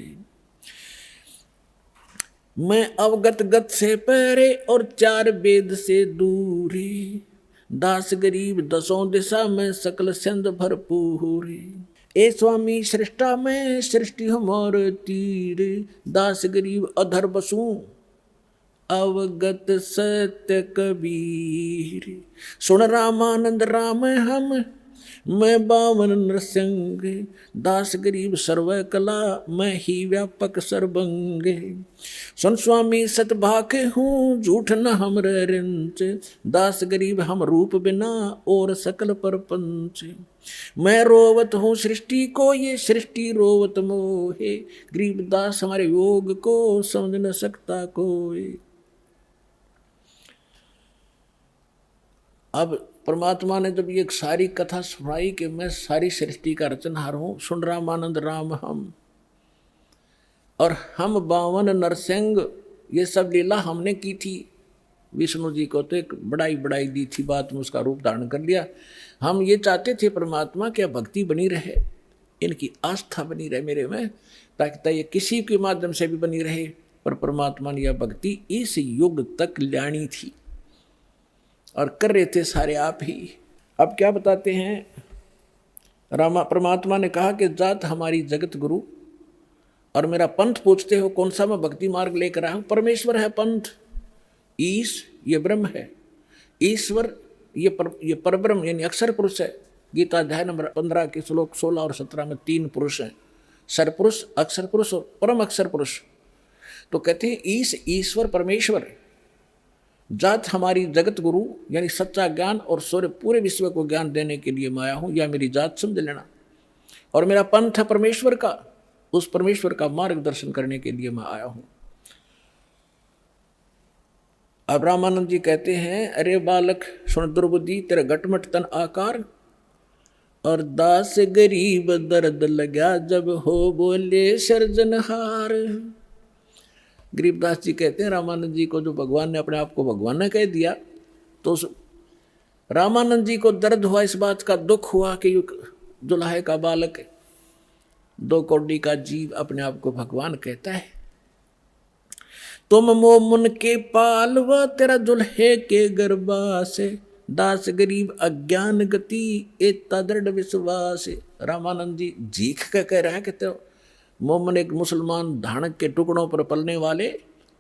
मैं अवगत गत से पहरे और चार वेद से दूरी, दास गरीब दसों दिशा में सकल सिंध भरपूरी। ए स्वामी सृष्टा में सृष्टि हमार तीर, दास गरीब अधर बसूं अवगत सत्य कबीर। सुन रामानंद राम हम मैं बावन नृसिंह, दास गरीब सर्व कला मैं ही व्यापक सर्वंग। सुन स्वामी सतभाके हूँ झूठ न हमरे रिंच, दास गरीब हम रूप बिना और सकल परपंच। मैं रोवत हूँ सृष्टि को ये सृष्टि रोवत मोहे, गरीबदास हमारे योग को समझ न सकता कोई। अब परमात्मा ने जब ये एक सारी कथा सुनाई कि मैं सारी सृष्टि का रचनहार हूँ, सुन रामानंद राम हम और हम बावन नरसिंह, ये सब लीला हमने की थी। विष्णु जी को तो एक बड़ाई दी थी, बात में उसका रूप धारण कर लिया। हम ये चाहते थे परमात्मा क्या भक्ति बनी रहे, इनकी आस्था बनी रहे मेरे में, ताकि ये किसी के माध्यम से भी बनी रहे। पर परमात्मा ने यह भक्ति इस युग तक लानी थी और कर रहे थे सारे आप ही। अब क्या बताते हैं, परमात्मा ने कहा कि जात हमारी जगत गुरु और मेरा पंथ पूछते हो कौन सा मैं भक्ति मार्ग लेकर आया हूँ। परमेश्वर है पंथ, ईश ये ब्रह्म है, ईश्वर ये परब्रह्म यानी अक्षर पुरुष है। गीता अध्याय नंबर 15 के श्लोक 16 और 17 में 3 पुरुष हैं, सरपुरुष, अक्षर पुरुष और परम अक्षर पुरुष। तो कहते हैं ईश ईश्वर परमेश्वर, जात हमारी जगत गुरु यानी सच्चा ज्ञान और सूर्य पूरे विश्व को ज्ञान देने के लिए मैं आया हूँ, या मेरी जात समझ लेना। और मेरा पंथ है परमेश्वर का, उस परमेश्वर का मार्गदर्शन करने के लिए मैं आया हूँ। अब रामानंद जी कहते हैं अरे बालक सुन दुर्बुद्धि, तेरा गटमट तन आकार और दास गरीब दर्द लगा जब हो बोले सर्जनहार। गरीबदास जी कहते हैं रामानंद जी को जो भगवान ने अपने आप को भगवान ने कह दिया, तो रामानंद जी को दर्द हुआ, इस बात का दुख हुआ कि दुल्हे का बालक 2 कौड़ी का जीव अपने आप को भगवान कहता है। तुम मोमुन के पालवा तेरा दुल्हे के गर्भा से, दास गरीब अज्ञान गति एता दृढ़ विश्वास। रामानंद जी जीख के कह रहे हैं कि तो मोमन एक मुसलमान धानक के टुकड़ों पर पलने वाले,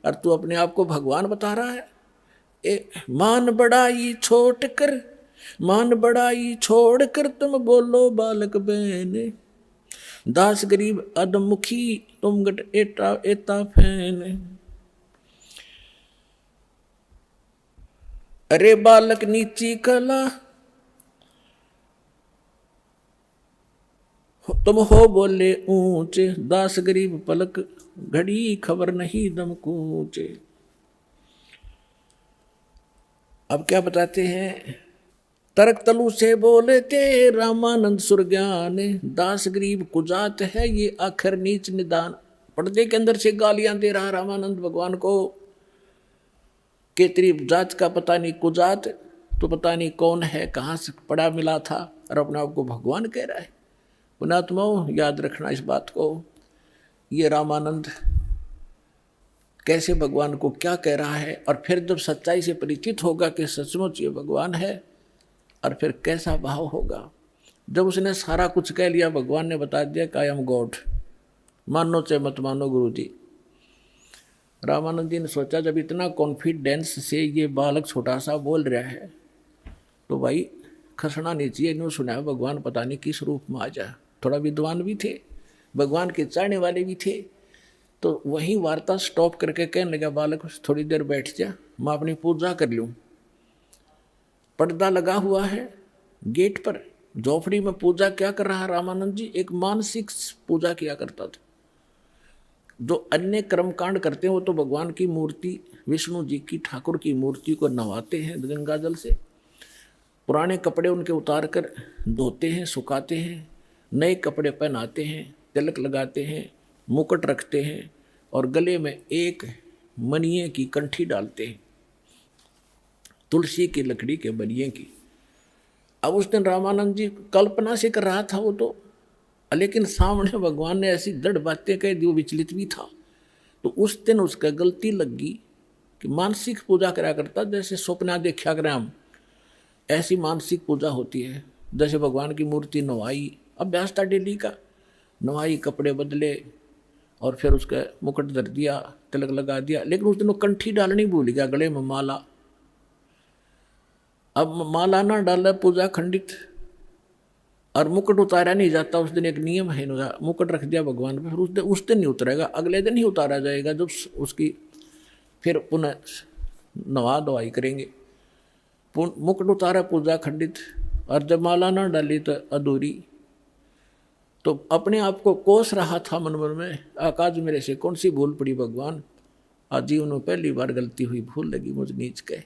और तू अपने आप को भगवान बता रहा है। मान बड़ाई छोड़ कर तुम बोलो बालक बहन, दास गरीब अधमुखी तुम गट एता फैन। अरे बालक नीची कला तुम हो बोले ऊंचे, दास गरीब पलक घड़ी खबर नहीं दम कूचे। अब क्या बताते हैं, तर्क तलु से बोले थे रामानंद सुरज्ञान, दास गरीब कुजात है ये आखिर नीच निदान। पर्दे के अंदर से गालियां दे रहा रामानंद भगवान को कि तेरी जात का पता नहीं कुजात, तो पता नहीं कौन है, कहाँ से पड़ा मिला था, और अपने आप को भगवान कह रहा है। पुणात्माओं याद रखना इस बात को, ये रामानंद कैसे भगवान को क्या कह रहा है, और फिर जब सच्चाई से परिचित होगा कि सचमुच ये भगवान है, और फिर कैसा भाव होगा। जब उसने सारा कुछ कह लिया, भगवान ने बता दिया कि आई एम गॉड, मानो चाहे मत मानो गुरु जी। रामानंद जी ने सोचा जब इतना कॉन्फिडेंस से ये बालक छोटा सा बोल रहा है तो भाई खसना नहीं चाहिए। इन्होंने सुना भगवान पता नहीं किस रूप में आ जाए। थोड़ा विद्वान भी थे, भगवान के चाहने वाले भी थे। तो वहीं वार्ता स्टॉप करके कहने लगा, बालक थोड़ी देर बैठ जा, मैं अपनी पूजा कर लूँ। पर्दा लगा हुआ है गेट पर, झोपड़ी में पूजा क्या कर रहा है रामानंद जी? एक मानसिक पूजा किया करता था। जो अन्य कर्मकांड करते हैं वो तो भगवान की मूर्ति, विष्णु जी की, ठाकुर की मूर्ति को नहवाते हैं गंगा जल से, पुराने कपड़े उनके उतार कर धोते हैं, सुखाते हैं, नए कपड़े पहनाते हैं, तिलक लगाते हैं, मुकुट रखते हैं और गले में एक मनिए की कंठी डालते हैं, तुलसी की लकड़ी के बनिए की। अब उस दिन रामानंद जी कल्पना से कर रहा था वो तो, लेकिन सामने भगवान ने ऐसी दृढ़ बातें कह दी, वो विचलित भी था। तो उस दिन उसका गलती लगी कि मानसिक पूजा करा करता, जैसे स्वप्न देखा करें हम, ऐसी मानसिक पूजा होती है। जैसे भगवान की मूर्ति नवाई, अभ्यास था डेली का, नवाई, कपड़े बदले और फिर उसका मुकुट धर दिया, तिलक लगा दिया। लेकिन उस दिन वो कंठी डालनी भूल गया, गले में माला। अब माला ना डाला, पूजा खंडित, और मुकुट उतारा नहीं जाता। उस दिन एक नियम है, मुकुट रख दिया भगवान पे, फिर उस दिन नहीं उतरेगा, अगले दिन ही उतारा जाएगा जब उसकी फिर पुनः नवा दवाई करेंगे। मुकुट उतारा, पूजा खंडित, और जब माला ना डाली तो अधूरी। तो अपने आप को कोस रहा था मन मन में, आकाश मेरे से कौन सी भूल पड़ी भगवान, आज जीवन में पहली बार गलती हुई, भूल लगी मुझ नीच के,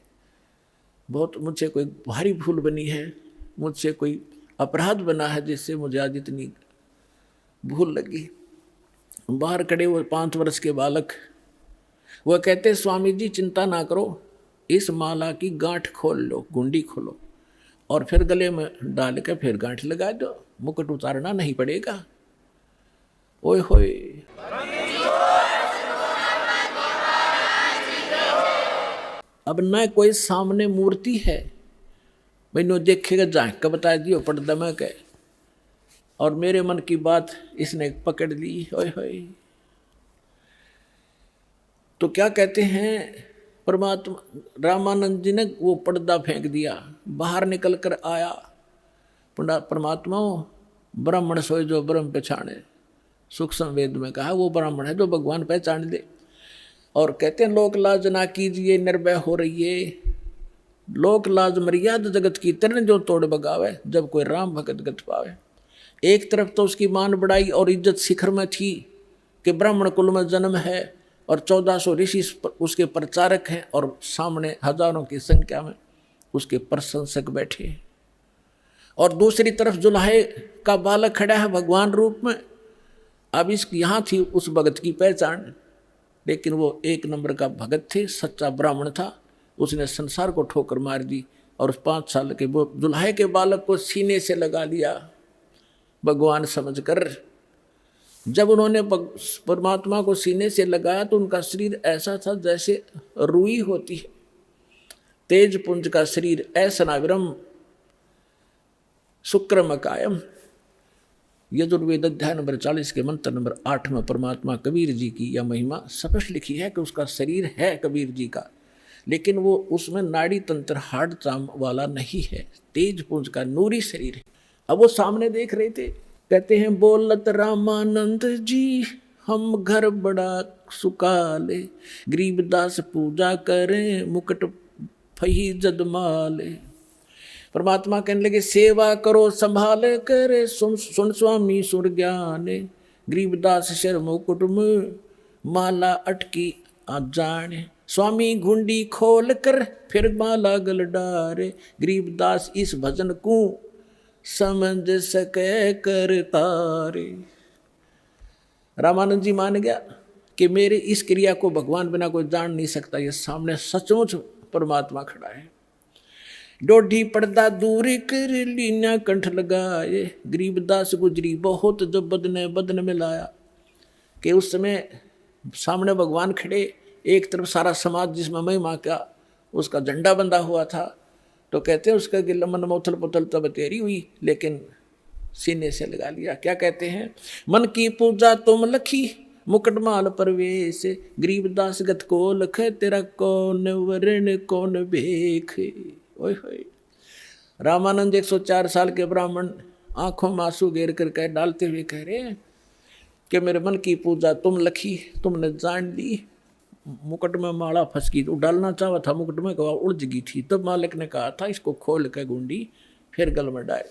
बहुत मुझसे कोई भारी भूल बनी है, मुझसे कोई अपराध बना है जिससे मुझे आज इतनी भूल लगी। बाहर खड़े वो 5 वर्ष के बालक, वह कहते स्वामी जी चिंता ना करो, इस माला की गांठ खोल लो, गुंडी खोलो और फिर गले में डाल के फिर गांठ लगा दो, मुकुट उतारना नहीं पड़ेगा। ओए होए, अब न कोई सामने मूर्ति है, मैंने देखेगा झांक का बता दियो पर्दा में के, और मेरे मन की बात इसने पकड़ ली। ओए होए, तो क्या कहते हैं परमात्मा, रामानंद जी ने वो पर्दा फेंक दिया, बाहर निकल कर आया। परमात्मा ब्राह्मण सोए जो ब्रह्म पहचाने, सूक्ष्म वेद में कहा वो ब्राह्मण है जो भगवान पहचान दे। और कहते हैं लोक लाज ना कीजिए, निर्भय हो रही है, लोक लाज मर्यादा जगत की तरह जो तोड़ बगावे, जब कोई राम भगत गत पावे। एक तरफ तो उसकी मान बढ़ाई और इज्जत शिखर में थी कि ब्राह्मण कुल में जन्म है और 1400 ऋषि उसके प्रचारक हैं, और सामने हजारों की संख्या में उसके प्रशंसक बैठे। और दूसरी तरफ जुल्हे का बालक खड़ा है भगवान रूप में। अब इस यहाँ थी उस भगत की पहचान, लेकिन वो 1 नंबर का भगत थे, सच्चा ब्राह्मण था। उसने संसार को ठोकर मार दी और उस 5 साल के वो जुल्हे के बालक को सीने से लगा लिया भगवान समझकर। जब उन्होंने परमात्मा को सीने से लगाया तो उनका शरीर ऐसा था जैसे रुई होती है, तेज पुंज का शरीर, ऐसनाविरम शुक्रमकायम। यजुर्वेद अध्याय नंबर 40 के मंत्र नंबर 8 में परमात्मा कबीर जी की यह महिमा स्पष्ट लिखी है कि उसका शरीर है कबीर जी का, लेकिन वो उसमें नाड़ी तंत्र हार्ड चाम वाला नहीं है, तेज पुंज का नूरी शरीर है। अब वो सामने देख रहे थे, कहते हैं बोलत रामानंद जी हम घर बड़ा सुकाले, गरीबदास पूजा करें मुकुट फही जदमाले। परमात्मा कहने लगे सेवा करो संभाल करे, सुन स्वामी सुर ज्ञाने, गरीबदास शर मुकुट में माला अटकी जाने। स्वामी घुंडी खोल कर फिर माला गल डारे, गरीबदास इस भजन को समझ सके कर तारे। रामानंद जी मान गया कि मेरे इस क्रिया को भगवान बिना कोई जान नहीं सकता, ये सामने सचमुच परमात्मा खड़ा है। डोढ़ी पर्दा दूर कर लीना कंठ लगाए, गरीबदास गुजरी बहुत जब बदने बदन में लाया। कि उस समय सामने भगवान खड़े एक तरफ सारा समाज जिसमें महिमा का उसका झंडा बंधा हुआ था, तो कहते हैं उसका कि मन मौथल पुथल तब तेरी हुई, लेकिन सीने से लगा लिया। क्या कहते हैं, मन की पूजा तुम लखी मुकुटमाल परवेश, गरीबदास गत को लख तेरा कौन वरण कौन भेख। ओए होए, रामानंद 104 साल के ब्राह्मण आंखों में आंसू घेर कर कह डालते हुए कह रहे हैं कि मेरे मन की पूजा तुम लखी, तुमने जान ली। मुकुट में माला फंस गई, तो डालना चाहा था मुकुट में, कहा उलझ गई थी, तब मालिक ने कहा था इसको खोल के गुंडी फिर गल में डाल।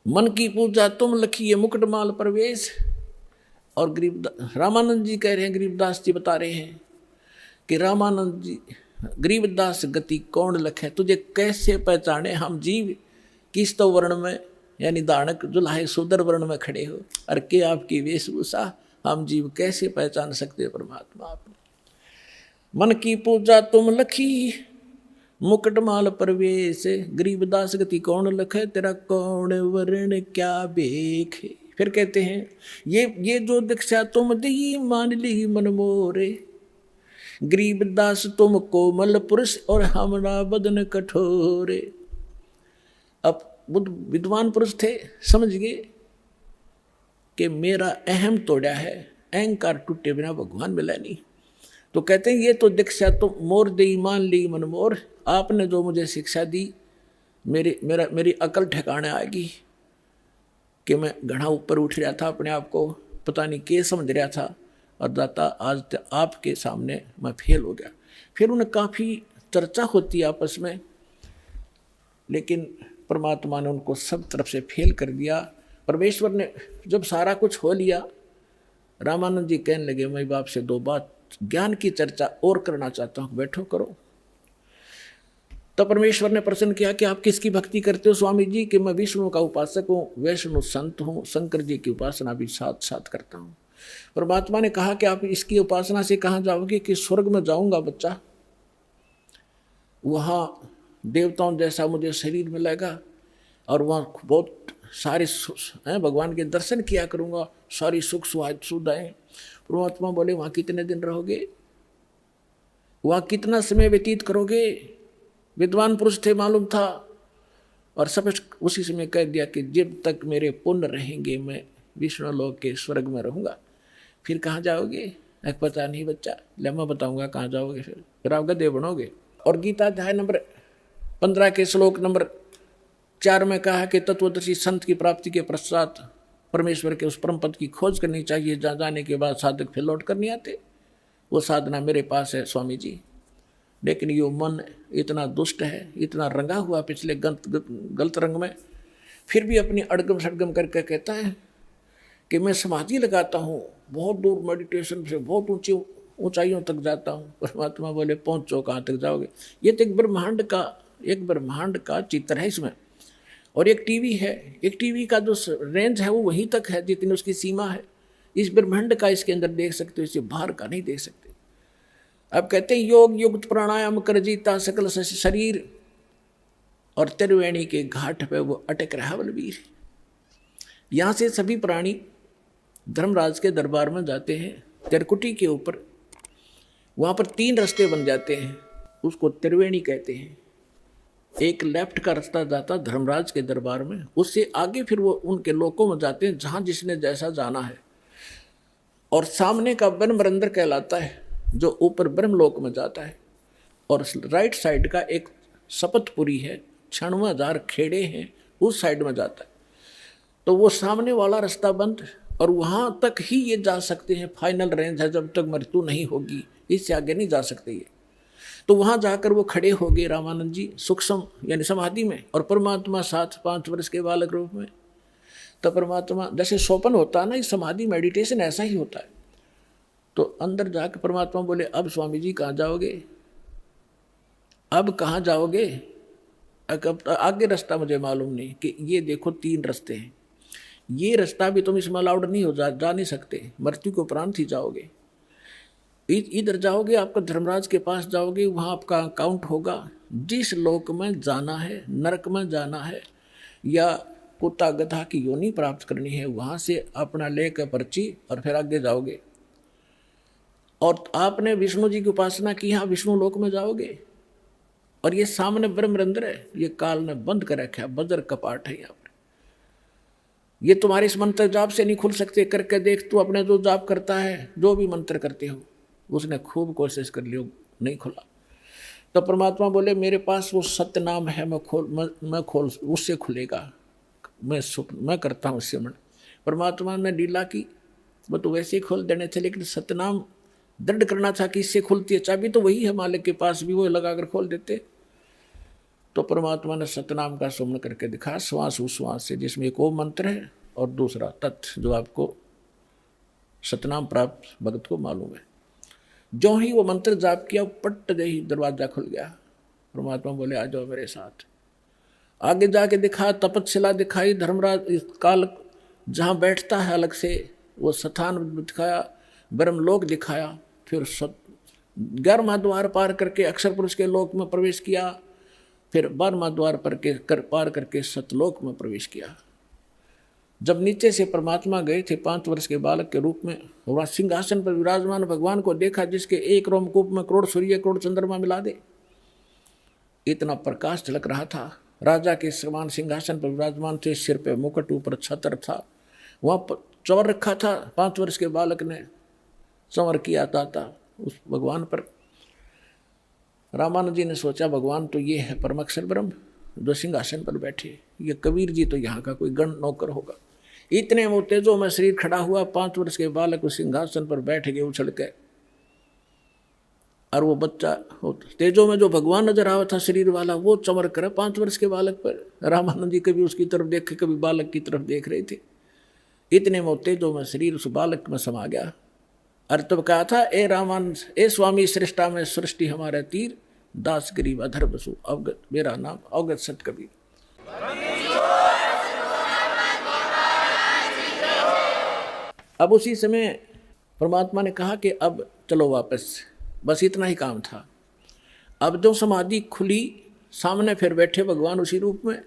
मन की पूजा तुम लखी है मुकुट माल प्रवेश। और रामानंद जी कह रहे हैं, गरीबदास जी बता रहे हैं कि रामानंद जी, गरीबदास गति कौन लखे, तुझे कैसे पहचाने हम जीव किस तो वर्ण में, यानी दानक जुलाहे सुदर वर्ण में खड़े हो, और के आपकी वेशभूषा, हम जीव कैसे पहचान सकते परमात्मा आपने। मन की पूजा तुम लखी मुकुटमाल प्रवेश, गरीबदास गति कौन लखे तेरा कौन वर्ण क्या भेख। फिर कहते हैं ये जो दीक्षा तुम दी मान ली मन मोरे, गरीबदास तुम कोमल पुरुष और हमरा बदन कठोरे। अब बुद्ध विद्वान पुरुष थे, समझ गए कि मेरा अहम तोड़ा है, अहंकार टूटे बिना भगवान मिला नहीं। तो कहते हैं ये तो दीक्षा तो मोर दे मान ली मन मोर, आपने जो मुझे शिक्षा दी मेरी अकल ठिकाने आएगी कि मैं घड़ा ऊपर उठ रहा था, अपने आप को पता नहीं क्या समझ रहा था, और दाता आज आपके सामने मैं फेल हो गया। फिर उन्हें काफ़ी चर्चा होती है आपस में, लेकिन परमात्मा ने उनको सब तरफ से फेल कर दिया। परमेश्वर ने जब सारा कुछ हो लिया, रामानंद जी कहने लगे मैं बाप से दो बात ज्ञान की चर्चा और करना चाहता हूँ, बैठो करो। तब परमेश्वर ने प्रश्न किया कि आप किसकी भक्ति करते हो स्वामी जी? कि मैं विष्णु का उपासक हूँ, वैष्णु संत हूँ, शंकर जी की उपासना भी साथ साथ करता हूँ। परमात्मा ने कहा कि आप इसकी उपासना से कहाँ जाओगे? कि स्वर्ग में जाऊँगा बच्चा, वहाँ देवताओं जैसा मुझे शरीर मिलेगा और वहाँ बहुत सारे भगवान के दर्शन किया करूँगा, सारी सुख सुविधाएं। परमात्मा बोले वहाँ कितने दिन रहोगे, वहाँ कितना समय व्यतीत करोगे? विद्वान पुरुष थे, मालूम था, और सब उसी समय कह दिया कि जब तक मेरे पुण्य रहेंगे मैं विष्णु लोक के स्वर्ग में रहूँगा। फिर कहाँ जाओगे? पता नहीं बच्चा, ले मैं बताऊँगा कहाँ जाओगे। फिर आप गधे बनोगे। और गीता अध्याय नंबर 15 के श्लोक नंबर 4 में कहा कि तत्वदर्शी संत की प्राप्ति के पश्चात परमेश्वर के उस परम पद की खोज करनी चाहिए, जहाँ जाने के बाद साधक फिर लौट कर नहीं आते। वो साधना मेरे पास है स्वामी जी, लेकिन ये मन इतना दुष्ट है, इतना रंगा हुआ पिछले गलत रंग में, फिर भी अपनी अड़गम सड़गम करके कहता है कि मैं समाधि लगाता हूँ, बहुत दूर मेडिटेशन से बहुत ऊंची ऊंचाइयों तक जाता हूँ। परमात्मा बोले पहुँचो, कहाँ तक जाओगे? ये तो एक ब्रह्मांड का चित्र है इसमें, और एक टीवी है, एक टीवी का जो रेंज है वो वहीं तक है जितनी उसकी सीमा है। इस ब्रह्मांड का इसके अंदर देख सकते हो, इससे बाहर का नहीं देख सकते। अब कहते हैं योग युक्त प्राणायाम कर जीता सकल शरीर, और त्रिवेणी के घाट पे वो अटक रहा बलबीर। यहाँ से सभी प्राणी धर्मराज के दरबार में जाते हैं, त्रिकुटी के ऊपर, वहाँ पर 3 रास्ते बन जाते हैं, उसको त्रिवेणी कहते हैं। एक लेफ्ट का रास्ता जाता धर्मराज के दरबार में, उससे आगे फिर वो उनके लोकों में जाते हैं जहाँ जिसने जैसा जाना है, और सामने का ब्रह्मरंध्र कहलाता है जो ऊपर ब्रह्मलोक में जाता है, और राइट साइड का एक शपथपुरी है, 96,000 खेड़े हैं, उस साइड में जाता है। तो वो सामने वाला रास्ता बंद, और वहाँ तक ही ये जा सकते हैं, फाइनल रेंज है, जब तक मृत्यु नहीं होगी इससे आगे नहीं जा सकते ये। तो वहाँ जाकर वो खड़े हो गए रामानंद जी सूक्ष्म यानी समाधि में, और परमात्मा साथ 5 वर्ष के बालक रूप में। तो परमात्मा जैसे सोपन होता है ना, इस समाधि मेडिटेशन ऐसा ही होता है। तो अंदर जाकर परमात्मा बोले अब स्वामी जी कहाँ जाओगे, अब कहाँ जाओगे? आगे रास्ता मुझे मालूम नहीं, कि ये देखो 3 रास्ते हैं, ये रास्ता भी तुम इसमें अलाउड नहीं हो, जा नहीं सकते, मृत्यु के उपरांत ही जाओगे। इधर जाओगे, आपका धर्मराज के पास जाओगे, वहाँ आपका अकाउंट होगा, जिस लोक में जाना है, नरक में जाना है या कुत्ता गधा की योनि प्राप्त करनी है, वहाँ से अपना लेकर पर्ची और फिर आगे जाओगे। और आपने विष्णु जी की उपासना की, यहाँ विष्णु लोक में जाओगे। और ये सामने ब्रह्मरंध्र है, ये काल ने बंद कर रखा है, वज्र कपाट है यहाँ पर। ये तुम्हारे इस मंत्र जाप से नहीं खुल सकते। करके देख, तू अपने जो जाप करता है, जो भी मंत्र करते हो, उसने खूब कोशिश कर लियो, नहीं खुला। तो परमात्मा बोले मेरे पास वो सत्य नाम है, मैं खोल उससे खुलेगा। मैं करता हूँ उससे। परमात्मा ने लीला की, वो तो वैसे ही खोल देने थे, लेकिन सतनाम दृढ़ करना था कि इससे खुलती है। चाबी तो वही है मालिक के पास, भी वो लगाकर खोल देते। तो परमात्मा ने सतनाम का सुमन करके दिखा, श्वास उश्वास से, जिसमें एक वो मंत्र है और दूसरा तथ्य जो आपको सतनाम प्राप्त भगत को मालूम है। जो ही वो मंत्र जाप किया, पट दे ही दरवाजा खुल गया। परमात्मा बोले आ जाओ मेरे साथ। आगे जाके दिखा, तपस्या दिखाई, धर्मराज काल जहाँ बैठता है अलग से वो स्थान दिखाया, ब्रह्मलोक दिखाया। फिर 11वां द्वार पार करके अक्षर पुरुष के लोक में प्रवेश किया। फिर 12वां द्वार पार करके सतलोक में प्रवेश किया। जब नीचे से परमात्मा गए थे 5 वर्ष के बालक के रूप में, वह सिंहासन पर विराजमान भगवान को देखा, जिसके एक रोमकूप में करोड़ सूर्य करोड़ चंद्रमा मिला दे, इतना प्रकाश झलक रहा था। राजा के समान सिंहासन पर विराजमान थे, सिर पे मुकुट, ऊपर छत्र था, वहाँ चवर रखा था। 5 वर्ष के बालक ने चवर किया था उस भगवान पर। रामानंद जी ने सोचा भगवान तो ये है परमअक्षर ब्रह्म जो सिंहासन पर बैठे, ये कबीर जी तो यहाँ का कोई गण नौकर होगा। इतने वो तेजो में शरीर खड़ा हुआ, 5 वर्ष के बालक उस सिंहासन पर बैठ गए उछल के। और वो बच्चा तेजो में जो भगवान नजर आवा था शरीर वाला, वो चमक करे 5 वर्ष के बालक पर। रामानंद जी कभी उसकी तरफ देखे, कभी बालक की तरफ देख रहे थे। इतने में तेजो में शरीर उस बालक में समा गया। और तब कहा था, ए रामानंद, ए स्वामी श्रेष्ठा में सृष्टि हमारा तीर, दास गरीब अधर बसु अवगत, मेरा नाम अवगत सत कबीर। अब उसी समय परमात्मा ने कहा कि अब चलो वापस, बस इतना ही काम था। अब जो समाधि खुली, सामने फिर बैठे भगवान उसी रूप में।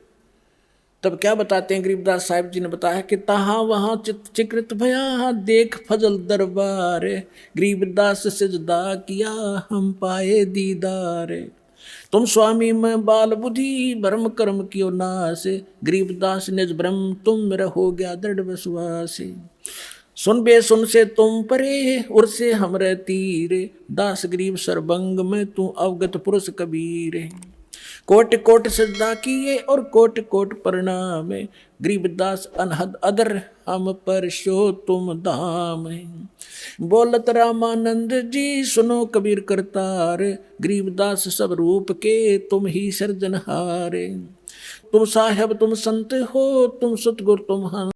तब क्या बताते हैं गरीबदास साहिब जी ने बताया कि तहाँ वहाँ चिकृत भया देख फजल दरबार, गरीबदास सिजदा किया हम पाए दीदार। तुम स्वामी में बाल बुद्धि भरम कर्म कियो नाश, गरीबदास निज ब्रह्म तुम मेरा हो गया दृढ़ विश्वास। सुन बे सुन से तुम परे उर से हमरे तीर, दास गरीब सरबंग में तू अवगत पुरुष कबीर। कोट कोट सजदा किए और कोट कोट प्रणाम, गरीबदास अनहद अदर हम पर शो तुम धाम। बोलत रामानंद जी सुनो कबीर करतार, गरीबदास सब रूप के तुम ही सर्जनहार। तुम साहेब तुम संत हो, तुम सतगुर तुम